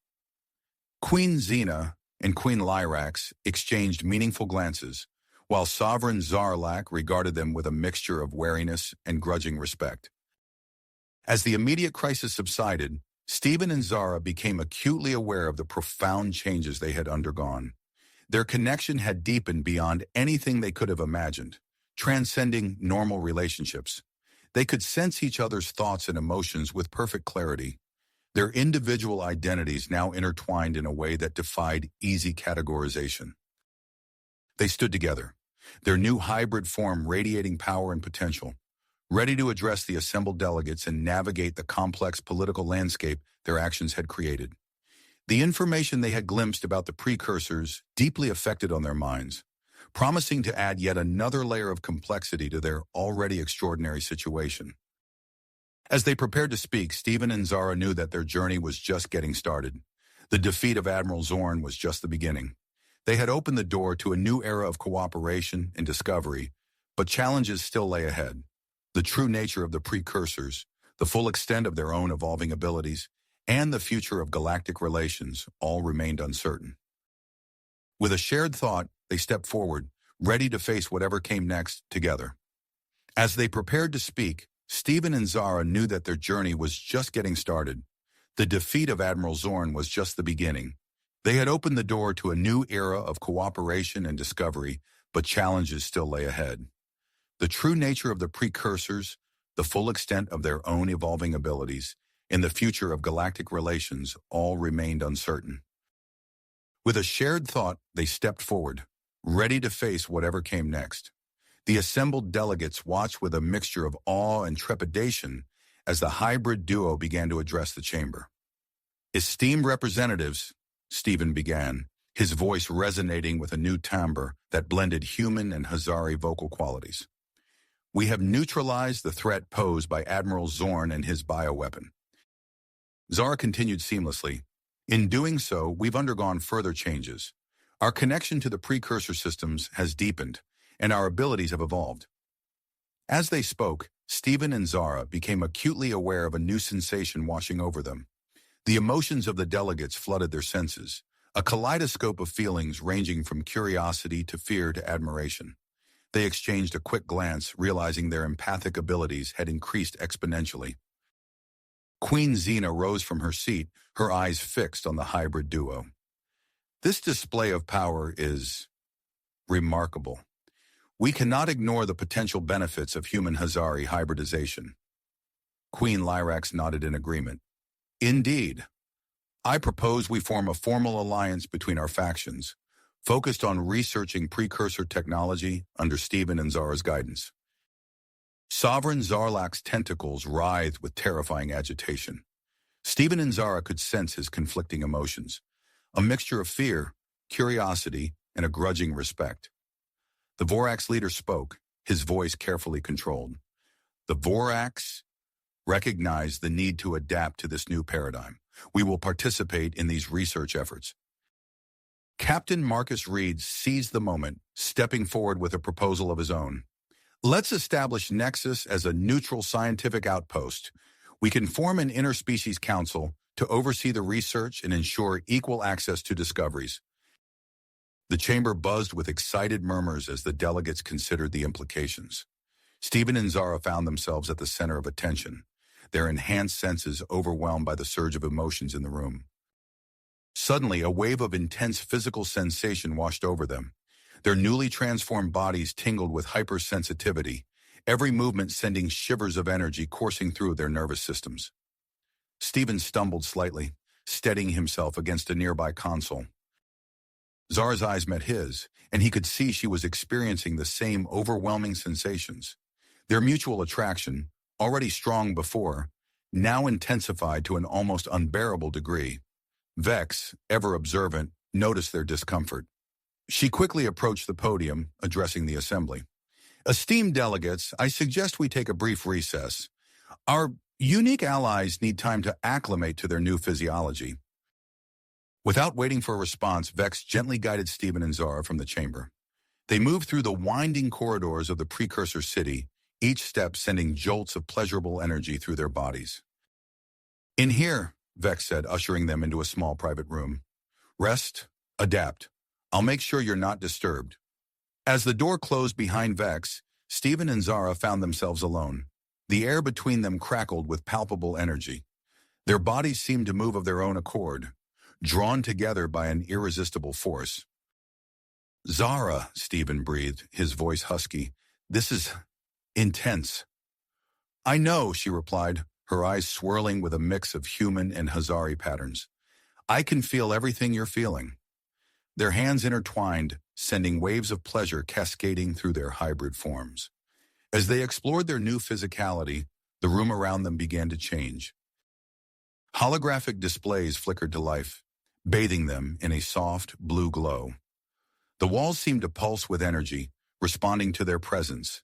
[SPEAKER 1] Queen Xena and Queen Lyrax exchanged meaningful glances, while Sovereign Zarlak regarded them with a mixture of wariness and grudging respect. As the immediate crisis subsided, Steven and Zara became acutely aware of the profound changes they had undergone. Their connection had deepened beyond anything they could have imagined, transcending normal relationships. They could sense each other's thoughts and emotions with perfect clarity. Their individual identities now intertwined in a way that defied easy categorization. They stood together, their new hybrid form radiating power and potential, ready to address the assembled delegates and navigate the complex political landscape their actions had created. The information they had glimpsed about the precursors deeply affected on their minds, promising to add yet another layer of complexity to their already extraordinary situation. As they prepared to speak, Steven and Zara knew that their journey was just getting started. The defeat of Admiral Zorn was just the beginning. They had opened the door to a new era of cooperation and discovery, but challenges still lay ahead. The true nature of the precursors, the full extent of their own evolving abilities, and the future of galactic relations all remained uncertain. With a shared thought, they stepped forward, ready to face whatever came next together. As they prepared to speak, Steven and Zara knew that their journey was just getting started. The defeat of Admiral Zorn was just the beginning. They had opened the door to a new era of cooperation and discovery, but challenges still lay ahead. The true nature of the precursors, the full extent of their own evolving abilities, and the future of galactic relations all remained uncertain. With a shared thought, they stepped forward, ready to face whatever came next. The assembled delegates watched with a mixture of awe and trepidation as the hybrid duo began to address the chamber. "Esteemed representatives," Stephen began, his voice resonating with a new timbre that blended human and Hazari vocal qualities. "We have neutralized the threat posed by Admiral Zorn and his bioweapon." Zara continued seamlessly. "In doing so, we've undergone further changes. Our connection to the precursor systems has deepened, and our abilities have evolved." As they spoke, Stephen and Zara became acutely aware of a new sensation washing over them. The emotions of the delegates flooded their senses, a kaleidoscope of feelings ranging from curiosity to fear to admiration. They exchanged a quick glance, realizing their empathic abilities had increased exponentially. Queen Xena rose from her seat, her eyes fixed on the hybrid duo. "This display of power is remarkable. We cannot ignore the potential benefits of human Hazari hybridization." Queen Lyrax nodded in agreement. "Indeed. I propose we form a formal alliance between our factions, focused on researching precursor technology under Stephen and Zara's guidance." Sovereign Zarlak's tentacles writhed with terrifying agitation. Stephen and Zara could sense his conflicting emotions, a mixture of fear, curiosity, and a grudging respect. The Vorax leader spoke, his voice carefully controlled. "The Vorax recognize the need to adapt to this new paradigm. We will participate in these research efforts." Captain Marcus Reed seized the moment, stepping forward with a proposal of his own. "Let's establish Nexus as a neutral scientific outpost. We can form an interspecies council to oversee the research and ensure equal access to discoveries." The chamber buzzed with excited murmurs as the delegates considered the implications. Stephen and Zara found themselves at the center of attention, their enhanced senses overwhelmed by the surge of emotions in the room. Suddenly, a wave of intense physical sensation washed over them. Their newly transformed bodies tingled with hypersensitivity, every movement sending shivers of energy coursing through their nervous systems. Stephen stumbled slightly, steadying himself against a nearby console. Zara's eyes met his, and he could see she was experiencing the same overwhelming sensations. Their mutual attraction, already strong before, now intensified to an almost unbearable degree. Vex, ever observant, noticed their discomfort. She quickly approached the podium, addressing the assembly. "Esteemed delegates, I suggest we take a brief recess. Our unique allies need time to acclimate to their new physiology." Without waiting for a response, Vex gently guided Stephen and Zara from the chamber. They moved through the winding corridors of the precursor city, each step sending jolts of pleasurable energy through their bodies. "In here," Vex said, ushering them into a small private room. "Rest, adapt. I'll make sure you're not disturbed." As the door closed behind Vex, Stephen and Zara found themselves alone. The air between them crackled with palpable energy. Their bodies seemed to move of their own accord, drawn together by an irresistible force. "Zara," Stephen breathed, his voice husky, "this is intense." "I know," she replied, her eyes swirling with a mix of human and Hazari patterns. "I can feel everything you're feeling." Their hands intertwined, sending waves of pleasure cascading through their hybrid forms. As they explored their new physicality, the room around them began to change. Holographic displays flickered to life, bathing them in a soft, blue glow. The walls seemed to pulse with energy, responding to their presence.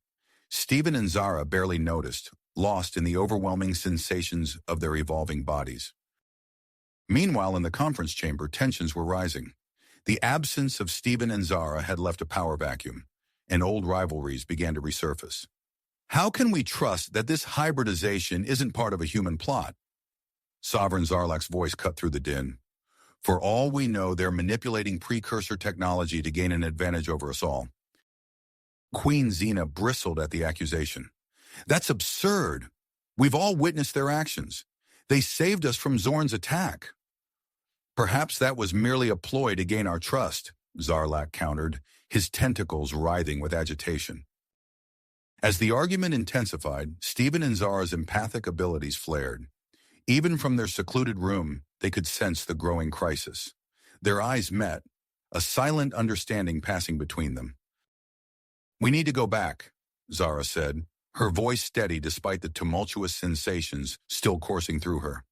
[SPEAKER 1] Stephen and Zara barely noticed, lost in the overwhelming sensations of their evolving bodies. Meanwhile, in the conference chamber, tensions were rising. The absence of Stephen and Zara had left a power vacuum, and old rivalries began to resurface. "How can we trust that this hybridization isn't part of a human plot?" Sovereign Zarlak's voice cut through the din. "For all we know, they're manipulating precursor technology to gain an advantage over us all." Queen Xena bristled at the accusation. "That's absurd. We've all witnessed their actions. They saved us from Zorn's attack." Perhaps that was merely a ploy to gain our trust, Zarlak countered, his tentacles writhing with agitation. As the argument intensified, Stephen and Zara's empathic abilities flared. Even from their secluded room, they could sense the growing crisis. Their eyes met, a silent understanding passing between them. "We need to go back," Zara said, her voice steady despite the tumultuous sensations still coursing through her.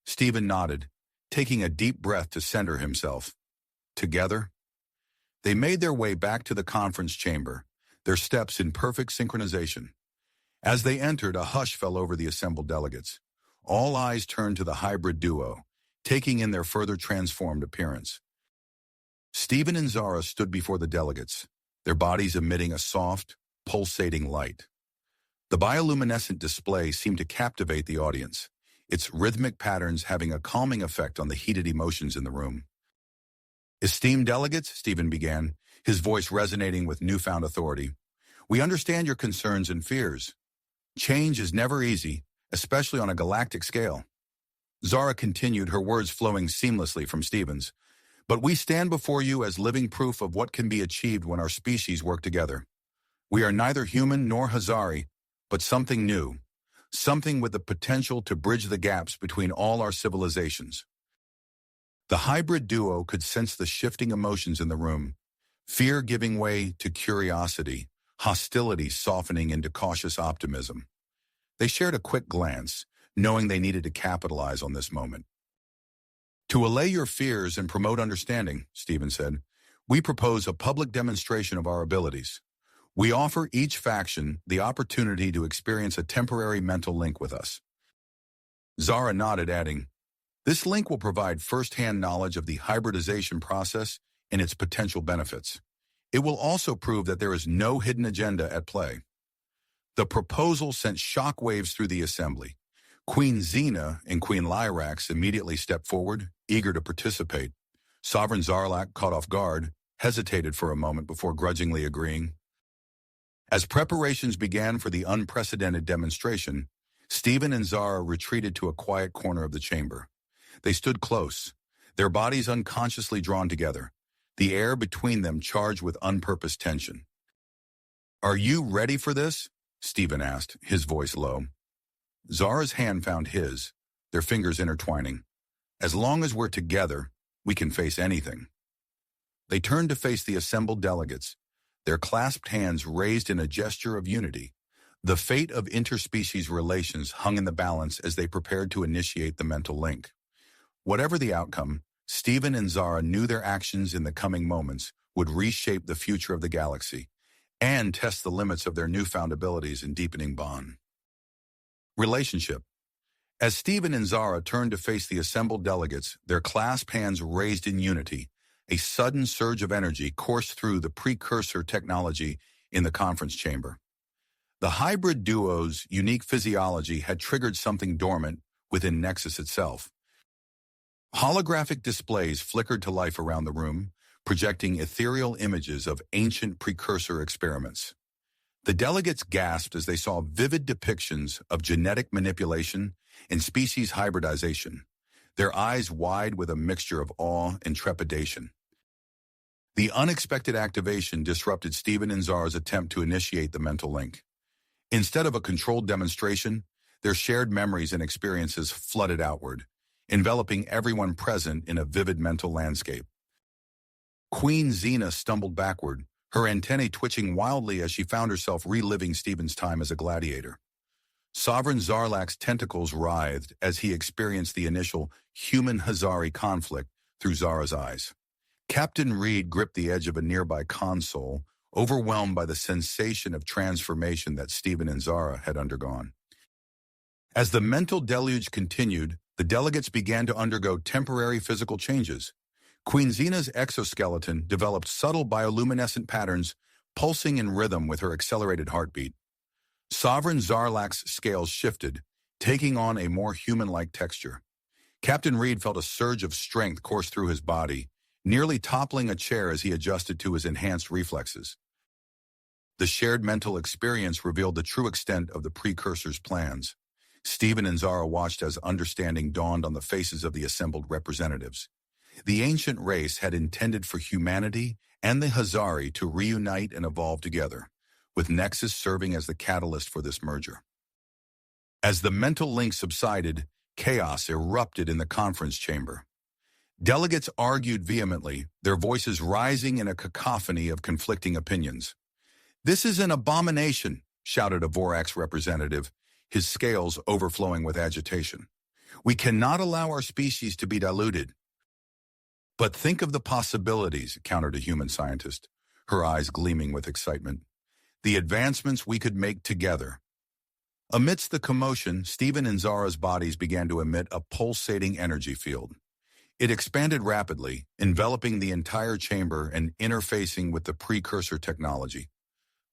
[SPEAKER 1] Stephen nodded, taking a deep breath to center himself. Together, they made their way back to the conference chamber, their steps in perfect synchronization. As they entered, a hush fell over the assembled delegates. All eyes turned to the hybrid duo, taking in their further transformed appearance. Stephen and Zara stood before the delegates, their bodies emitting a soft, pulsating light. The bioluminescent display seemed to captivate the audience, its rhythmic patterns having a calming effect on the heated emotions in the room. "Esteemed delegates," Stephen began, his voice resonating with newfound authority, "we understand your concerns and fears. Change is never easy, especially on a galactic scale." Zara continued, her words flowing seamlessly from Stephen's. "But we stand before you as living proof of what can be achieved when our species work together. We are neither human nor Hazari, but something new, something with the potential to bridge the gaps between all our civilizations." The hybrid duo could sense the shifting emotions in the room, fear giving way to curiosity, hostility softening into cautious optimism. They shared a quick glance, knowing they needed to capitalize on this moment. "To allay your fears and promote understanding," Stephen said, "we propose a public demonstration of our abilities. We offer each faction the opportunity to experience a temporary mental link with us." Zara nodded, adding, "This link will provide first-hand knowledge of the hybridization process and its potential benefits. It will also prove that there is no hidden agenda at play." The proposal sent shockwaves through the assembly. Queen Xena and Queen Lyrax immediately stepped forward, eager to participate. Sovereign Zarlak, caught off guard, hesitated for a moment before grudgingly agreeing. As preparations began for the unprecedented demonstration, Stephen and Zara retreated to a quiet corner of the chamber. They stood close, their bodies unconsciously drawn together, the air between them charged with unpurposed tension. "Are you ready for this?" Stephen asked, his voice low. Zara's hand found his, their fingers intertwining. "As long as we're together, we can face anything." They turned to face the assembled delegates, their clasped hands raised in a gesture of unity. The fate of interspecies relations hung in the balance as they prepared to initiate the mental link. Whatever the outcome, Stephen and Zara knew their actions in the coming moments would reshape the future of the galaxy and test the limits of their newfound abilities and deepening bond. Relationship. As Stephen and Zara turned to face the assembled delegates, their clasped hands raised in unity, a sudden surge of energy coursed through the precursor technology in the conference chamber. The hybrid duo's unique physiology had triggered something dormant within Nexus itself. Holographic displays flickered to life around the room, projecting ethereal images of ancient precursor experiments. The delegates gasped as they saw vivid depictions of genetic manipulation and species hybridization, their eyes wide with a mixture of awe and trepidation. The unexpected activation disrupted Stephen and Zara's attempt to initiate the mental link. Instead of a controlled demonstration, their shared memories and experiences flooded outward, enveloping everyone present in a vivid mental landscape. Queen Xena stumbled backward, her antennae twitching wildly as she found herself reliving Stephen's time as a gladiator. Sovereign Zarlak's tentacles writhed as he experienced the initial human-Hazari conflict through Zara's eyes. Captain Reed gripped the edge of a nearby console, overwhelmed by the sensation of transformation that Stephen and Zara had undergone. As the mental deluge continued, the delegates began to undergo temporary physical changes. Queen Xena's exoskeleton developed subtle bioluminescent patterns, pulsing in rhythm with her accelerated heartbeat. Sovereign Zarlak's scales shifted, taking on a more human-like texture. Captain Reed felt a surge of strength course through his body, nearly toppling a chair as he adjusted to his enhanced reflexes. The shared mental experience revealed the true extent of the precursor's plans. Stephen and Zara watched as understanding dawned on the faces of the assembled representatives. The ancient race had intended for humanity and the Hazari to reunite and evolve together, with Nexus serving as the catalyst for this merger. As the mental link subsided, chaos erupted in the conference chamber. Delegates argued vehemently, their voices rising in a cacophony of conflicting opinions. "This is an abomination," shouted a Vorax representative, his scales overflowing with agitation. "We cannot allow our species to be diluted." "But think of the possibilities," countered a human scientist, her eyes gleaming with excitement. "The advancements we could make together." Amidst the commotion, Stephen and Zara's bodies began to emit a pulsating energy field. It expanded rapidly, enveloping the entire chamber and interfacing with the precursor technology.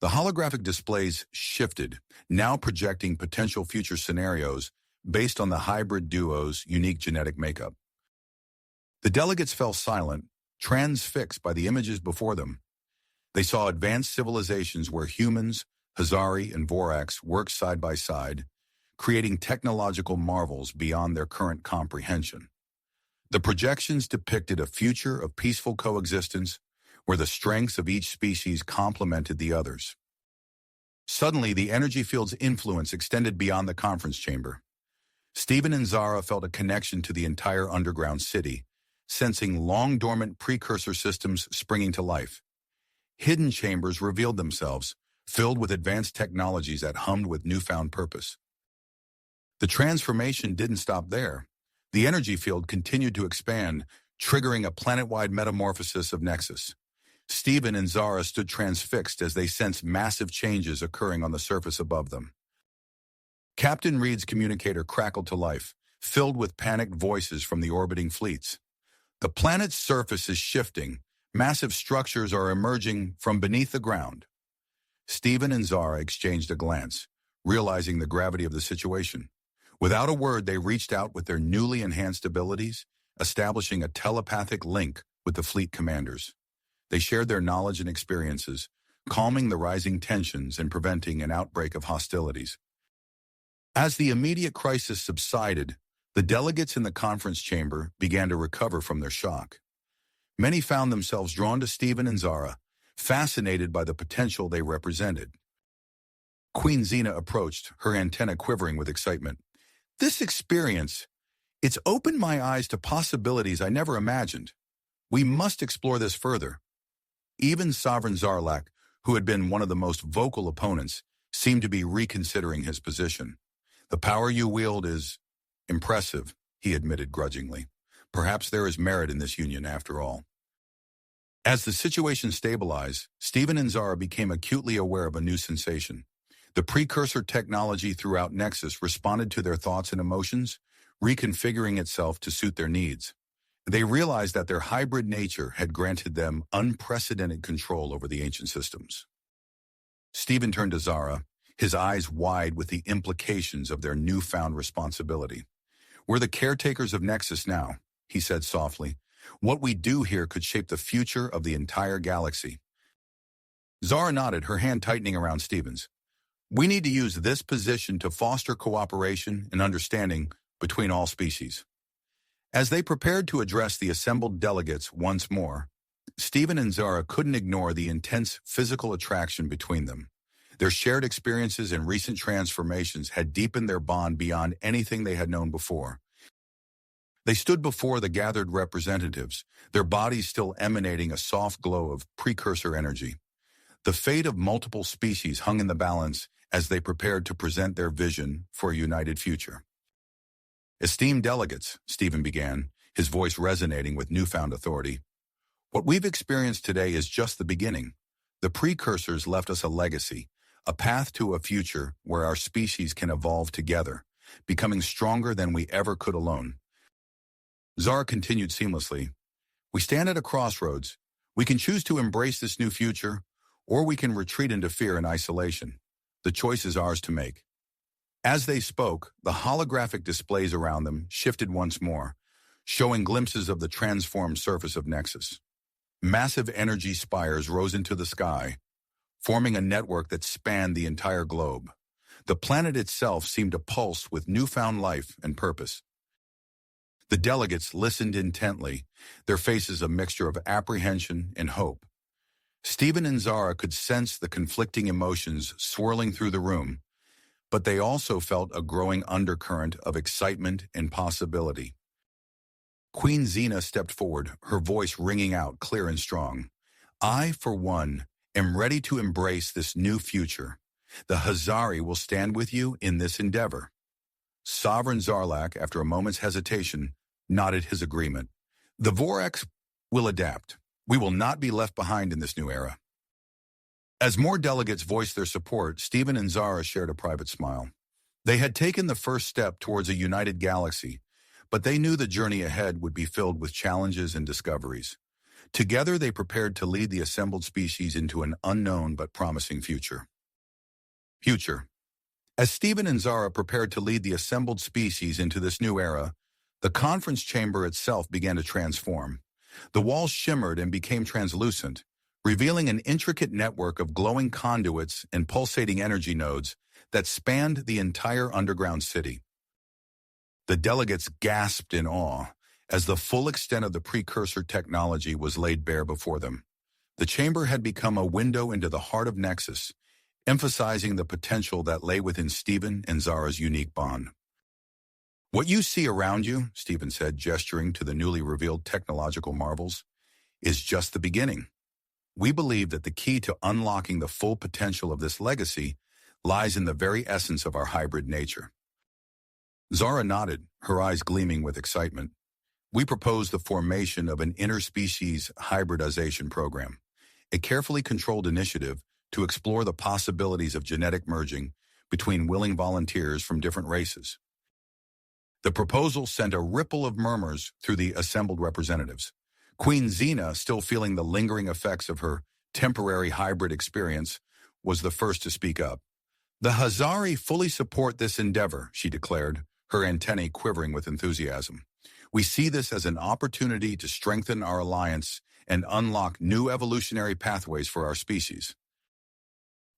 [SPEAKER 1] The holographic displays shifted, now projecting potential future scenarios based on the hybrid duo's unique genetic makeup. The delegates fell silent, transfixed by the images before them. They saw advanced civilizations where humans, Hazari, and Vorax worked side by side, creating technological marvels beyond their current comprehension. The projections depicted a future of peaceful coexistence where the strengths of each species complemented the others. Suddenly, the energy field's influence extended beyond the conference chamber. Stephen and Zara felt a connection to the entire underground city, sensing long-dormant precursor systems springing to life. Hidden chambers revealed themselves, filled with advanced technologies that hummed with newfound purpose. The transformation didn't stop there. The energy field continued to expand, triggering a planet-wide metamorphosis of Nexus. Stephen and Zara stood transfixed as they sensed massive changes occurring on the surface above them. Captain Reed's communicator crackled to life, filled with panicked voices from the orbiting fleets. "The planet's surface is shifting. Massive structures are emerging from beneath the ground." Stephen and Zara exchanged a glance, realizing the gravity of the situation. Without a word, they reached out with their newly enhanced abilities, establishing a telepathic link with the fleet commanders. They shared their knowledge and experiences, calming the rising tensions and preventing an outbreak of hostilities. As the immediate crisis subsided, the delegates in the conference chamber began to recover from their shock. Many found themselves drawn to Stephen and Zara, fascinated by the potential they represented. Queen Xena approached, her antenna quivering with excitement. "This experience, it's opened my eyes to possibilities I never imagined. We must explore this further." Even Sovereign Zarlak, who had been one of the most vocal opponents, seemed to be reconsidering his position. "The power you wield is impressive," he admitted grudgingly. "Perhaps there is merit in this union after all." As the situation stabilized, Stephen and Zara became acutely aware of a new sensation. The precursor technology throughout Nexus responded to their thoughts and emotions, reconfiguring itself to suit their needs. They realized that their hybrid nature had granted them unprecedented control over the ancient systems. Stephen turned to Zara, his eyes wide with the implications of their newfound responsibility. "We're the caretakers of Nexus now," he said softly. "What we do here could shape the future of the entire galaxy." Zara nodded, her hand tightening around Stephen's. "We need to use this position to foster cooperation and understanding between all species." As they prepared to address the assembled delegates once more, Stephen and Zara couldn't ignore the intense physical attraction between them. Their shared experiences and recent transformations had deepened their bond beyond anything they had known before. They stood before the gathered representatives, their bodies still emanating a soft glow of precursor energy. The fate of multiple species hung in the balance as they prepared to present their vision for a united future. "Esteemed delegates," Stephen began, his voice resonating with newfound authority, "what we've experienced today is just the beginning. The precursors left us a legacy, a path to a future where our species can evolve together, becoming stronger than we ever could alone." Zara continued seamlessly, "We stand at a crossroads. We can choose to embrace this new future, or we can retreat into fear and isolation. The choice is ours to make." As they spoke, the holographic displays around them shifted once more, showing glimpses of the transformed surface of Nexus. Massive energy spires rose into the sky, forming a network that spanned the entire globe. The planet itself seemed to pulse with newfound life and purpose. The delegates listened intently, their faces a mixture of apprehension and hope. Stephen and Zara could sense the conflicting emotions swirling through the room, but they also felt a growing undercurrent of excitement and possibility. Queen Xena stepped forward, her voice ringing out clear and strong. I, for one, am ready to embrace this new future. The Hazari will stand with you in this endeavor. Sovereign Zarlak, after a moment's hesitation, nodded his agreement. The Vorax will adapt. We will not be left behind in this new era. As more delegates voiced their support, Stephen and Zara shared a private smile. They had taken the first step towards a united galaxy, but they knew the journey ahead would be filled with challenges and discoveries. Together, they prepared to lead the assembled species into an unknown but promising future. As Stephen and Zara prepared to lead the assembled species into this new era, the conference chamber itself began to transform. The walls shimmered and became translucent, revealing an intricate network of glowing conduits and pulsating energy nodes that spanned the entire underground city. The delegates gasped in awe as the full extent of the precursor technology was laid bare before them. The chamber had become a window into the heart of Nexus, emphasizing the potential that lay within Stephen and Zara's unique bond. What you see around you, Stephen said, gesturing to the newly revealed technological marvels, is just the beginning. We believe that the key to unlocking the full potential of this legacy lies in the very essence of our hybrid nature. Zara nodded, her eyes gleaming with excitement. We propose the formation of an interspecies hybridization program, a carefully controlled initiative to explore the possibilities of genetic merging between willing volunteers from different races. The proposal sent a ripple of murmurs through the assembled representatives. Queen Xena, still feeling the lingering effects of her temporary hybrid experience, was the first to speak up. The Hazari fully support this endeavor, she declared, her antennae quivering with enthusiasm. We see this as an opportunity to strengthen our alliance and unlock new evolutionary pathways for our species.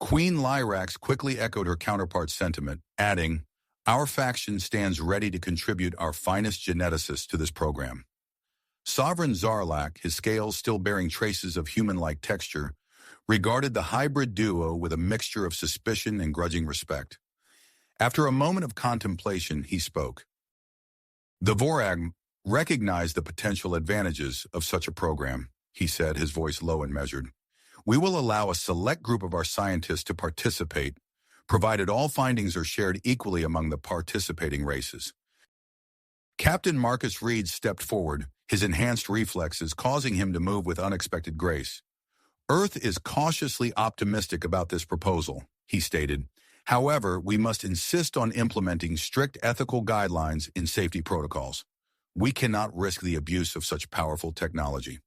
[SPEAKER 1] Queen Lyrax quickly echoed her counterpart's sentiment, adding, our faction stands ready to contribute our finest geneticists to this program. Sovereign Zarlak, his scales still bearing traces of human-like texture, regarded the hybrid duo with a mixture of suspicion and grudging respect. After a moment of contemplation, he spoke. The Vorag recognized the potential advantages of such a program, he said, his voice low and measured. We will allow a select group of our scientists to participate, provided all findings are shared equally among the participating races. Captain Marcus Reed stepped forward, his enhanced reflexes causing him to move with unexpected grace. Earth is cautiously optimistic about this proposal, he stated. However, we must insist on implementing strict ethical guidelines in safety protocols. We cannot risk the abuse of such powerful technology.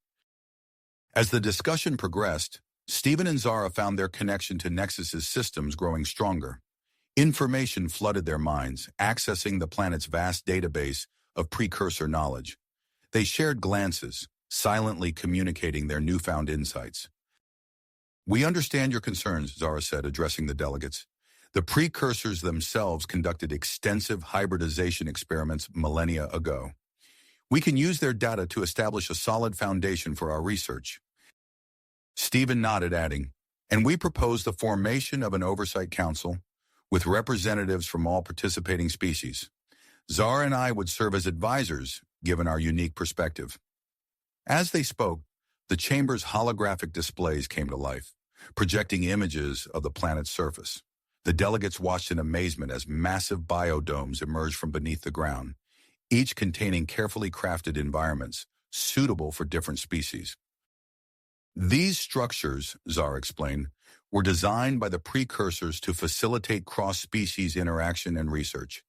[SPEAKER 1] As the discussion progressed, Stephen and Zara found their connection to Nexus's systems growing stronger. Information flooded their minds, accessing the planet's vast database of precursor knowledge. They shared glances, silently communicating their newfound insights. We understand your concerns, Zara said, addressing the delegates. The precursors themselves conducted extensive hybridization experiments millennia ago. We can use their data to establish a solid foundation for our research. Stephen nodded, adding, and we propose the formation of an oversight council with representatives from all participating species. Zara and I would serve as advisors, given our unique perspective. As they spoke, the chamber's holographic displays came to life, projecting images of the planet's surface. The delegates watched in amazement as massive biodomes emerged from beneath the ground, each containing carefully crafted environments suitable for different species. These structures, Zara explained, were designed by the precursors to facilitate cross-species interaction and research.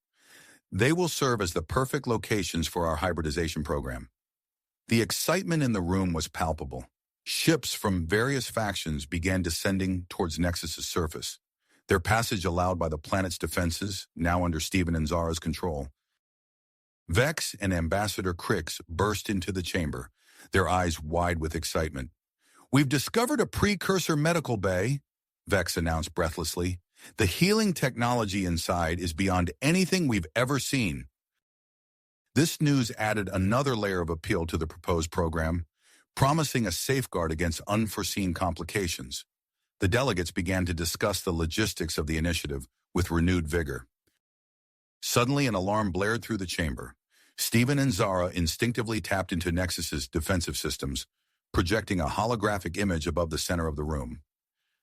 [SPEAKER 1] They will serve as the perfect locations for our hybridization program. The excitement in the room was palpable. Ships from various factions began descending towards Nexus's surface, their passage allowed by the planet's defenses, now under Stephen and Zara's control. Vex and Ambassador Crix burst into the chamber, their eyes wide with excitement. We've discovered a precursor medical bay, Vex announced breathlessly. The healing technology inside is beyond anything we've ever seen. This news added another layer of appeal to the proposed program, promising a safeguard against unforeseen complications. The delegates began to discuss the logistics of the initiative with renewed vigor. Suddenly, an alarm blared through the chamber. Stephen and Zara instinctively tapped into Nexus's defensive systems, projecting a holographic image above the center of the room.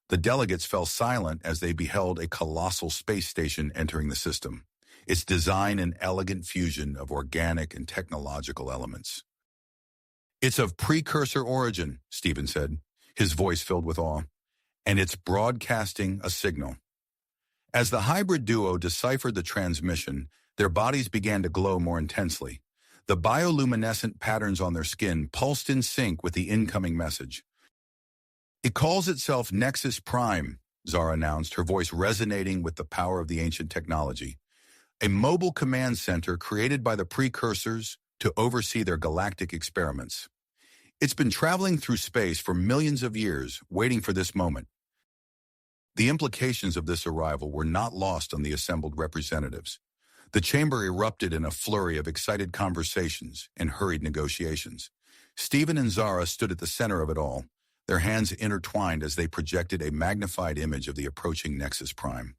[SPEAKER 1] The delegates fell silent as they beheld a colossal space station entering the system, its design an elegant fusion of organic and technological elements. "It's of precursor origin," Stephen said, his voice filled with awe, "and it's broadcasting a signal." As the hybrid duo deciphered the transmission, their bodies began to glow more intensely. The bioluminescent patterns on their skin pulsed in sync with the incoming message. "It calls itself Nexus Prime," Zara announced, her voice resonating with the power of the ancient technology. "A mobile command center created by the precursors to oversee their galactic experiments. It's been traveling through space for millions of years, waiting for this moment." The implications of this arrival were not lost on the assembled representatives. The chamber erupted in a flurry of excited conversations and hurried negotiations. Stephen and Zara stood at the center of it all, their hands intertwined as they projected a magnified image of the approaching Nexus Prime.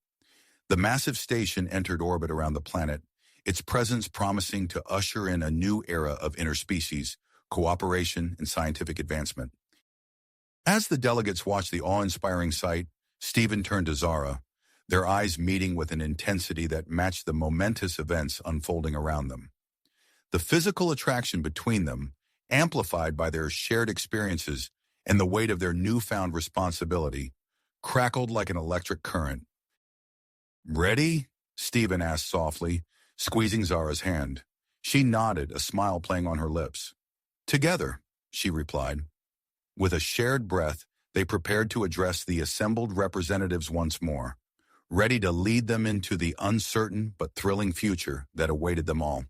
[SPEAKER 1] The massive station entered orbit around the planet, its presence promising to usher in a new era of interspecies cooperation and scientific advancement. As the delegates watched the awe-inspiring sight, Stephen turned to Zara, their eyes meeting with an intensity that matched the momentous events unfolding around them. The physical attraction between them, amplified by their shared experiences and the weight of their newfound responsibility, crackled like an electric current. "Ready?" Stephen asked softly, squeezing Zara's hand. She nodded, a smile playing on her lips. "Together," she replied. With a shared breath, they prepared to address the assembled representatives once more, ready to lead them into the uncertain but thrilling future that awaited them all.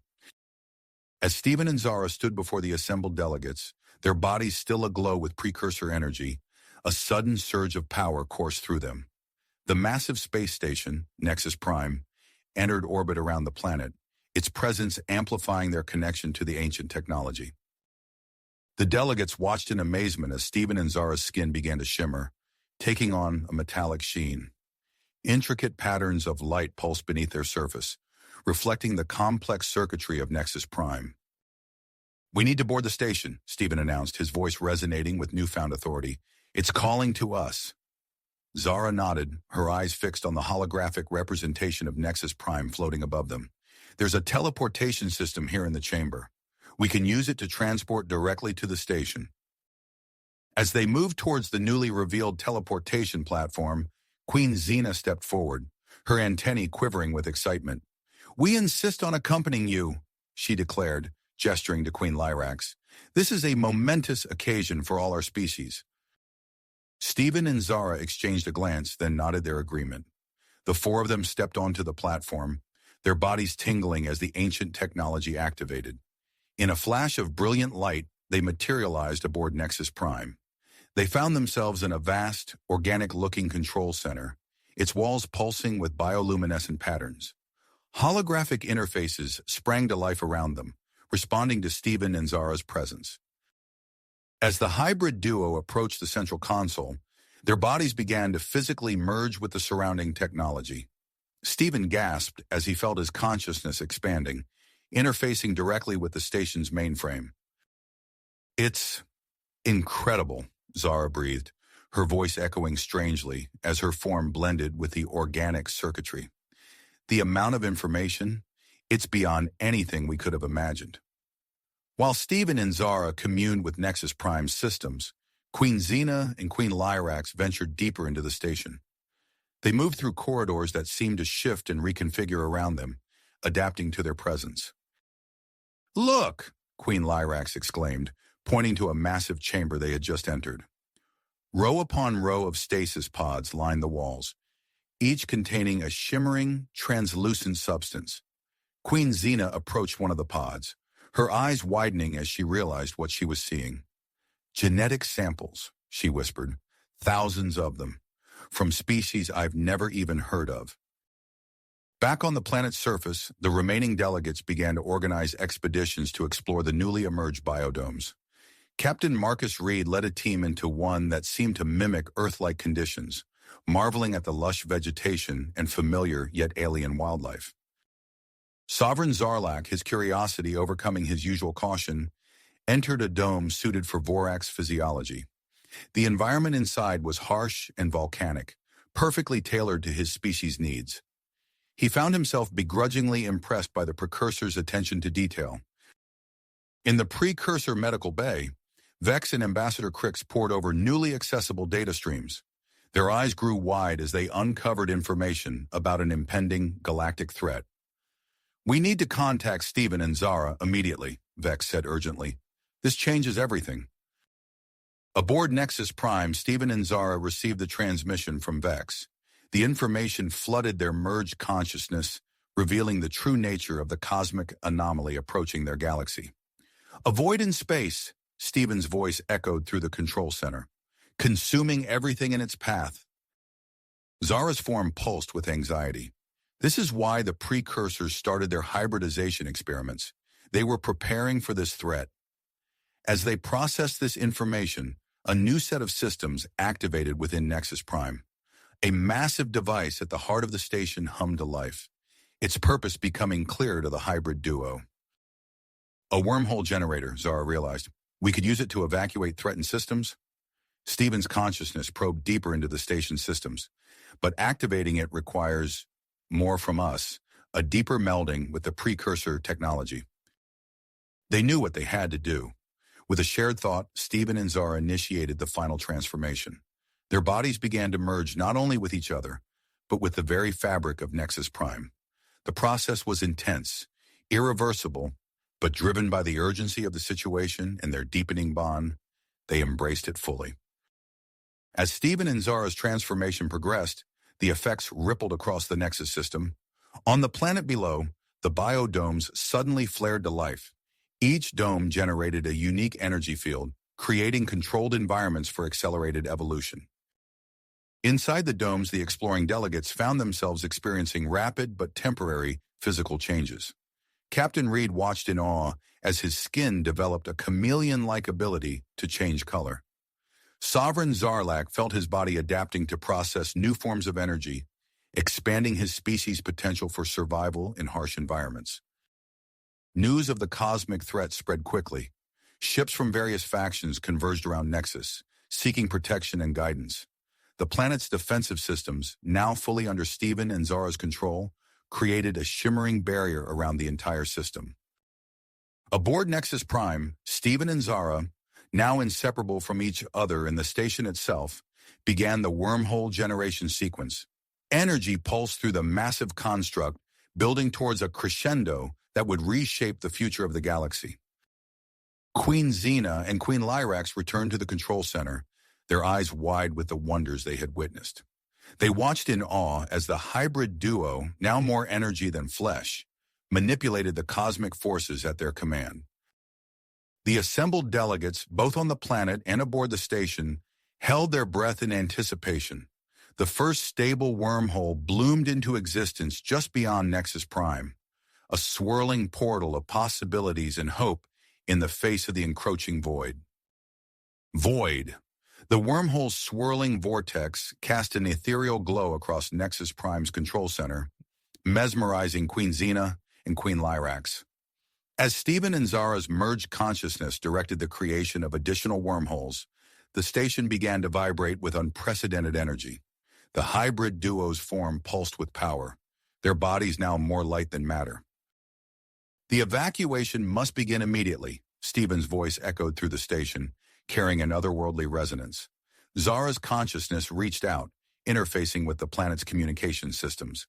[SPEAKER 1] As Stephen and Zara stood before the assembled delegates, their bodies still aglow with precursor energy, a sudden surge of power coursed through them. The massive space station, Nexus Prime, entered orbit around the planet, its presence amplifying their connection to the ancient technology. The delegates watched in amazement as Stephen and Zara's skin began to shimmer, taking on a metallic sheen. Intricate patterns of light pulsed beneath their surface, reflecting the complex circuitry of Nexus Prime. "We need to board the station," Stephen announced, his voice resonating with newfound authority. "It's calling to us." Zara nodded, her eyes fixed on the holographic representation of Nexus Prime floating above them. "There's a teleportation system here in the chamber. We can use it to transport directly to the station." As they moved towards the newly revealed teleportation platform, Queen Xena stepped forward, her antennae quivering with excitement. "We insist on accompanying you," she declared, gesturing to Queen Lyrax. "This is a momentous occasion for all our species." Stephen and Zara exchanged a glance, then nodded their agreement. The four of them stepped onto the platform, their bodies tingling as the ancient technology activated. In a flash of brilliant light, they materialized aboard Nexus Prime. They found themselves in a vast, organic-looking control center, its walls pulsing with bioluminescent patterns. Holographic interfaces sprang to life around them, responding to Stephen and Zara's presence. As the hybrid duo approached the central console, their bodies began to physically merge with the surrounding technology. Stephen gasped as he felt his consciousness expanding, interfacing directly with the station's mainframe. "It's incredible," Zara breathed, her voice echoing strangely as her form blended with the organic circuitry. "The amount of information, it's beyond anything we could have imagined." While Stephen and Zara communed with Nexus Prime's systems, Queen Xena and Queen Lyrax ventured deeper into the station. They moved through corridors that seemed to shift and reconfigure around them, adapting to their presence. "Look!" Queen Lyrax exclaimed, pointing to a massive chamber they had just entered. Row upon row of stasis pods lined the walls, each containing a shimmering, translucent substance. Queen Xena approached one of the pods, her eyes widening as she realized what she was seeing. "Genetic samples," she whispered, "thousands of them, from species I've never even heard of." Back on the planet's surface, the remaining delegates began to organize expeditions to explore the newly emerged biodomes. Captain Marcus Reed led a team into one that seemed to mimic Earth-like conditions, marveling at the lush vegetation and familiar yet alien wildlife. Sovereign Zarlak, his curiosity overcoming his usual caution, entered a dome suited for Vorax physiology. The environment inside was harsh and volcanic, perfectly tailored to his species' needs. He found himself begrudgingly impressed by the precursor's attention to detail. In the precursor medical bay, Vex and Ambassador Crix poured over newly accessible data streams. Their eyes grew wide as they uncovered information about an impending galactic threat. "We need to contact Stephen and Zara immediately," Vex said urgently. "This changes everything." Aboard Nexus Prime, Stephen and Zara received the transmission from Vex. The information flooded their merged consciousness, revealing the true nature of the cosmic anomaly approaching their galaxy. "A void in space," Stephen's voice echoed through the control center, "consuming everything in its path." Zara's form pulsed with anxiety. This is why the precursors started their hybridization experiments. They were preparing for this threat. As they processed this information, a new set of systems activated within Nexus Prime. A massive device at the heart of the station hummed to life, its purpose becoming clear to the hybrid duo. "A wormhole generator," Zara realized. "We could use it to evacuate threatened systems." Stephen's consciousness probed deeper into the station's systems, but activating it requires more from us, a deeper melding with the precursor technology. They knew what they had to do. With a shared thought, Stephen and Zara initiated the final transformation. Their bodies began to merge not only with each other, but with the very fabric of Nexus Prime. The process was intense, irreversible, but driven by the urgency of the situation and their deepening bond, they embraced it fully. As Stephen and Zara's transformation progressed, the effects rippled across the Nexus system. On the planet below, the biodomes suddenly flared to life. Each dome generated a unique energy field, creating controlled environments for accelerated evolution. Inside the domes, the exploring delegates found themselves experiencing rapid but temporary physical changes. Captain Reed watched in awe as his skin developed a chameleon-like ability to change color. Sovereign Zarlak felt his body adapting to process new forms of energy, expanding his species' potential for survival in harsh environments. News of the cosmic threat spread quickly. Ships from various factions converged around Nexus, seeking protection and guidance. The planet's defensive systems, now fully under Stephen and Zara's control, created a shimmering barrier around the entire system. Aboard Nexus Prime, Stephen and Zara, now inseparable from each other in the station itself, began the wormhole generation sequence. Energy pulsed through the massive construct, building towards a crescendo that would reshape the future of the galaxy. Queen Xena and Queen Lyrax returned to the control center, their eyes wide with the wonders they had witnessed. They watched in awe as the hybrid duo, now more energy than flesh, manipulated the cosmic forces at their command. The assembled delegates, both on the planet and aboard the station, held their breath in anticipation. The first stable wormhole bloomed into existence just beyond Nexus Prime, a swirling portal of possibilities and hope in the face of the encroaching void. Void. The wormhole's swirling vortex cast an ethereal glow across Nexus Prime's control center, mesmerizing Queen Xena and Queen Lyrax. As Stephen and Zara's merged consciousness directed the creation of additional wormholes, the station began to vibrate with unprecedented energy. The hybrid duo's form pulsed with power, their bodies now more light than matter. "The evacuation must begin immediately," Stephen's voice echoed through the station, carrying an otherworldly resonance. Zara's consciousness reached out, interfacing with the planet's communication systems.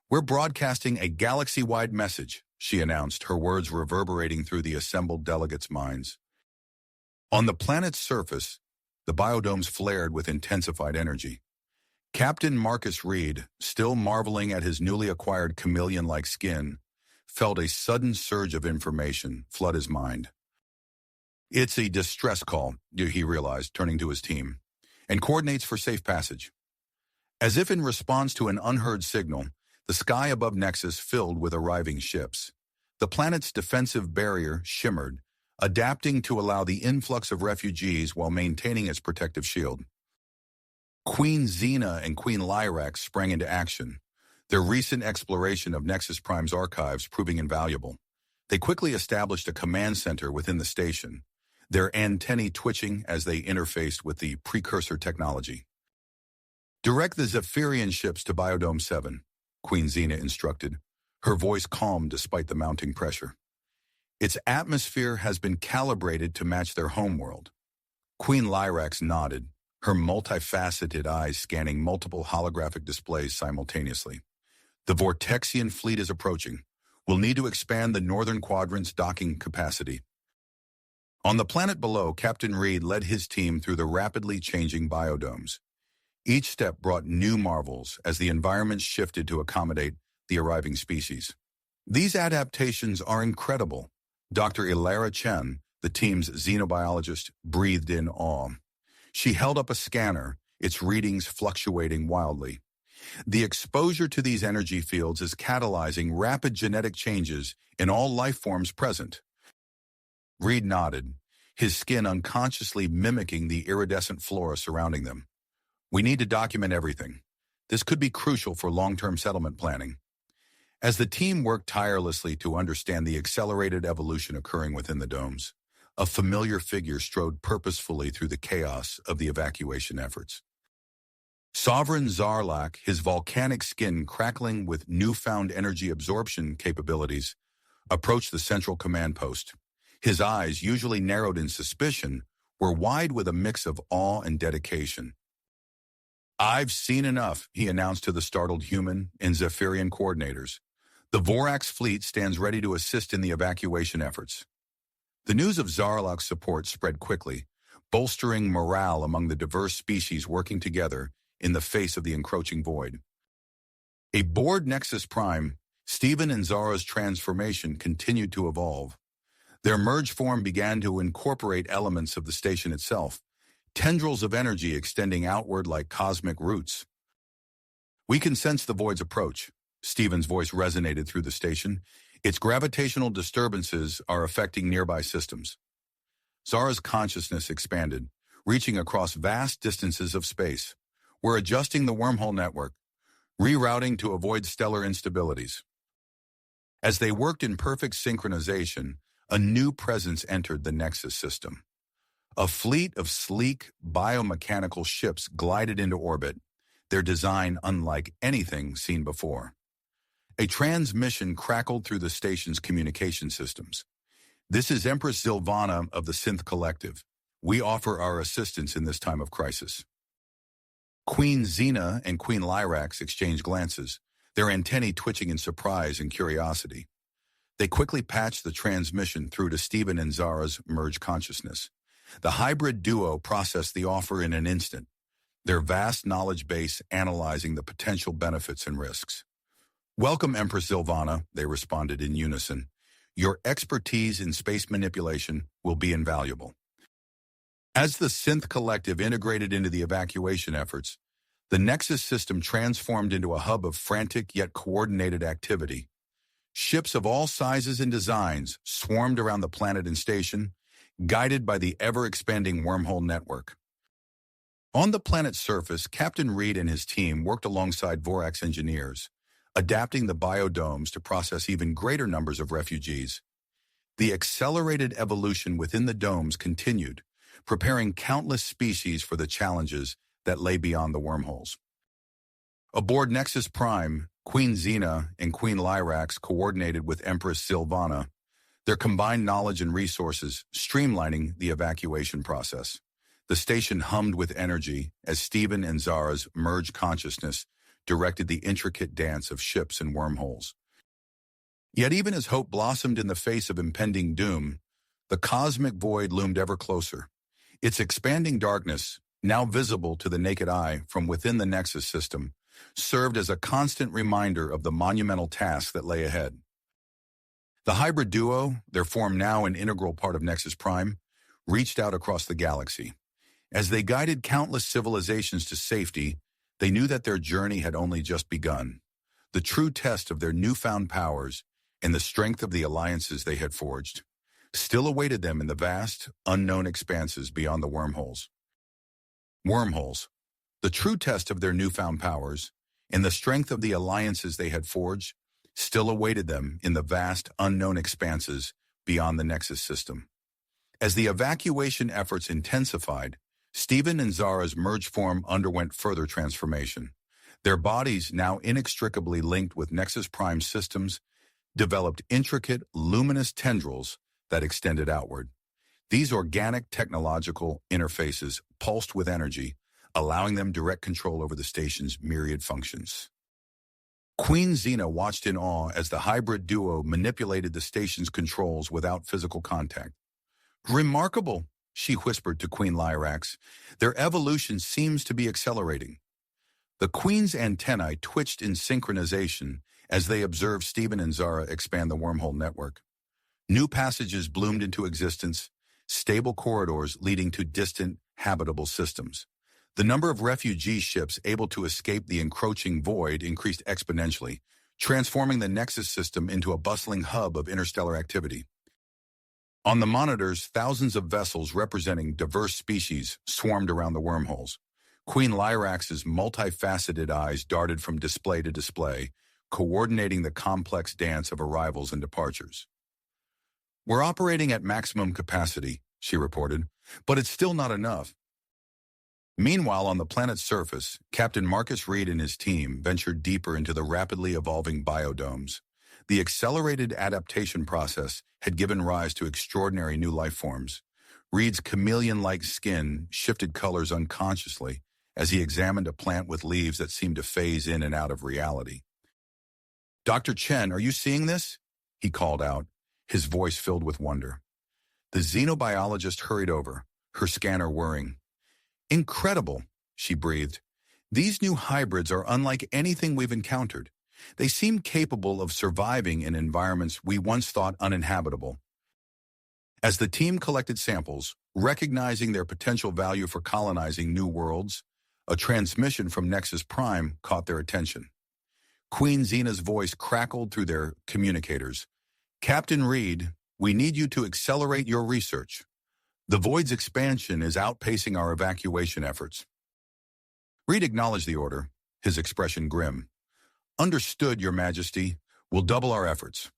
[SPEAKER 1] "We're broadcasting a galaxy-wide message," she announced, her words reverberating through the assembled delegates' minds. On the planet's surface, the biodomes flared with intensified energy. Captain Marcus Reed, still marveling at his newly acquired chameleon-like skin, felt a sudden surge of information flood his mind. "It's a distress call," he realized, turning to his team, "and coordinates for safe passage." As if in response to an unheard signal, the sky above Nexus filled with arriving ships. The planet's defensive barrier shimmered, adapting to allow the influx of refugees while maintaining its protective shield. Queen Xena and Queen Lyrax sprang into action, their recent exploration of Nexus Prime's archives proving invaluable. They quickly established a command center within the station, their antennae twitching as they interfaced with the precursor technology. "Direct the Zephyrian ships to Biodome 7, Queen Xena instructed, her voice calm despite the mounting pressure. "Its atmosphere has been calibrated to match their homeworld." Queen Lyrax nodded, her multifaceted eyes scanning multiple holographic displays simultaneously. "The Vortexian fleet is approaching. We'll need to expand the northern quadrant's docking capacity." On the planet below, Captain Reed led his team through the rapidly changing biodomes. Each step brought new marvels as the environment shifted to accommodate the arriving species. "These adaptations are incredible," Dr. Ilara Chen, the team's xenobiologist, breathed in awe. She held up a scanner, its readings fluctuating wildly. "The exposure to these energy fields is catalyzing rapid genetic changes in all life forms present." Reed nodded, his skin unconsciously mimicking the iridescent flora surrounding them. "We need to document everything. This could be crucial for long-term settlement planning." As the team worked tirelessly to understand the accelerated evolution occurring within the domes, a familiar figure strode purposefully through the chaos of the evacuation efforts. Sovereign Zarlak, his volcanic skin crackling with newfound energy absorption capabilities, approached the central command post. His eyes, usually narrowed in suspicion, were wide with a mix of awe and dedication. "I've seen enough," he announced to the startled human and Zephyrian coordinators. "The Vorax fleet stands ready to assist in the evacuation efforts." The news of Zarlak's support spread quickly, bolstering morale among the diverse species working together in the face of the encroaching void. Aboard Nexus Prime, Stephen and Zara's transformation continued to evolve. Their merge form began to incorporate elements of the station itself, tendrils of energy extending outward like cosmic roots. "We can sense the void's approach," Stephen's voice resonated through the station. "Its gravitational disturbances are affecting nearby systems." Zara's consciousness expanded, reaching across vast distances of space. "We're adjusting the wormhole network, rerouting to avoid stellar instabilities." As they worked in perfect synchronization, a new presence entered the Nexus system. A fleet of sleek, biomechanical ships glided into orbit, their design unlike anything seen before. A transmission crackled through the station's communication systems. "This is Empress Zilvana of the Synth Collective. We offer our assistance in this time of crisis." Queen Xena and Queen Lyrax exchanged glances, their antennae twitching in surprise and curiosity. They quickly patched the transmission through to Stephen and Zara's merged consciousness. The hybrid duo processed the offer in an instant, their vast knowledge base analyzing the potential benefits and risks. "Welcome, Empress Zilvana," they responded in unison. "Your expertise in space manipulation will be invaluable." As the Synth Collective integrated into the evacuation efforts, the Nexus system transformed into a hub of frantic yet coordinated activity. Ships of all sizes and designs swarmed around the planet and station, guided by the ever-expanding wormhole network. On the planet's surface, Captain Reed and his team worked alongside Vorax engineers, adapting the biodomes to process even greater numbers of refugees. The accelerated evolution within the domes continued, preparing countless species for the challenges that lay beyond the wormholes. Aboard Nexus Prime, Queen Xena and Queen Lyrax coordinated with Empress Zilvana, their combined knowledge and resources streamlining the evacuation process. The station hummed with energy as Stephen and Zara's merged consciousness directed the intricate dance of ships and wormholes. Yet even as hope blossomed in the face of impending doom, the cosmic void loomed ever closer. Its expanding darkness, now visible to the naked eye from within the Nexus system, served as a constant reminder of the monumental task that lay ahead. The hybrid duo, their form now an integral part of Nexus Prime, reached out across the galaxy. As they guided countless civilizations to safety, they knew that their journey had only just begun. the true test of their newfound powers and the strength of the alliances they had forged, still awaited them in the vast, unknown expanses beyond the wormholes. Wormholes, the true test of their newfound powers and the strength of the alliances they had forged, still awaited them in the vast, unknown expanses beyond the Nexus system. As the evacuation efforts intensified, Stephen and Zara's merged form underwent further transformation. Their bodies, now inextricably linked with Nexus Prime systems, developed intricate, luminous tendrils that extended outward. These organic technological interfaces pulsed with energy, allowing them direct control over the station's myriad functions. Queen Xena watched in awe as the hybrid duo manipulated the station's controls without physical contact. "Remarkable," she whispered to Queen Lyrax. "Their evolution seems to be accelerating." The Queen's antennae twitched in synchronization as they observed Stephen and Zara expand the wormhole network. New passages bloomed into existence, stable corridors leading to distant, habitable systems. The number of refugee ships able to escape the encroaching void increased exponentially, transforming the Nexus system into a bustling hub of interstellar activity. On the monitors, thousands of vessels representing diverse species swarmed around the wormholes. Queen Lyrax's multifaceted eyes darted from display to display, coordinating the complex dance of arrivals and departures. "We're operating at maximum capacity," she reported, "but it's still not enough." Meanwhile, on the planet's surface, Captain Marcus Reed and his team ventured deeper into the rapidly evolving biodomes. The accelerated adaptation process had given rise to extraordinary new life forms. Reed's chameleon-like skin shifted colors unconsciously as he examined a plant with leaves that seemed to phase in and out of reality. "Dr. Chen, are you seeing this?" he called out, his voice filled with wonder. The xenobiologist hurried over, her scanner whirring. "Incredible," she breathed. "These new hybrids are unlike anything we've encountered. They seem capable of surviving in environments we once thought uninhabitable." As the team collected samples, recognizing their potential value for colonizing new worlds, a transmission from Nexus Prime caught their attention. Queen Xena's voice crackled through their communicators. "Captain Reed, we need you to accelerate your research. The void's expansion is outpacing our evacuation efforts." Reed acknowledged the order, his expression grim. "Understood, Your Majesty. We'll double our efforts."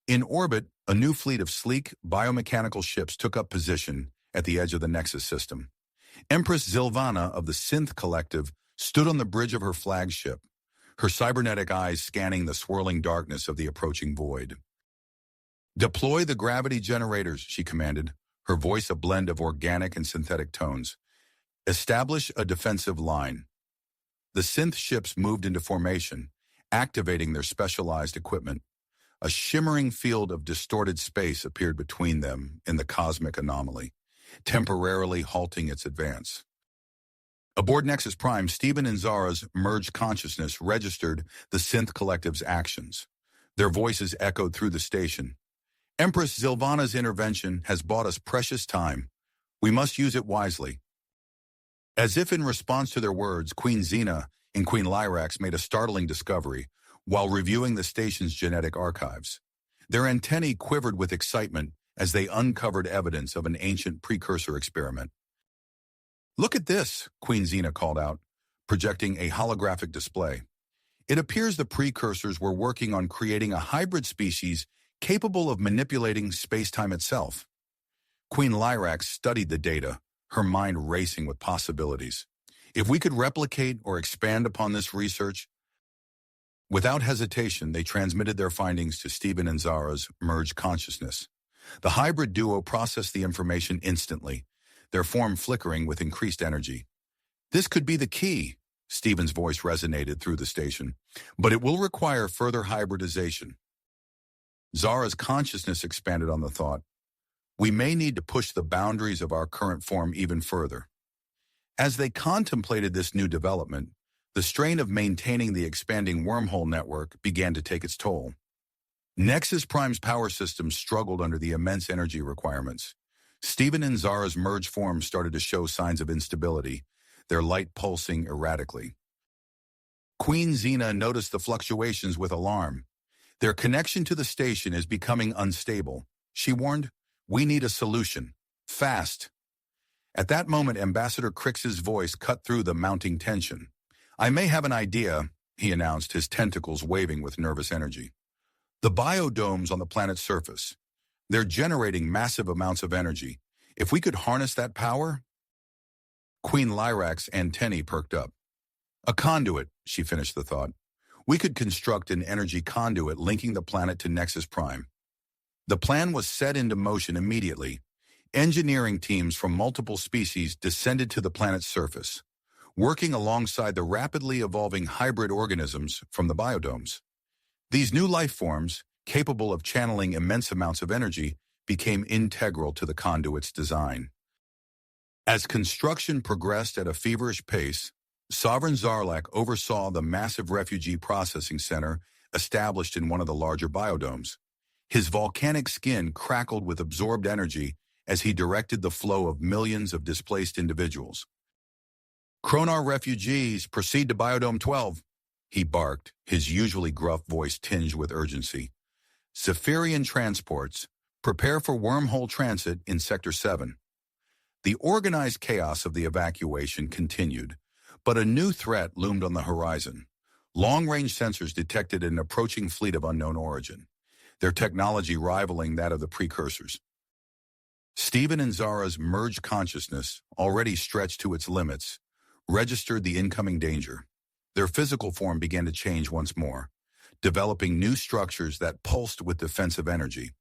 [SPEAKER 1] In orbit, a new fleet of sleek, biomechanical ships took up position at the edge of the Nexus system. Empress Zilvana of the Synth Collective stood on the bridge of her flagship, her cybernetic eyes scanning the swirling darkness of the approaching void. "Deploy the gravity generators," she commanded, her voice a blend of organic and synthetic tones. "Establish a defensive line." The synth ships moved into formation, activating their specialized equipment. A shimmering field of distorted space appeared between them and the cosmic anomaly, temporarily halting its advance. Aboard Nexus Prime, Stephen and Zara's merged consciousness registered the Synth Collective's actions. Their voices echoed through the station. "Empress Zilvana's intervention has bought us precious time. We must use it wisely." As if in response to their words, Queen Xena and Queen Lyrax made a startling discovery while reviewing the station's genetic archives. Their antennae quivered with excitement as they uncovered evidence of an ancient precursor experiment. "Look at this," Queen Xena called out, projecting a holographic display. "It appears the precursors were working on creating a hybrid species capable of manipulating space-time itself." Queen Lyrax studied the data, her mind racing with possibilities. "If we could replicate or expand upon this research..." Without hesitation, they transmitted their findings to Stephen and Zara's merged consciousness. The hybrid duo processed the information instantly, their form flickering with increased energy. "This could be the key," Stephen's voice resonated through the station, "but it will require further hybridization." Zara's consciousness expanded on the thought. "We may need to push the boundaries of our current form even further." As they contemplated this new development, the strain of maintaining the expanding wormhole network began to take its toll. Nexus Prime's power systems struggled under the immense energy requirements. Stephen and Zara's merged forms started to show signs of instability, their light pulsing erratically. Queen Xena noticed the fluctuations with alarm. Their connection to the station is becoming unstable. She warned, "We need a solution. Fast." At that moment, Ambassador Crix's voice cut through the mounting tension. "I may have an idea," he announced, his tentacles waving with nervous energy. "The biodomes on the planet's surface. They're generating massive amounts of energy. If we could harness that power—" Queen Lyrak's antennae perked up. "A conduit," she finished the thought. "We could construct an energy conduit linking the planet to Nexus Prime." The plan was set into motion immediately. Engineering teams from multiple species descended to the planet's surface, working alongside the rapidly evolving hybrid organisms from the biodomes. These new life forms, capable of channeling immense amounts of energy, became integral to the conduit's design. As construction progressed at a feverish pace, Sovereign Zarlak oversaw the massive refugee processing center established in one of the larger biodomes. His volcanic skin crackled with absorbed energy as he directed the flow of millions of displaced individuals. "Kronar refugees, proceed to Biodome 12, he barked, his usually gruff voice tinged with urgency. "Zephyrian transports, prepare for wormhole transit in Sector 7. The organized chaos of the evacuation continued, but a new threat loomed on the horizon. Long-range sensors detected an approaching fleet of unknown origin, their technology rivaling that of the precursors. Stephen and Zara's merged consciousness, already stretched to its limits, registered the incoming danger. Their physical form began to change once more, developing new structures that pulsed with defensive energy.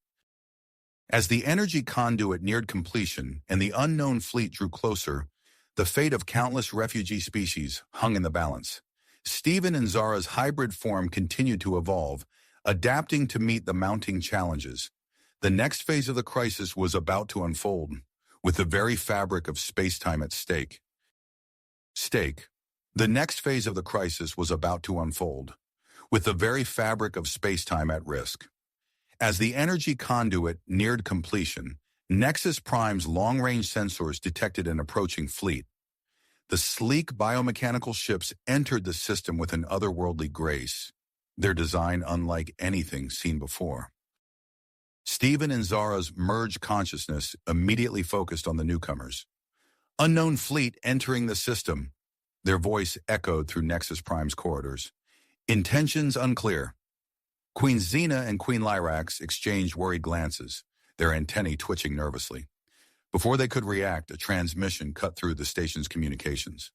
[SPEAKER 1] As the energy conduit neared completion and the unknown fleet drew closer, the fate of countless refugee species hung in the balance. Stephen and Zara's hybrid form continued to evolve, adapting to meet the mounting challenges. The next phase of the crisis was about to unfold, with the very fabric of space-time at stake. The next phase of the crisis was about to unfold, with the very fabric of space-time at risk. As the energy conduit neared completion, Nexus Prime's long-range sensors detected an approaching fleet. The sleek biomechanical ships entered the system with an otherworldly grace, their design unlike anything seen before. Stephen and Zara's merged consciousness immediately focused on the newcomers. "Unknown fleet entering the system," their voice echoed through Nexus Prime's corridors. "Intentions unclear." Queen Xena and Queen Lyrax exchanged worried glances, their antennae twitching nervously. Before they could react, a transmission cut through the station's communications.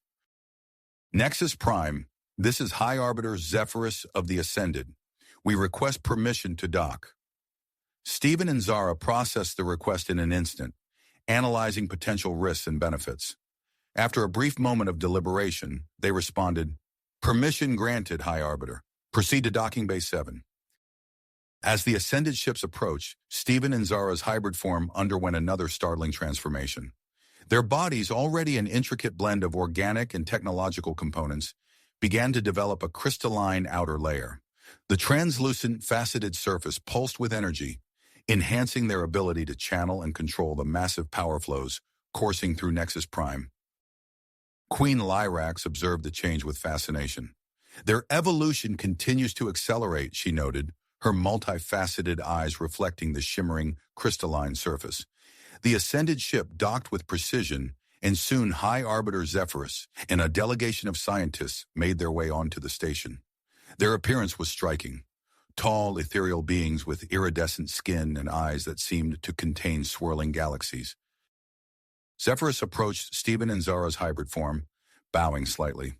[SPEAKER 1] "Nexus Prime, this is High Arbiter Zephyrus of the Ascended. We request permission to dock." Stephen and Zara processed the request in an instant, analyzing potential risks and benefits. After a brief moment of deliberation, they responded, "Permission granted, High Arbiter. Proceed to Docking Bay 7. As the Ascended ships approached, Stephen and Zara's hybrid form underwent another startling transformation. Their bodies, already an intricate blend of organic and technological components, began to develop a crystalline outer layer. The translucent, faceted surface pulsed with energy, enhancing their ability to channel and control the massive power flows coursing through Nexus Prime. Queen Lyrax observed the change with fascination. "Their evolution continues to accelerate," she noted, her multifaceted eyes reflecting the shimmering, crystalline surface. The Ascended ship docked with precision, and soon High Arbiter Zephyrus and a delegation of scientists made their way onto the station. Their appearance was striking. Tall, ethereal beings with iridescent skin and eyes that seemed to contain swirling galaxies. Zephyrus approached Stephen and Zara's hybrid form, bowing slightly.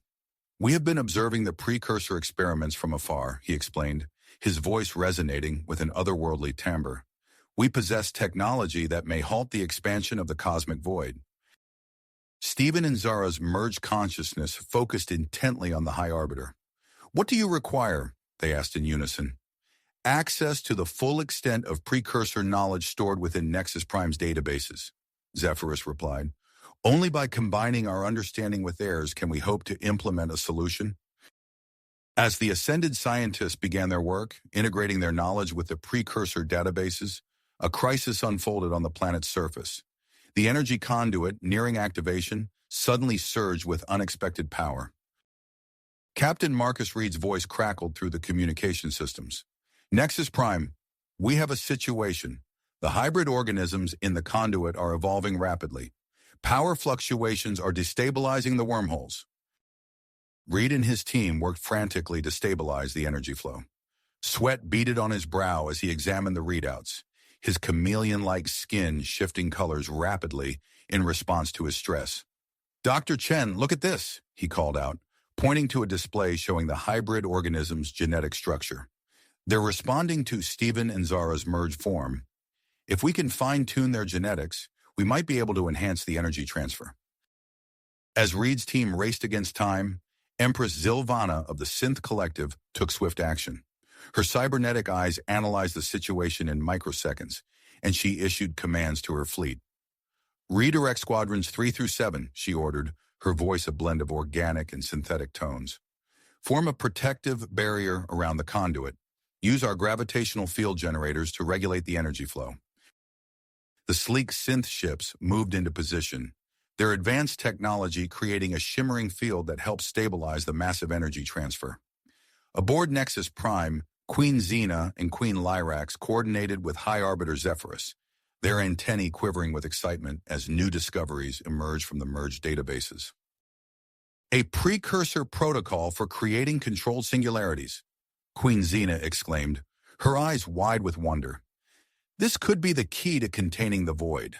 [SPEAKER 1] "We have been observing the precursor experiments from afar," he explained, his voice resonating with an otherworldly timbre. "We possess technology that may halt the expansion of the cosmic void." Stephen and Zara's merged consciousness focused intently on the High Arbiter. "What do you require?" they asked in unison. "Access to the full extent of precursor knowledge stored within Nexus Prime's databases," Zephyrus replied. "Only by combining our understanding with theirs can we hope to implement a solution." As the Ascended scientists began their work, integrating their knowledge with the precursor databases, a crisis unfolded on the planet's surface. The energy conduit, nearing activation, suddenly surged with unexpected power. Captain Marcus Reed's voice crackled through the communication systems. Nexus Prime, we have a situation. The hybrid organisms in the conduit are evolving rapidly. Power fluctuations are destabilizing the wormholes. Reed and his team worked frantically to stabilize the energy flow. Sweat beaded on his brow as he examined the readouts, his chameleon-like skin shifting colors rapidly in response to his stress. Dr. Chen, look at this, he called out, pointing to a display showing the hybrid organism's genetic structure. They're responding to Stephen and Zara's merged form. If we can fine-tune their genetics, we might be able to enhance the energy transfer. As Reed's team raced against time, Empress Zilvana of the Synth Collective took swift action. Her cybernetic eyes analyzed the situation in microseconds, and she issued commands to her fleet. Redirect squadrons 3 through 7, she ordered, her voice a blend of organic and synthetic tones. Form a protective barrier around the conduit. Use our gravitational field generators to regulate the energy flow. The sleek synth ships moved into position, their advanced technology creating a shimmering field that helps stabilize the massive energy transfer. Aboard Nexus Prime, Queen Xena and Queen Lyrax coordinated with High Arbiter Zephyrus, their antennae quivering with excitement as new discoveries emerged from the merged databases. A precursor protocol for creating controlled singularities, Queen Xena exclaimed, her eyes wide with wonder. This could be the key to containing the void.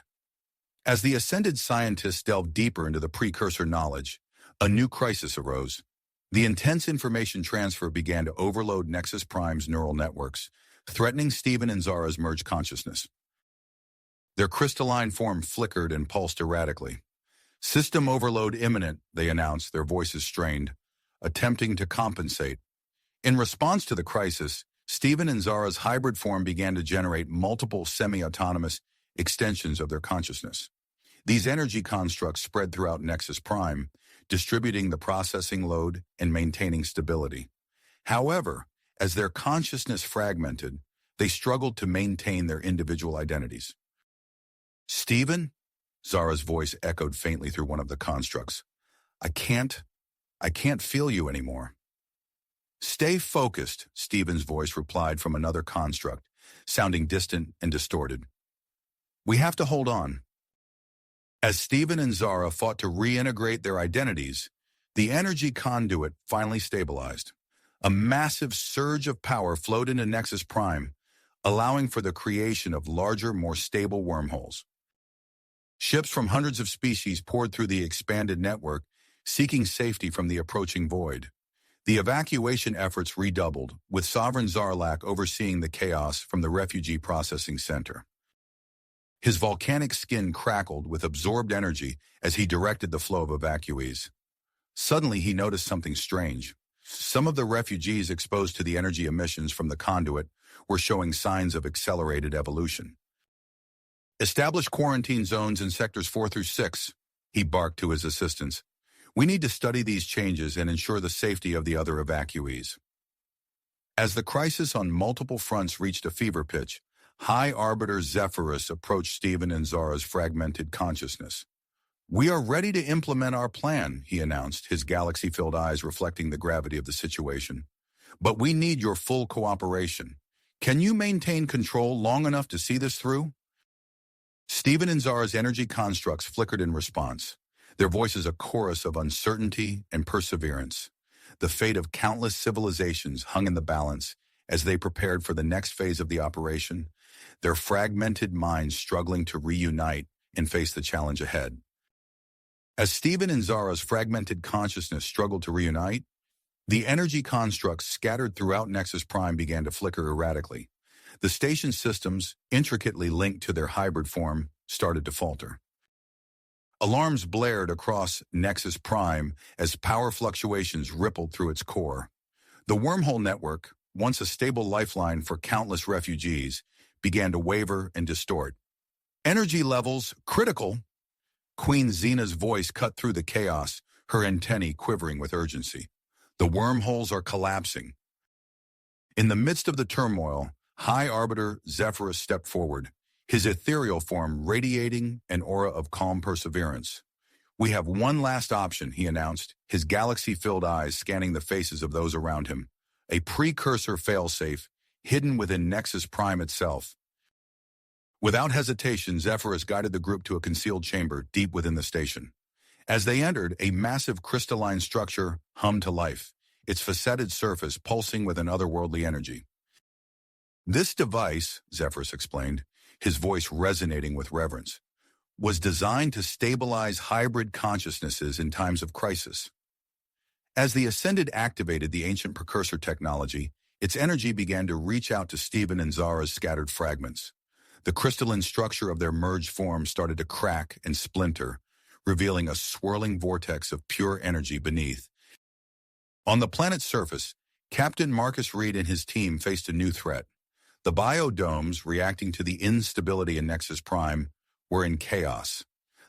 [SPEAKER 1] As the ascended scientists delved deeper into the precursor knowledge, a new crisis arose. The intense information transfer began to overload Nexus Prime's neural networks, threatening Stephen and Zara's merged consciousness. Their crystalline form flickered and pulsed erratically. System overload imminent, they announced, their voices strained, attempting to compensate. In response to the crisis, Stephen and Zara's hybrid form began to generate multiple semi-autonomous extensions of their consciousness. These energy constructs spread throughout Nexus Prime, distributing the processing load and maintaining stability. However, as their consciousness fragmented, they struggled to maintain their individual identities. Stephen? Zara's voice echoed faintly through one of the constructs. I can't feel you anymore. Stay focused, Stephen's voice replied from another construct, sounding distant and distorted. We have to hold on. As Stephen and Zara fought to reintegrate their identities, the energy conduit finally stabilized. A massive surge of power flowed into Nexus Prime, allowing for the creation of larger, more stable wormholes. Ships from hundreds of species poured through the expanded network, seeking safety from the approaching void. The evacuation efforts redoubled, with Sovereign Zarlak overseeing the chaos from the Refugee Processing Center. His volcanic skin crackled with absorbed energy as he directed the flow of evacuees. Suddenly, he noticed something strange. Some of the refugees exposed to the energy emissions from the conduit were showing signs of accelerated evolution. Establish quarantine zones in sectors 4 through 6, he barked to his assistants. We need to study these changes and ensure the safety of the other evacuees. As the crisis on multiple fronts reached a fever pitch, High Arbiter Zephyrus approached Stephen and Zara's fragmented consciousness. We are ready to implement our plan, he announced, his galaxy-filled eyes reflecting the gravity of the situation. But we need your full cooperation. Can you maintain control long enough to see this through? Stephen and Zara's energy constructs flickered in response, their voices a chorus of uncertainty and perseverance. The fate of countless civilizations hung in the balance as they prepared for the next phase of the operation, their fragmented minds struggling to reunite and face the challenge ahead. As Stephen and Zara's fragmented consciousness struggled to reunite, the energy constructs scattered throughout Nexus Prime began to flicker erratically. The station systems, intricately linked to their hybrid form, started to falter. Alarms blared across Nexus Prime as power fluctuations rippled through its core. The wormhole network, once a stable lifeline for countless refugees, began to waver and distort. Energy levels critical. Queen Xena's voice cut through the chaos, her antennae quivering with urgency. The wormholes are collapsing. In the midst of the turmoil, High Arbiter Zephyrus stepped forward, his ethereal form radiating an aura of calm perseverance. "We have one last option," he announced, his galaxy-filled eyes scanning the faces of those around him. "A precursor failsafe, hidden within Nexus Prime itself." Without hesitation, Zephyrus guided the group to a concealed chamber deep within the station. As they entered, a massive crystalline structure hummed to life, its faceted surface pulsing with an otherworldly energy. "This device," Zephyrus explained, his voice resonating with reverence, "was designed to stabilize hybrid consciousnesses in times of crisis." As the Ascended activated the ancient precursor technology, its energy began to reach out to Stephen and Zara's scattered fragments. The crystalline structure of their merged form started to crack and splinter, revealing a swirling vortex of pure energy beneath. On the planet's surface, Captain Marcus Reed and his team faced a new threat. The biodomes, reacting to the instability in Nexus Prime, were in chaos.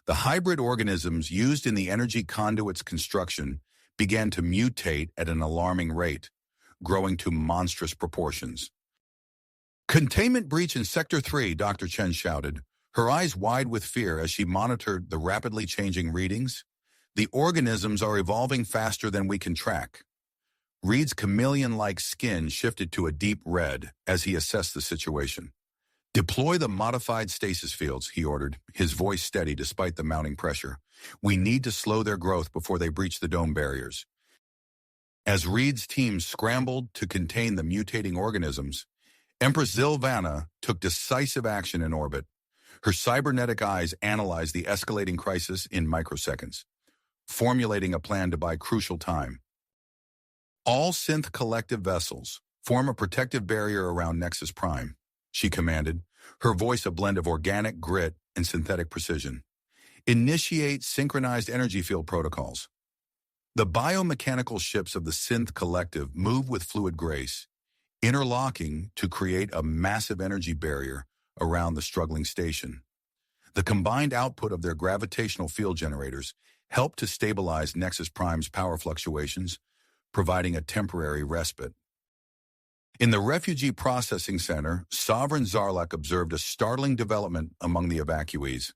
[SPEAKER 1] The hybrid organisms used in the energy conduit's construction began to mutate at an alarming rate, growing to monstrous proportions. "Containment breach in Sector 3, Dr. Chen shouted, her eyes wide with fear as she monitored the rapidly changing readings. "The organisms are evolving faster than we can track." Reed's chameleon-like skin shifted to a deep red as he assessed the situation. "Deploy the modified stasis fields," he ordered, his voice steady despite the mounting pressure. "We need to slow their growth before they breach the dome barriers." As Reed's team scrambled to contain the mutating organisms, Empress Zilvana took decisive action in orbit. Her cybernetic eyes analyzed the escalating crisis in microseconds, formulating a plan to buy crucial time. "All synth collective vessels form a protective barrier around Nexus Prime," she commanded, her voice a blend of organic grit and synthetic precision. "Initiate synchronized energy field protocols." The biomechanical ships of the synth collective move with fluid grace, interlocking to create a massive energy barrier around the struggling station. The combined output of their gravitational field generators helped to stabilize Nexus Prime's power fluctuations, providing a temporary respite. In the Refugee Processing Center, Sovereign Zarlak observed a startling development among the evacuees.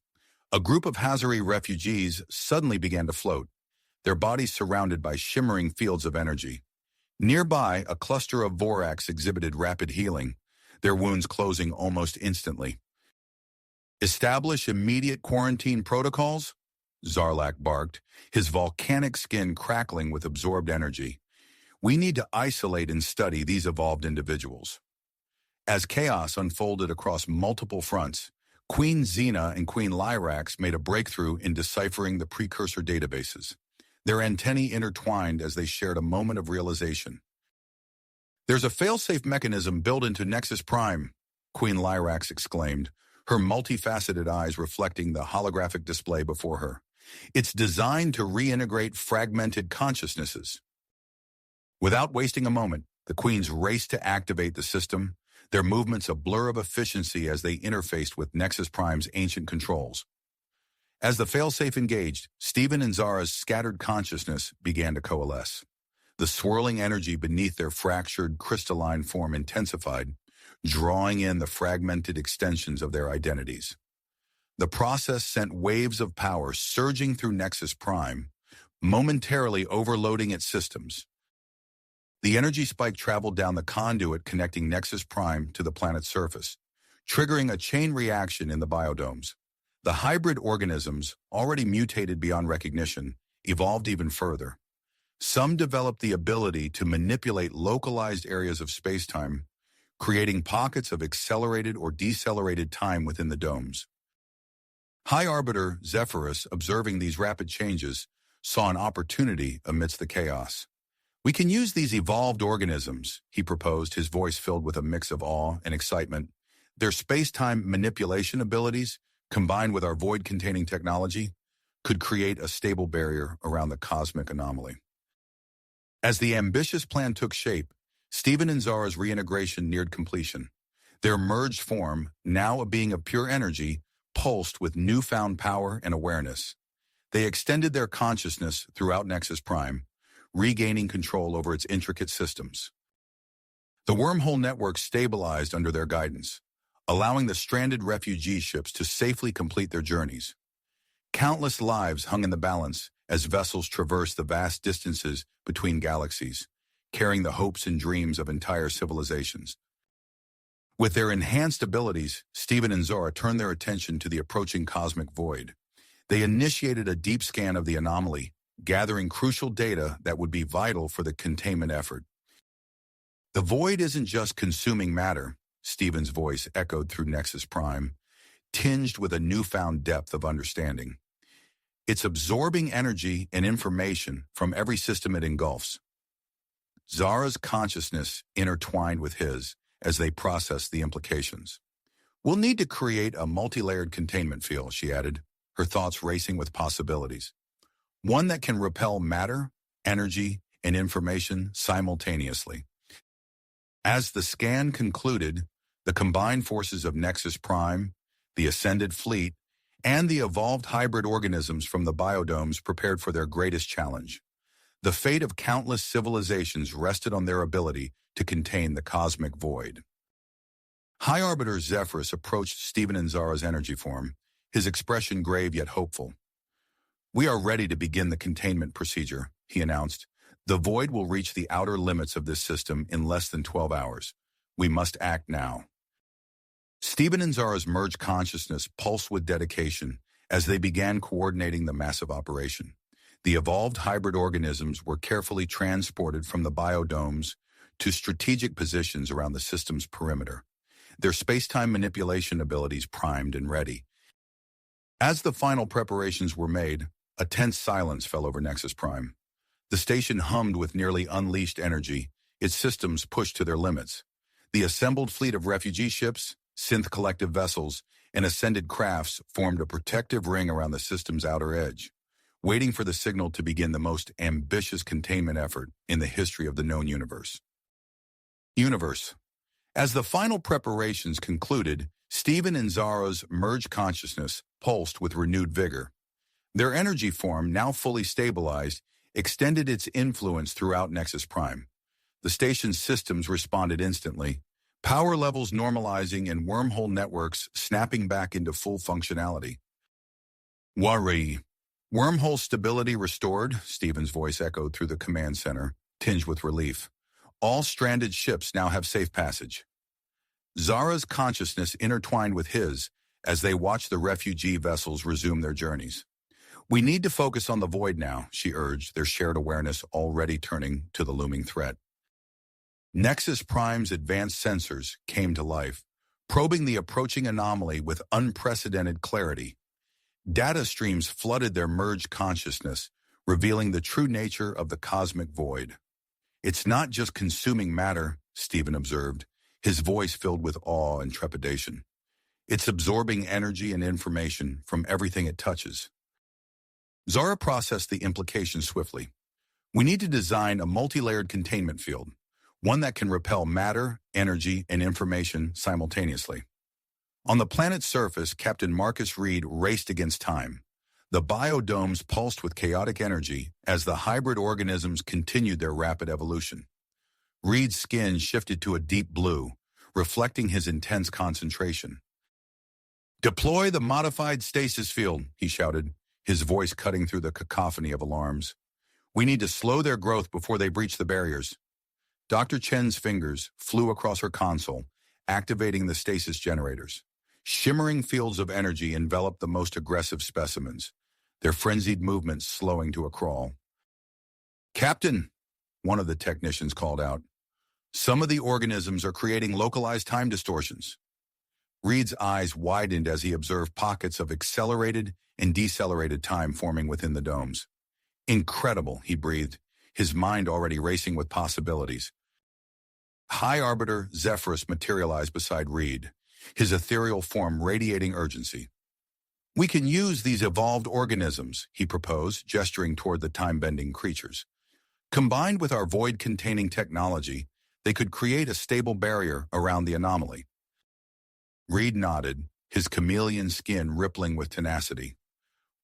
[SPEAKER 1] A group of Hazari refugees suddenly began to float, their bodies surrounded by shimmering fields of energy. Nearby, a cluster of Voraks exhibited rapid healing, their wounds closing almost instantly. "Establish immediate quarantine protocols?" Zarlak barked, his volcanic skin crackling with absorbed energy. "We need to isolate and study these evolved individuals." As chaos unfolded across multiple fronts, Queen Xena and Queen Lyrax made a breakthrough in deciphering the precursor databases. Their antennae intertwined as they shared a moment of realization. "There's a failsafe mechanism built into Nexus Prime," Queen Lyrax exclaimed, her multifaceted eyes reflecting the holographic display before her. "It's designed to reintegrate fragmented consciousnesses." Without wasting a moment, the Queens raced to activate the system, their movements a blur of efficiency as they interfaced with Nexus Prime's ancient controls. As the failsafe engaged, Stephen and Zara's scattered consciousness began to coalesce. The swirling energy beneath their fractured, crystalline form intensified, drawing in the fragmented extensions of their identities. The process sent waves of power surging through Nexus Prime, momentarily overloading its systems. The energy spike traveled down the conduit connecting Nexus Prime to the planet's surface, triggering a chain reaction in the biodomes. The hybrid organisms, already mutated beyond recognition, evolved even further. Some developed the ability to manipulate localized areas of spacetime, creating pockets of accelerated or decelerated time within the domes. High Arbiter Zephyrus, observing these rapid changes, saw an opportunity amidst the chaos. "We can use these evolved organisms," he proposed, his voice filled with a mix of awe and excitement. "Their space-time manipulation abilities, combined with our void-containing technology, could create a stable barrier around the cosmic anomaly." As the ambitious plan took shape, Stephen and Zara's reintegration neared completion. Their merged form, now a being of pure energy, pulsed with newfound power and awareness. They extended their consciousness throughout Nexus Prime, regaining control over its intricate systems. The wormhole network stabilized under their guidance, allowing the stranded refugee ships to safely complete their journeys. Countless lives hung in the balance as vessels traversed the vast distances between galaxies, carrying the hopes and dreams of entire civilizations. With their enhanced abilities, Stephen and Zara turned their attention to the approaching cosmic void. They initiated a deep scan of the anomaly, gathering crucial data that would be vital for the containment effort. The void isn't just consuming matter, Stephen's voice echoed through Nexus Prime, tinged with a newfound depth of understanding. It's absorbing energy and information from every system it engulfs. Zara's consciousness intertwined with his as they processed the implications. We'll need to create a multi-layered containment field, she added, her thoughts racing with possibilities. One that can repel matter, energy, and information simultaneously. As the scan concluded, the combined forces of Nexus Prime, the Ascended Fleet, and the evolved hybrid organisms from the biodomes prepared for their greatest challenge. The fate of countless civilizations rested on their ability to contain the cosmic void. High Arbiter Zephyrus approached Stephen and Zara's energy form, his expression grave yet hopeful. "We are ready to begin the containment procedure," he announced. "The void will reach the outer limits of this system in less than 12 hours. We must act now." Stephen and Zara's merged consciousness pulsed with dedication as they began coordinating the massive operation. The evolved hybrid organisms were carefully transported from the biodomes to strategic positions around the system's perimeter, their space-time manipulation abilities primed and ready. As the final preparations were made, a tense silence fell over Nexus Prime. The station hummed with nearly unleashed energy, its systems pushed to their limits. The assembled fleet of refugee ships, synth collective vessels, and ascended crafts formed a protective ring around the system's outer edge, waiting for the signal to begin the most ambitious containment effort in the history of the known universe. As the final preparations concluded, Stephen and Zara's merged consciousness pulsed with renewed vigor. Their energy form, now fully stabilized, extended its influence throughout Nexus Prime. The station's systems responded instantly, power levels normalizing and wormhole networks snapping back into full functionality. "Worry. Wormhole stability restored," Stephen's voice echoed through the command center, tinged with relief. "All stranded ships now have safe passage." Zara's consciousness intertwined with his as they watched the refugee vessels resume their journeys. "We need to focus on the void now," she urged, their shared awareness already turning to the looming threat. Nexus Prime's advanced sensors came to life, probing the approaching anomaly with unprecedented clarity. Data streams flooded their merged consciousness, revealing the true nature of the cosmic void. "It's not just consuming matter," Stephen observed, his voice filled with awe and trepidation. "It's absorbing energy and information from everything it touches." Zara processed the implications swiftly. "We need to design a multi-layered containment field, one that can repel matter, energy, and information simultaneously." On the planet's surface, Captain Marcus Reed raced against time. The biodomes pulsed with chaotic energy as the hybrid organisms continued their rapid evolution. Reed's skin shifted to a deep blue, reflecting his intense concentration. "Deploy the modified stasis field," he shouted, his voice cutting through the cacophony of alarms. "We need to slow their growth before they breach the barriers." Dr. Chen's fingers flew across her console, activating the stasis generators. Shimmering fields of energy enveloped the most aggressive specimens, their frenzied movements slowing to a crawl. "Captain," one of the technicians called out, "some of the organisms are creating localized time distortions." Reed's eyes widened as he observed pockets of accelerated and decelerated time forming within the domes. "Incredible," he breathed, his mind already racing with possibilities. High Arbiter Zephyrus materialized beside Reed, his ethereal form radiating urgency. "We can use these evolved organisms," he proposed, gesturing toward the time-bending creatures. "Combined with our void-containing technology, they could create a stable barrier around the anomaly." Reed nodded, his chameleon skin rippling with tenacity.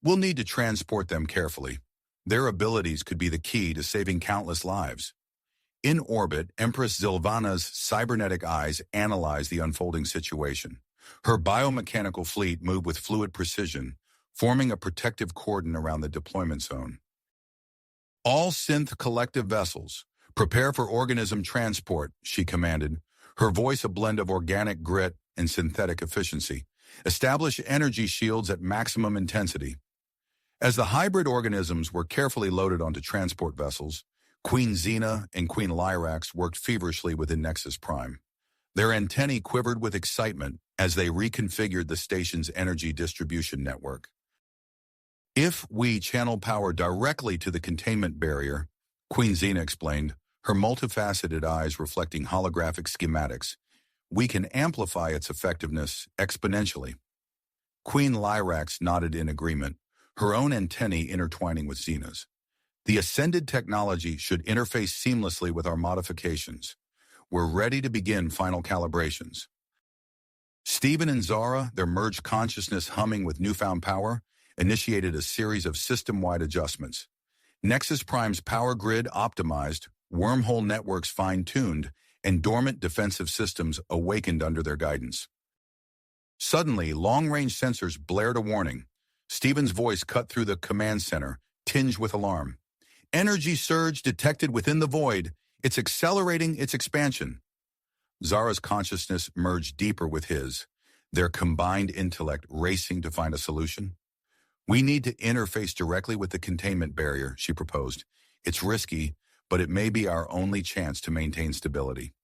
[SPEAKER 1] "We'll need to transport them carefully. Their abilities could be the key to saving countless lives." In orbit, Empress Zilvana's cybernetic eyes analyzed the unfolding situation. Her biomechanical fleet moved with fluid precision, forming a protective cordon around the deployment zone. All synth collective vessels, prepare for organism transport, she commanded, her voice a blend of organic grit and synthetic efficiency. Establish energy shields at maximum intensity. As the hybrid organisms were carefully loaded onto transport vessels, Queen Xena and Queen Lyrax worked feverishly within Nexus Prime. Their antennae quivered with excitement as they reconfigured the station's energy distribution network. If we channel power directly to the containment barrier, Queen Xena explained, her multifaceted eyes reflecting holographic schematics, we can amplify its effectiveness exponentially. Queen Lyrax nodded in agreement, her own antennae intertwining with Xena's. The ascended technology should interface seamlessly with our modifications. We're ready to begin final calibrations. Steven and Zara, their merged consciousness humming with newfound power, initiated a series of system-wide adjustments. Nexus Prime's power grid optimized, wormhole networks fine-tuned, and dormant defensive systems awakened under their guidance. Suddenly, long-range sensors blared a warning. Steven's voice cut through the command center, tinged with alarm. Energy surge detected within the void. It's accelerating its expansion. Zara's consciousness merged deeper with his, their combined intellect racing to find a solution. We need to interface directly with the containment barrier, she proposed. It's risky, but it may be our only chance to maintain stability.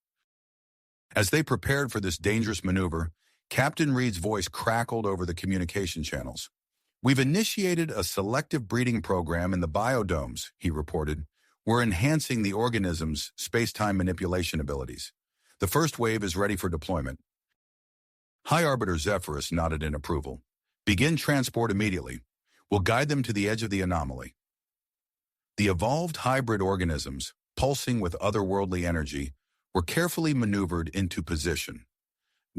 [SPEAKER 1] As they prepared for this dangerous maneuver, Captain Reed's voice crackled over the communication channels. We've initiated a selective breeding program in the biodomes, he reported. We're enhancing the organism's space-time manipulation abilities. The first wave is ready for deployment. High Arbiter Zephyrus nodded in approval. Begin transport immediately. We'll guide them to the edge of the anomaly. The evolved hybrid organisms, pulsing with otherworldly energy, were carefully maneuvered into position.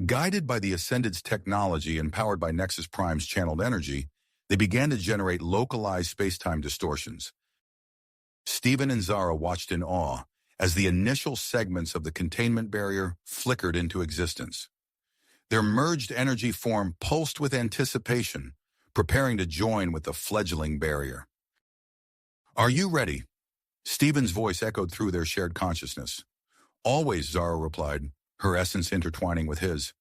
[SPEAKER 1] Guided by the Ascended's technology and powered by Nexus Prime's channeled energy, they began to generate localized space-time distortions. Steven and Zara watched in awe as the initial segments of the containment barrier flickered into existence. Their merged energy form pulsed with anticipation, preparing to join with the fledgling barrier. Are you ready? Steven's voice echoed through their shared consciousness. Always, Zara replied, her essence intertwining with his.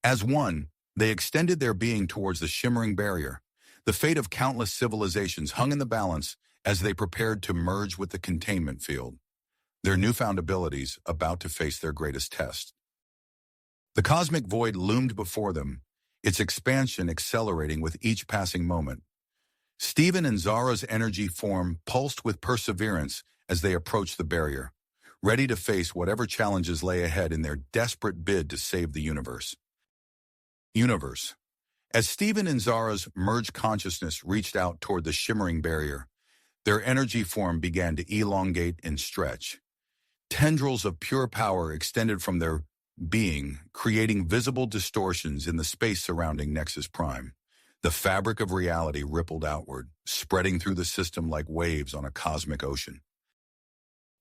[SPEAKER 1] As one, they extended their being towards the shimmering barrier. The fate of countless civilizations hung in the balance as they prepared to merge with the containment field, their newfound abilities about to face their greatest test. The cosmic void loomed before them, its expansion accelerating with each passing moment. Steven and Zara's energy form pulsed with perseverance as they approached the barrier, ready to face whatever challenges lay ahead in their desperate bid to save the universe. As Steven and Zara's merged consciousness reached out toward the shimmering barrier, their energy form began to elongate and stretch. Tendrils of pure power extended from their being, creating visible distortions in the space surrounding Nexus Prime. The fabric of reality rippled outward, spreading through the system like waves on a cosmic ocean.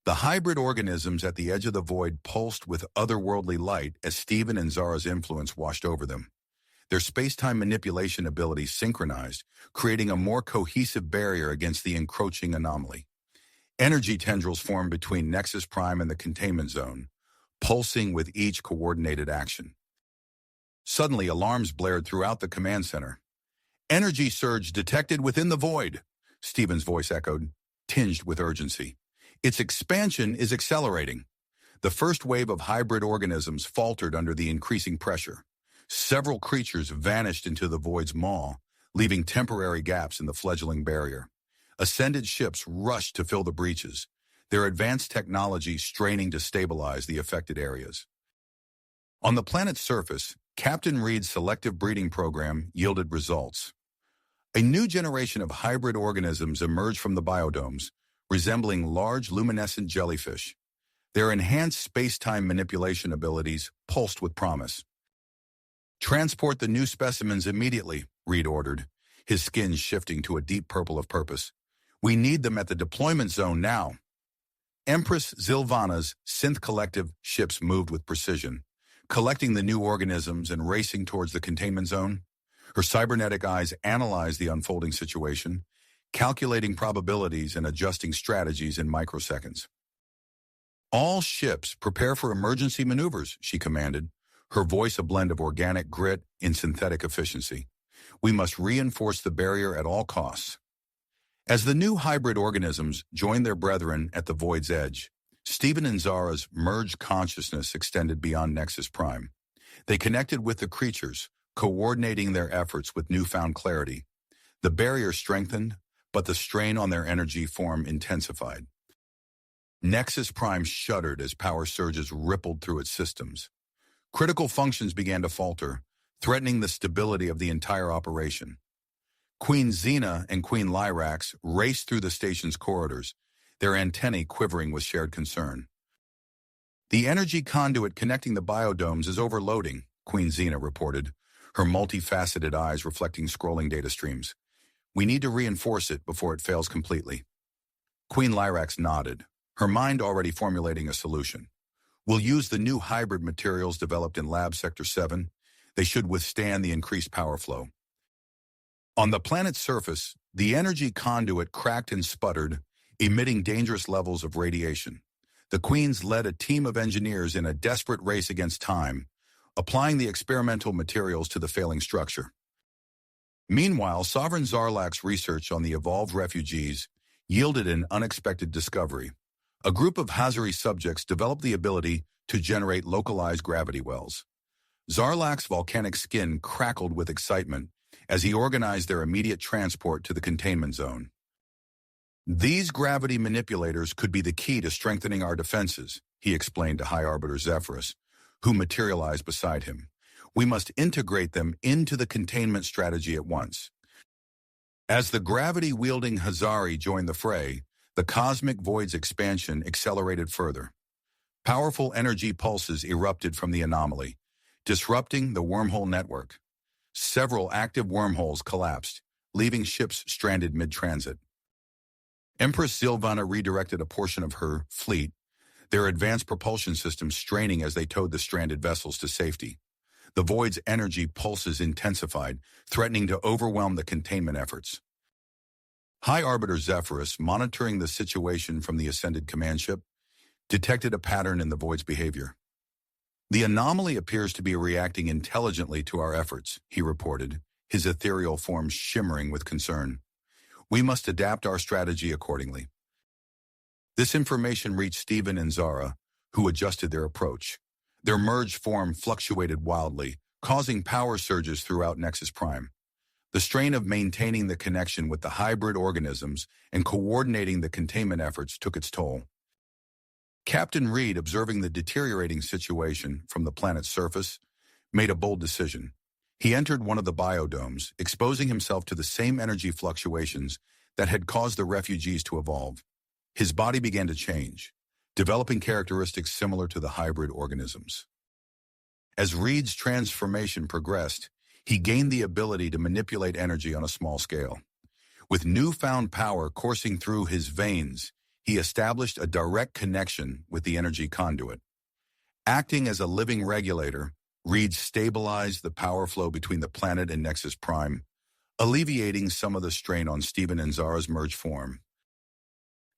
[SPEAKER 1] The hybrid organisms at the edge of the void pulsed with otherworldly light as Steven and Zara's influence washed over them. Their space-time manipulation abilities synchronized, creating a more cohesive barrier against the encroaching anomaly. Energy tendrils formed between Nexus Prime and the containment zone, pulsing with each coordinated action. Suddenly, alarms blared throughout the command center. Energy surge detected within the void, Steven's voice echoed, tinged with urgency. Its expansion is accelerating. The first wave of hybrid organisms faltered under the increasing pressure. Several creatures vanished into the void's maw, leaving temporary gaps in the fledgling barrier. Ascended ships rushed to fill the breaches, their advanced technology straining to stabilize the affected areas. On the planet's surface, Captain Reed's selective breeding program yielded results. A new generation of hybrid organisms emerged from the biodomes, resembling large luminescent jellyfish. Their enhanced space-time manipulation abilities pulsed with promise. Transport the new specimens immediately, Reed ordered, his skin shifting to a deep purple of purpose. We need them at the deployment zone now. Empress Zilvana's synth collective ships moved with precision, collecting the new organisms and racing towards the containment zone. Her cybernetic eyes analyzed the unfolding situation, calculating probabilities and adjusting strategies in microseconds. "All ships prepare for emergency maneuvers," she commanded, her voice a blend of organic grit and synthetic efficiency. "We must reinforce the barrier at all costs." As the new hybrid organisms joined their brethren at the void's edge, Stephen and Zara's merged consciousness extended beyond Nexus Prime. They connected with the creatures, coordinating their efforts with newfound clarity. The barrier strengthened, but the strain on their energy form intensified. Nexus Prime shuddered as power surges rippled through its systems. Critical functions began to falter, threatening the stability of the entire operation. Queen Xena and Queen Lyrax raced through the station's corridors, their antennae quivering with shared concern. "The energy conduit connecting the biodomes is overloading," Queen Xena reported, her multifaceted eyes reflecting scrolling data streams. "We need to reinforce it before it fails completely." Queen Lyrax nodded, her mind already formulating a solution. "We'll use the new hybrid materials developed in Lab Sector 7. They should withstand the increased power flow." On the planet's surface, the energy conduit cracked and sputtered, emitting dangerous levels of radiation. The Queens led a team of engineers in a desperate race against time, applying the experimental materials to the failing structure. Meanwhile, Sovereign Zarlak's research on the evolved refugees yielded an unexpected discovery. A group of Hazari subjects developed the ability to generate localized gravity wells. Zarlak's volcanic skin crackled with excitement as he organized their immediate transport to the containment zone. "These gravity manipulators could be the key to strengthening our defenses," he explained to High Arbiter Zephyrus, who materialized beside him. "We must integrate them into the containment strategy at once." As the gravity-wielding Hazari joined the fray, the cosmic void's expansion accelerated further. Powerful energy pulses erupted from the anomaly, disrupting the wormhole network. Several active wormholes collapsed, leaving ships stranded mid-transit. Empress Zilvana redirected a portion of her fleet, their advanced propulsion systems straining as they towed the stranded vessels to safety. The void's energy pulses intensified, threatening to overwhelm the containment efforts. High Arbiter Zephyrus, monitoring the situation from the ascended command ship, detected a pattern in the void's behavior. "The anomaly appears to be reacting intelligently to our efforts," he reported, his ethereal form shimmering with concern. "We must adapt our strategy accordingly." This information reached Stephen and Zara, who adjusted their approach. Their merged form fluctuated wildly, causing power surges throughout Nexus Prime. The strain of maintaining the connection with the hybrid organisms and coordinating the containment efforts took its toll. Captain Reed, observing the deteriorating situation from the planet's surface, made a bold decision. He entered one of the biodomes, exposing himself to the same energy fluctuations that had caused the refugees to evolve. His body began to change, developing characteristics similar to the hybrid organisms. As Reed's transformation progressed, he gained the ability to manipulate energy on a small scale. With newfound power coursing through his veins, he established a direct connection with the energy conduit. Acting as a living regulator, Reed stabilized the power flow between the planet and Nexus Prime, alleviating some of the strain on Stephen and Zara's merged form.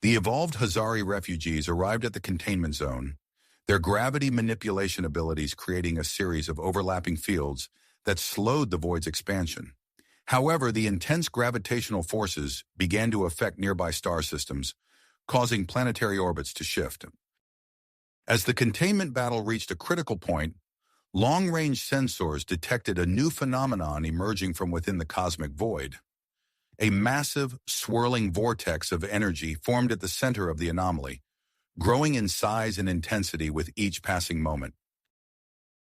[SPEAKER 1] The evolved Hazari refugees arrived at the containment zone, their gravity manipulation abilities creating a series of overlapping fields that slowed the void's expansion. However, the intense gravitational forces began to affect nearby star systems, causing planetary orbits to shift. As the containment battle reached a critical point, long-range sensors detected a new phenomenon emerging from within the cosmic void. A massive, swirling vortex of energy formed at the center of the anomaly, growing in size and intensity with each passing moment.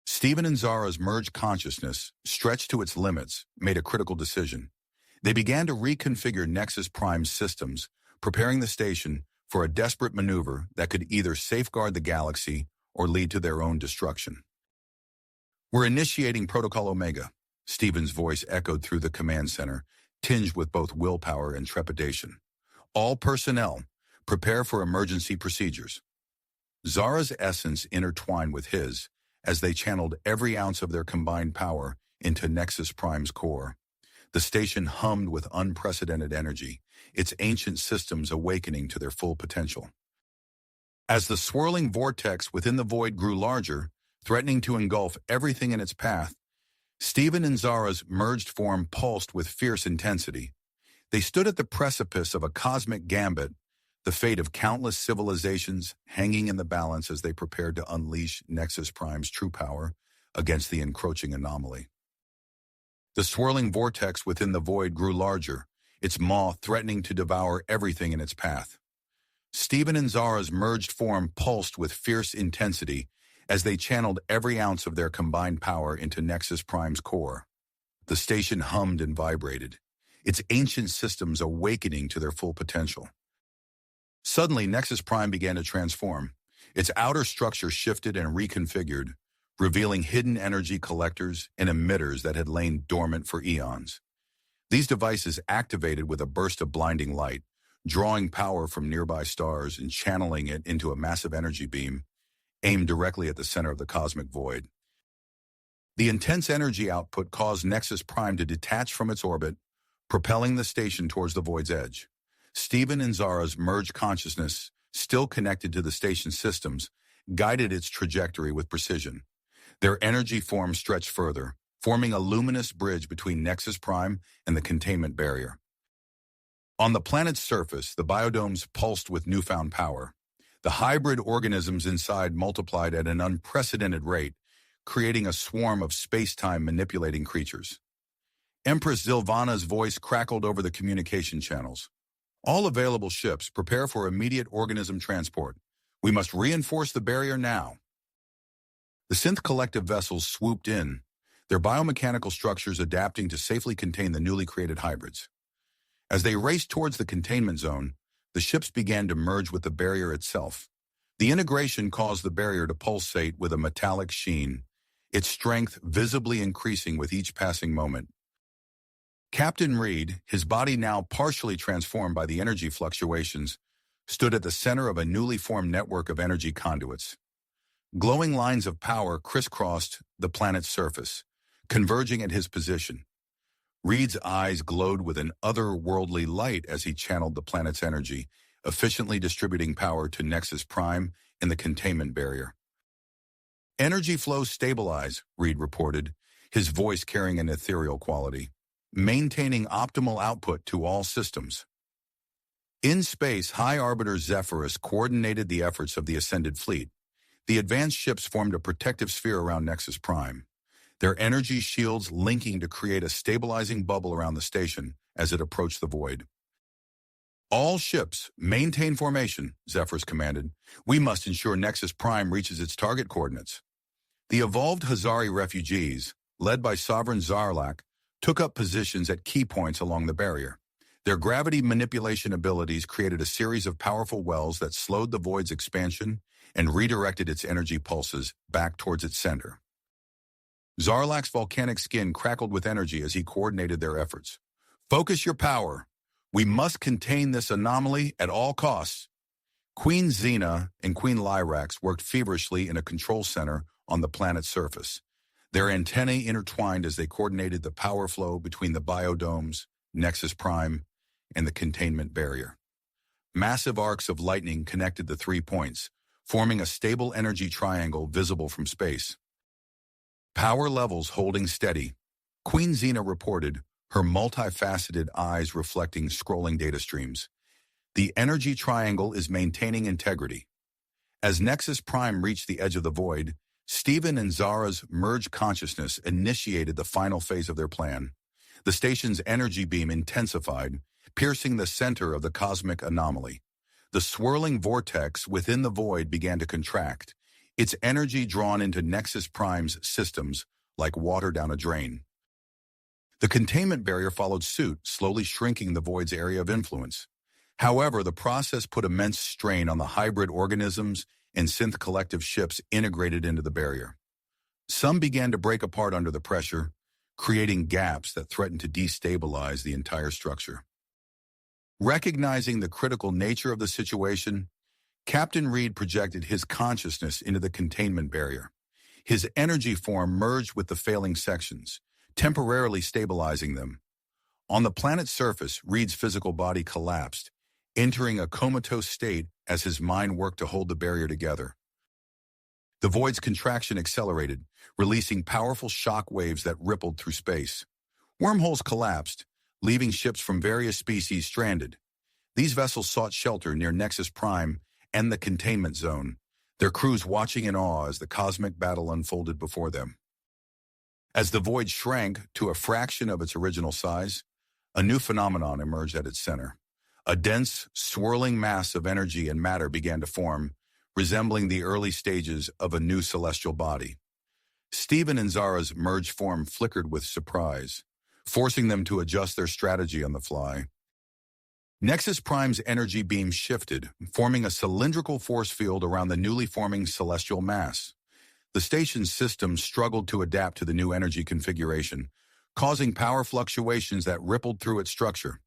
[SPEAKER 1] Stephen and Zara's merged consciousness, stretched to its limits, made a critical decision. They began to reconfigure Nexus Prime's systems, preparing the station for a desperate maneuver that could either safeguard the galaxy or lead to their own destruction. "We're initiating Protocol Omega," Stephen's voice echoed through the command center, tinged with both willpower and trepidation. "All personnel, prepare for emergency procedures." Zara's essence intertwined with his as they channeled every ounce of their combined power into Nexus Prime's core. The station hummed with unprecedented energy, its ancient systems awakening to their full potential. As the swirling vortex within the void grew larger, threatening to engulf everything in its path, Stephen and Zara's merged form pulsed with fierce intensity. They stood at the precipice of a cosmic gambit, the fate of countless civilizations hanging in the balance as they prepared to unleash Nexus Prime's true power against the encroaching anomaly. The swirling vortex within the void grew larger, its maw threatening to devour everything in its path. Stephen and Zara's merged form pulsed with fierce intensity as they channeled every ounce of their combined power into Nexus Prime's core. The station hummed and vibrated, its ancient systems awakening to their full potential. Suddenly, Nexus Prime began to transform. Its outer structure shifted and reconfigured, revealing hidden energy collectors and emitters that had lain dormant for eons. These devices activated with a burst of blinding light, drawing power from nearby stars and channeling it into a massive energy beam aimed directly at the center of the cosmic void. The intense energy output caused Nexus Prime to detach from its orbit, propelling the station towards the void's edge. Stephen and Zara's merged consciousness, still connected to the station's systems, guided its trajectory with precision. Their energy form stretched further, forming a luminous bridge between Nexus Prime and the containment barrier. On the planet's surface, the biodomes pulsed with newfound power. The hybrid organisms inside multiplied at an unprecedented rate, creating a swarm of space-time manipulating creatures. Empress Zilvana's voice crackled over the communication channels. All available ships, prepare for immediate organism transport. We must reinforce the barrier now. The synth collective vessels swooped in, their biomechanical structures adapting to safely contain the newly created hybrids. As they raced towards the containment zone, the ships began to merge with the barrier itself. The integration caused the barrier to pulsate with a metallic sheen, its strength visibly increasing with each passing moment. Captain Reed, his body now partially transformed by the energy fluctuations, stood at the center of a newly formed network of energy conduits. Glowing lines of power crisscrossed the planet's surface, converging at his position. Reed's eyes glowed with an otherworldly light as he channeled the planet's energy, efficiently distributing power to Nexus Prime and the containment barrier. Energy flows stabilize, Reed reported, his voice carrying an ethereal quality, maintaining optimal output to all systems. In space, High Arbiter Zephyrus coordinated the efforts of the Ascended Fleet. The advanced ships formed a protective sphere around Nexus Prime, their energy shields linking to create a stabilizing bubble around the station as it approached the void. All ships, maintain formation, Zephyrus commanded. We must ensure Nexus Prime reaches its target coordinates. The evolved Hazari refugees, led by Sovereign Zarlak, took up positions at key points along the barrier. Their gravity manipulation abilities created a series of powerful wells that slowed the void's expansion and redirected its energy pulses back towards its center. Zarlak's volcanic skin crackled with energy as he coordinated their efforts. Focus your power. We must contain this anomaly at all costs. Queen Xena and Queen Lyrax worked feverishly in a control center on the planet's surface. Their antennae intertwined as they coordinated the power flow between the biodomes, Nexus Prime, and the containment barrier. Massive arcs of lightning connected the 3 points, forming a stable energy triangle visible from space. Power levels holding steady, Queen Xena reported, her multifaceted eyes reflecting scrolling data streams. The energy triangle is maintaining integrity. As Nexus Prime reached the edge of the void, Stephen and Zara's merged consciousness initiated the final phase of their plan. The station's energy beam intensified, piercing the center of the cosmic anomaly. The swirling vortex within the void began to contract, its energy drawn into Nexus Prime's systems like water down a drain. The containment barrier followed suit, slowly shrinking the void's area of influence. However, the process put immense strain on the hybrid organisms and synth collective ships integrated into the barrier. Some began to break apart under the pressure, creating gaps that threatened to destabilize the entire structure. Recognizing the critical nature of the situation, Captain Reed projected his consciousness into the containment barrier. His energy form merged with the failing sections, temporarily stabilizing them. On the planet's surface, Reed's physical body collapsed, entering a comatose state as his mind worked to hold the barrier together. The void's contraction accelerated, releasing powerful shock waves that rippled through space. Wormholes collapsed, leaving ships from various species stranded. These vessels sought shelter near Nexus Prime and the containment zone, their crews watching in awe as the cosmic battle unfolded before them. As the void shrank to a fraction of its original size, a new phenomenon emerged at its center. A dense, swirling mass of energy and matter began to form, resembling the early stages of a new celestial body. Steven and Zara's merged form flickered with surprise, forcing them to adjust their strategy on the fly. Nexus Prime's energy beam shifted, forming a cylindrical force field around the newly forming celestial mass. The station's systems struggled to adapt to the new energy configuration, causing power fluctuations that rippled through its structure.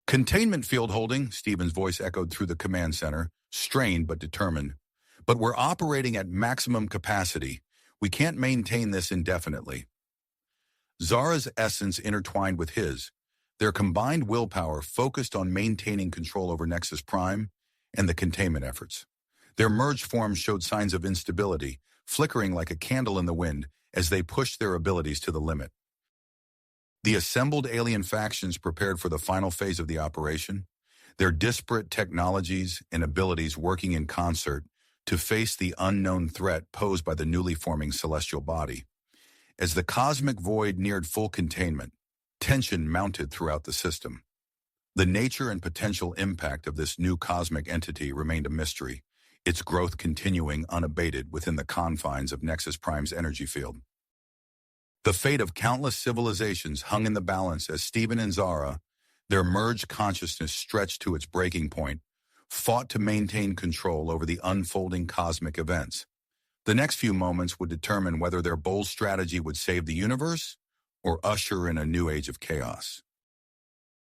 [SPEAKER 1] "Containment field holding," Steven's voice echoed through the command center, strained but determined. "But we're operating at maximum capacity. We can't maintain this indefinitely." Zara's essence intertwined with his. Their combined willpower focused on maintaining control over Nexus Prime and the containment efforts. Their merged forms showed signs of instability, flickering like a candle in the wind as they pushed their abilities to the limit. The assembled alien factions prepared for the final phase of the operation, their disparate technologies and abilities working in concert to face the unknown threat posed by the newly forming celestial body. As the cosmic void neared full containment, tension mounted throughout the system. The nature and potential impact of this new cosmic entity remained a mystery, its growth continuing unabated within the confines of Nexus Prime's energy field. The fate of countless civilizations hung in the balance as Steven and Zara, their merged consciousness stretched to its breaking point, fought to maintain control over the unfolding cosmic events. The next few moments would determine whether their bold strategy would save the universe or usher in a new age of chaos.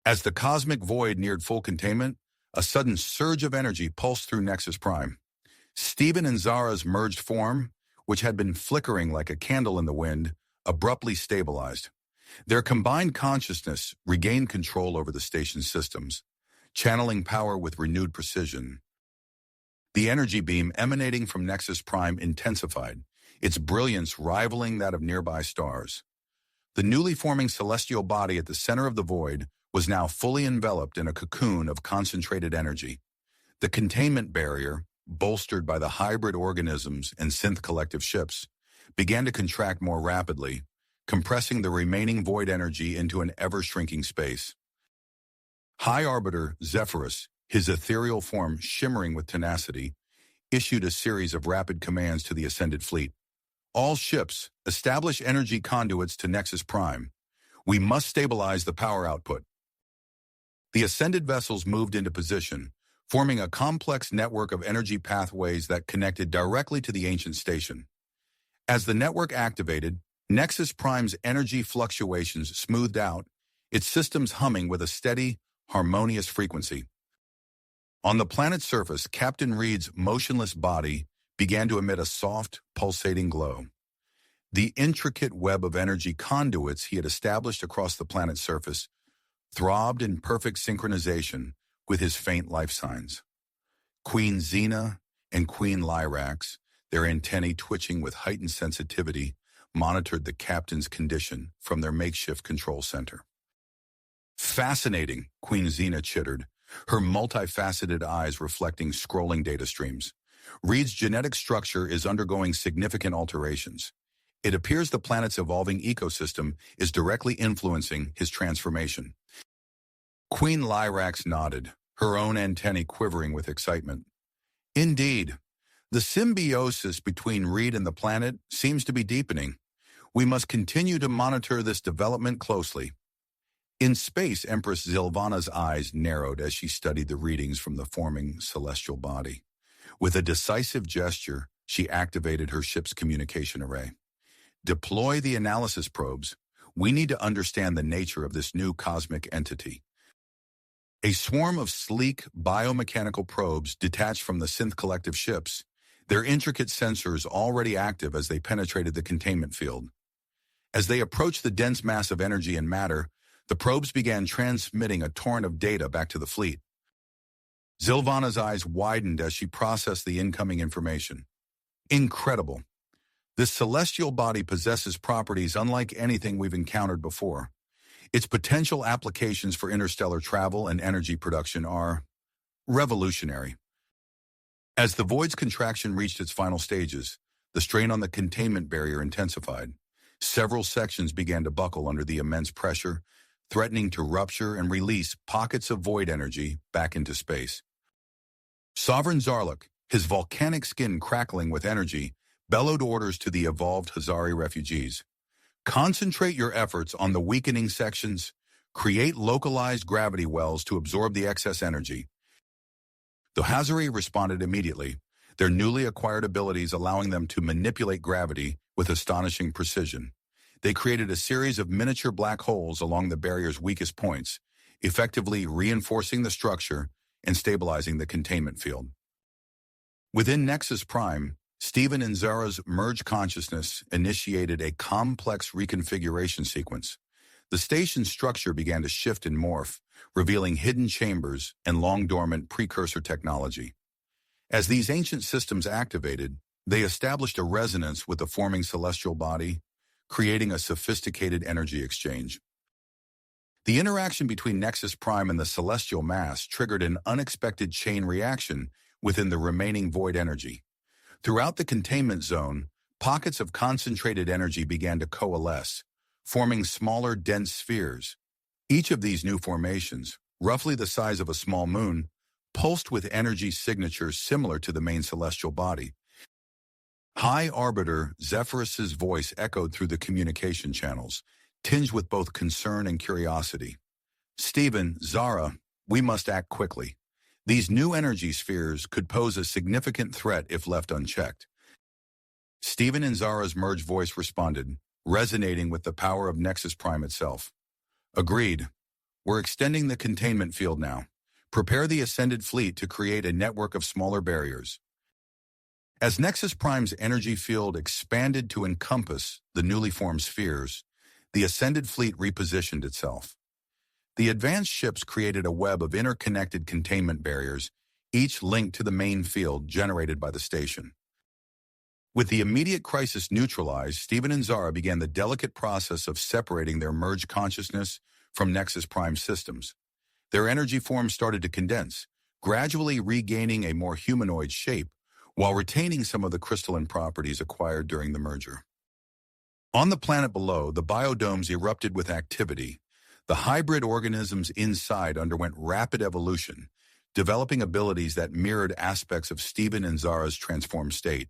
[SPEAKER 1] As the cosmic void neared full containment, a sudden surge of energy pulsed through Nexus Prime. Steven and Zara's merged form, which had been flickering like a candle in the wind, abruptly stabilized. Their combined consciousness regained control over the station's systems, channeling power with renewed precision. The energy beam emanating from Nexus Prime intensified, its brilliance rivaling that of nearby stars. The newly forming celestial body at the center of the void was now fully enveloped in a cocoon of concentrated energy. The containment barrier, bolstered by the hybrid organisms and synth collective ships, began to contract more rapidly, compressing the remaining void energy into an ever-shrinking space. High Arbiter Zephyrus, his ethereal form shimmering with tenacity, issued a series of rapid commands to the ascended fleet. "All ships, establish energy conduits to Nexus Prime. We must stabilize the power output." The ascended vessels moved into position, forming a complex network of energy pathways that connected directly to the ancient station. As the network activated, Nexus Prime's energy fluctuations smoothed out, its systems humming with a steady, harmonious frequency. On the planet's surface, Captain Reed's motionless body began to emit a soft, pulsating glow. The intricate web of energy conduits he had established across the planet's surface throbbed in perfect synchronization with his faint life signs. Queen Xena and Queen Lyrax, their antennae twitching with heightened sensitivity, monitored the captain's condition from their makeshift control center. "Fascinating," Queen Xena chittered, her multifaceted eyes reflecting scrolling data streams. "Reed's genetic structure is undergoing significant alterations. It appears the planet's evolving ecosystem is directly influencing his transformation." Queen Lyrax nodded, her own antennae quivering with excitement. "Indeed, the symbiosis between Reed and the planet seems to be deepening. We must continue to monitor this development closely." In space, Empress Zilvana's eyes narrowed as she studied the readings from the forming celestial body. With a decisive gesture, she activated her ship's communication array. "Deploy the analysis probes. We need to understand the nature of this new cosmic entity." A swarm of sleek, biomechanical probes detached from the synth collective ships, their intricate sensors already active as they penetrated the containment field. As they approached the dense mass of energy and matter, The probes began transmitting a torrent of data back to the fleet. Zilvana's eyes widened as she processed the incoming information. Incredible. This celestial body possesses properties unlike anything we've encountered before. Its potential applications for interstellar travel and energy production are revolutionary. As the void's contraction reached its final stages, the strain on the containment barrier intensified. Several sections began to buckle under the immense pressure, threatening to rupture and release pockets of void energy back into space. Sovereign Zarluk, his volcanic skin crackling with energy, bellowed orders to the evolved Hazari refugees. Concentrate your efforts on the weakening sections. Create localized gravity wells to absorb the excess energy. The Hazari responded immediately, their newly acquired abilities allowing them to manipulate gravity with astonishing precision. They created a series of miniature black holes along the barrier's weakest points, effectively reinforcing the structure and stabilizing the containment field. Within Nexus Prime, Steven and Zara's merged consciousness initiated a complex reconfiguration sequence. The station's structure began to shift and morph, revealing hidden chambers and long-dormant precursor technology. As these ancient systems activated, they established a resonance with the forming celestial body, creating a sophisticated energy exchange. The interaction between Nexus Prime and the celestial mass triggered an unexpected chain reaction within the remaining void energy. Throughout the containment zone, pockets of concentrated energy began to coalesce, forming smaller, dense spheres. Each of these new formations, roughly the size of a small moon, pulsed with energy signatures similar to the main celestial body. High Arbiter Zephyrus's voice echoed through the communication channels, tinged with both concern and curiosity. Steven, Zara, we must act quickly. These new energy spheres could pose a significant threat if left unchecked. Steven and Zara's merged voice responded, resonating with the power of Nexus Prime itself. Agreed. We're extending the containment field now. Prepare the Ascended Fleet to create a network of smaller barriers. As Nexus Prime's energy field expanded to encompass the newly formed spheres, the Ascended Fleet repositioned itself. The advanced ships created a web of interconnected containment barriers, each linked to the main field generated by the station. With the immediate crisis neutralized, Steven and Zara began the delicate process of separating their merged consciousness from Nexus Prime systems. Their energy forms started to condense, gradually regaining a more humanoid shape while retaining some of the crystalline properties acquired during the merger. On the planet below, the biodomes erupted with activity. The hybrid organisms inside underwent rapid evolution, developing abilities that mirrored aspects of Steven and Zara's transformed state.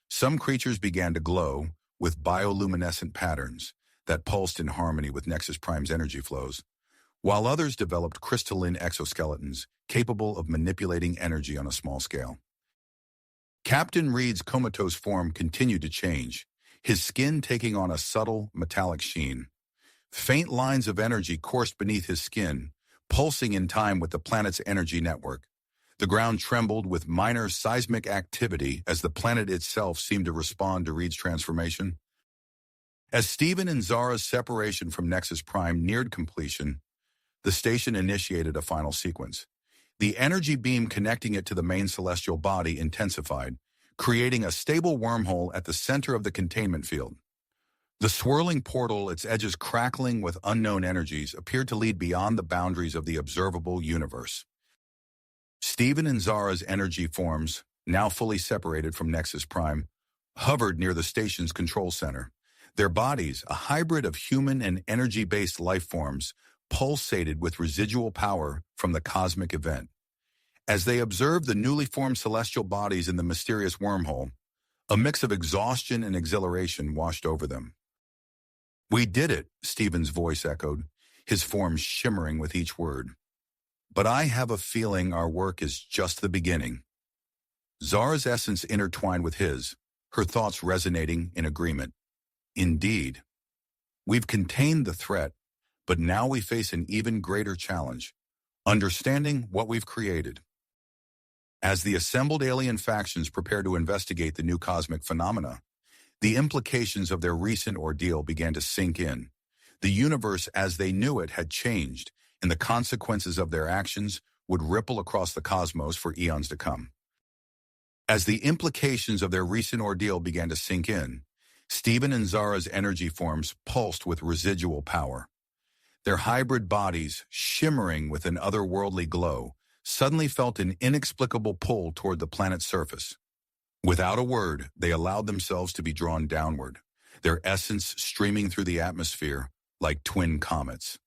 [SPEAKER 1] Some creatures began to glow with bioluminescent patterns that pulsed in harmony with Nexus Prime's energy flows, while others developed crystalline exoskeletons capable of manipulating energy on a small scale. Captain Reed's comatose form continued to change, his skin taking on a subtle, metallic sheen. Faint lines of energy coursed beneath his skin, pulsing in time with the planet's energy network. The ground trembled with minor seismic activity as the planet itself seemed to respond to Reed's transformation. As Steven and Zara's separation from Nexus Prime neared completion, the station initiated a final sequence. The energy beam connecting it to the main celestial body intensified, creating a stable wormhole at the center of the containment field. The swirling portal, its edges crackling with unknown energies, appeared to lead beyond the boundaries of the observable universe. Steven and Zara's energy forms, now fully separated from Nexus Prime, hovered near the station's control center. Their bodies, a hybrid of human and energy-based life forms, pulsated with residual power from the cosmic event. As they observed the newly formed celestial bodies in the mysterious wormhole, a mix of exhaustion and exhilaration washed over them. "We did it," Steven's voice echoed, his form shimmering with each word. "But I have a feeling our work is just the beginning." Zara's essence intertwined with his, her thoughts resonating in agreement. "Indeed. We've contained the threat, but now we face an even greater challenge, understanding what we've created." As the assembled alien factions prepare to investigate the new cosmic phenomena, the implications of their recent ordeal began to sink in. The universe as they knew it had changed, and the consequences of their actions would ripple across the cosmos for eons to come. As the implications of their recent ordeal began to sink in, Stephen and Zara's energy forms pulsed with residual power. Their hybrid bodies, shimmering with an otherworldly glow, suddenly felt an inexplicable pull toward the planet's surface. Without a word, they allowed themselves to be drawn downward, their essence streaming through the atmosphere like twin comets.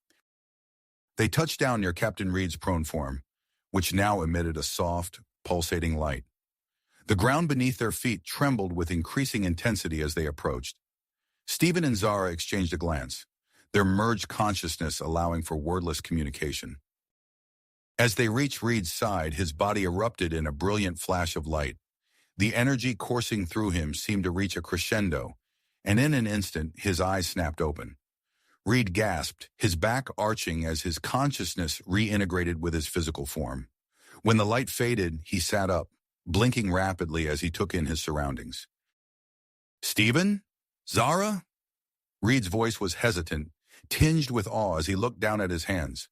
[SPEAKER 1] They touched down near Captain Reed's prone form, which now emitted a soft, pulsating light. The ground beneath their feet trembled with increasing intensity as they approached. Stephen and Zara exchanged a glance, their merged consciousness allowing for wordless communication. As they reached Reed's side, his body erupted in a brilliant flash of light. The energy coursing through him seemed to reach a crescendo, and in an instant, his eyes snapped open. Reed gasped, his back arching as his consciousness reintegrated with his physical form. When the light faded, he sat up, blinking rapidly as he took in his surroundings. "Stephen? Zara?" Reed's voice was hesitant, tinged with awe as he looked down at his hands.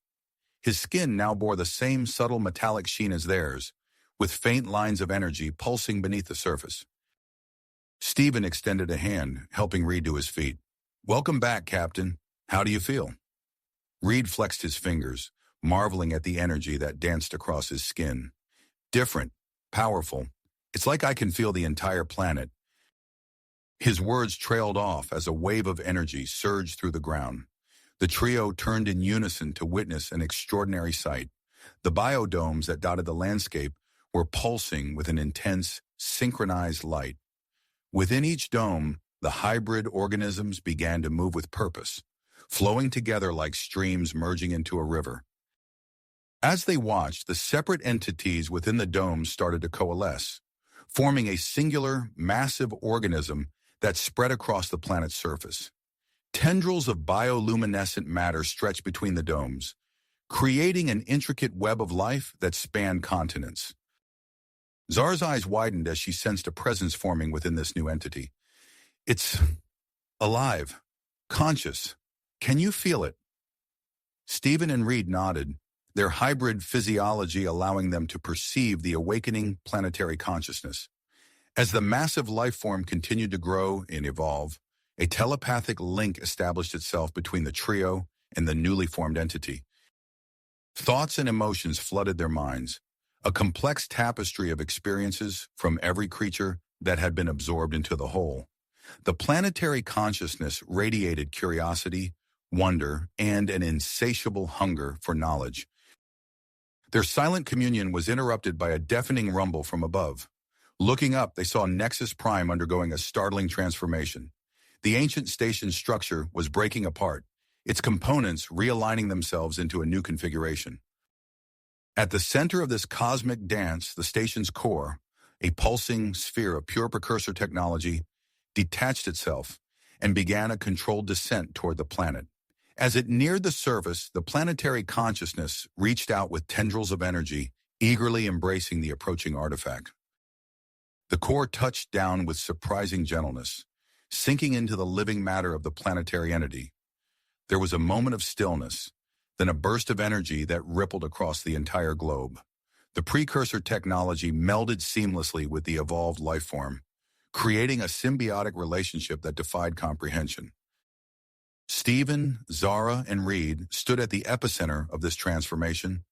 [SPEAKER 1] His skin now bore the same subtle metallic sheen as theirs, with faint lines of energy pulsing beneath the surface. Stephen extended a hand, helping Reed to his feet. "Welcome back, Captain. How do you feel?" Reed flexed his fingers, marveling at the energy that danced across his skin. "Different. Powerful. It's like I can feel the entire planet." His words trailed off as a wave of energy surged through the ground. The trio turned in unison to witness an extraordinary sight. The biodomes that dotted the landscape were pulsing with an intense, synchronized light. Within each dome, the hybrid organisms began to move with purpose, flowing together like streams merging into a river. As they watched, the separate entities within the domes started to coalesce, forming a singular, massive organism that spread across the planet's surface. Tendrils of bioluminescent matter stretched between the domes, creating an intricate web of life that spanned continents. Zara's eyes widened as she sensed a presence forming within this new entity. "It's alive, conscious. Can you feel it?" Stephen and Reed nodded, their hybrid physiology allowing them to perceive the awakening planetary consciousness. As the massive life form continued to grow and evolve, a telepathic link established itself between the trio and the newly formed entity. Thoughts and emotions flooded their minds, a complex tapestry of experiences from every creature that had been absorbed into the whole. The planetary consciousness radiated curiosity, wonder, and an insatiable hunger for knowledge. Their silent communion was interrupted by a deafening rumble from above. Looking up, they saw Nexus Prime undergoing a startling transformation. The ancient station's structure was breaking apart, its components realigning themselves into a new configuration. At the center of this cosmic dance, the station's core, a pulsing sphere of pure precursor technology, detached itself and began a controlled descent toward the planet. As it neared the surface, the planetary consciousness reached out with tendrils of energy, eagerly embracing the approaching artifact. The core touched down with surprising gentleness, sinking into the living matter of the planetary entity. There was a moment of stillness, then a burst of energy that rippled across the entire globe. The precursor technology melded seamlessly with the evolved life form, creating a symbiotic relationship that defied comprehension. Stephen, Zara, and Reed stood at the epicenter of this transformation,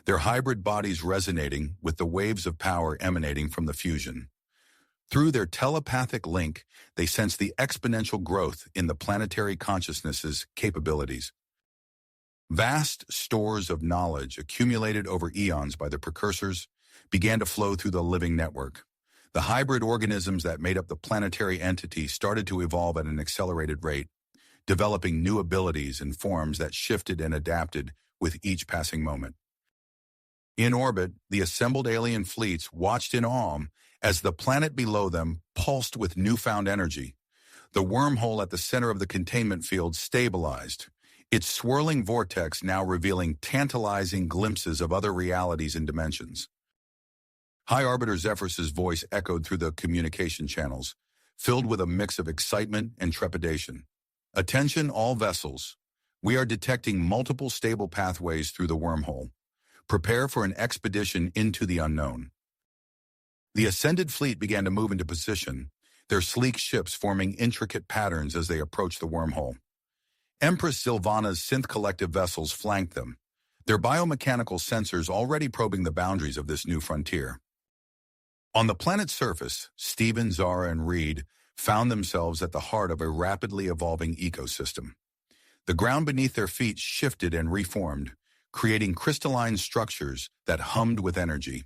[SPEAKER 1] their hybrid bodies resonating with the waves of power emanating from the fusion. Through their telepathic link, they sensed the exponential growth in the planetary consciousness's capabilities. Vast stores of knowledge accumulated over eons by the precursors began to flow through the living network. The hybrid organisms that made up the planetary entity started to evolve at an accelerated rate, developing new abilities and forms that shifted and adapted with each passing moment. In orbit, the assembled alien fleets watched in awe as the planet below them pulsed with newfound energy. The wormhole at the center of the containment field stabilized, its swirling vortex now revealing tantalizing glimpses of other realities and dimensions. High Arbiter Zephyrus's voice echoed through the communication channels, filled with a mix of excitement and trepidation. "Attention all vessels. We are detecting multiple stable pathways through the wormhole. Prepare for an expedition into the unknown. The ascended fleet began to move into position, their sleek ships forming intricate patterns as they approached the wormhole. Empress Sylvana's synth collective vessels flanked them, their biomechanical sensors already probing the boundaries of this new frontier. On the planet's surface, Steven, Zara, and Reed found themselves at the heart of a rapidly evolving ecosystem. The ground beneath their feet shifted and reformed, creating crystalline structures that hummed with energy.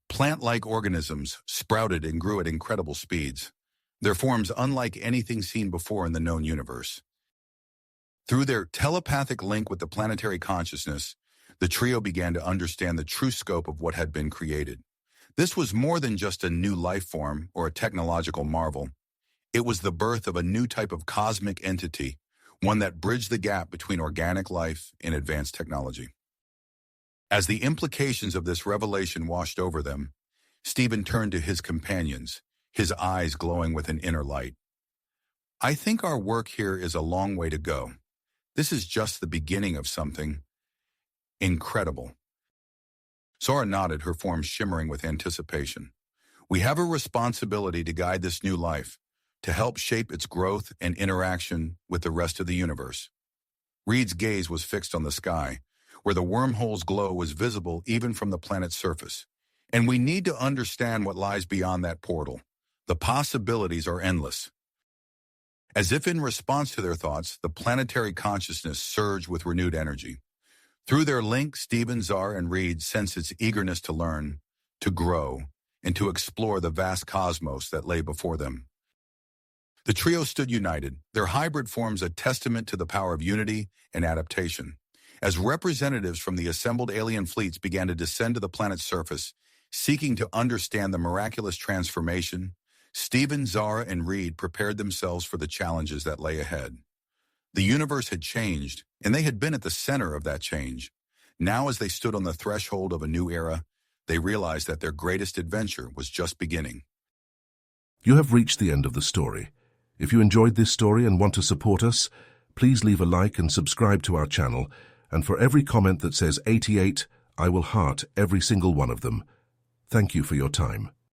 [SPEAKER 1] Plant-like organisms sprouted and grew at incredible speeds, their forms unlike anything seen before in the known universe. Through their telepathic link with the planetary consciousness, the trio began to understand the true scope of what had been created. This was more than just a new life form or a technological marvel. It was the birth of a new type of cosmic entity, one that bridged the gap between organic life and advanced technology. As the implications of this revelation washed over them, Stephen turned to his companions, his eyes glowing with an inner light. I think our work here is a long way to go. This is just the beginning of something incredible. Zara nodded, her form shimmering with anticipation. We have a responsibility to guide this new life, to help shape its growth and interaction with the rest of the universe. Reed's gaze was fixed on the sky, where the wormhole's glow was visible even from the planet's surface. And we need to understand what lies beyond that portal. The possibilities are endless. As if in response to their thoughts, the planetary consciousness surged with renewed energy. Through their link, Stephen, Zara, and Reed sensed its eagerness to learn, to grow, and to explore the vast cosmos that lay before them. The trio stood united, their hybrid forms a testament to the power of unity and adaptation. As representatives from the assembled alien fleets began to descend to the planet's surface, seeking to understand the miraculous transformation, Stephen, Zara, and Reed prepared themselves for the challenges that lay ahead. The universe had changed, and they had been at the center of that change. Now, as they stood on the threshold of a new era, they realized that their greatest adventure was just beginning.
[SPEAKER 2] You have reached the end of the story. If you enjoyed this story and want to support us, please leave a like and subscribe to our channel, and for every comment that says 88, I will heart every single one of them. Thank you for your time.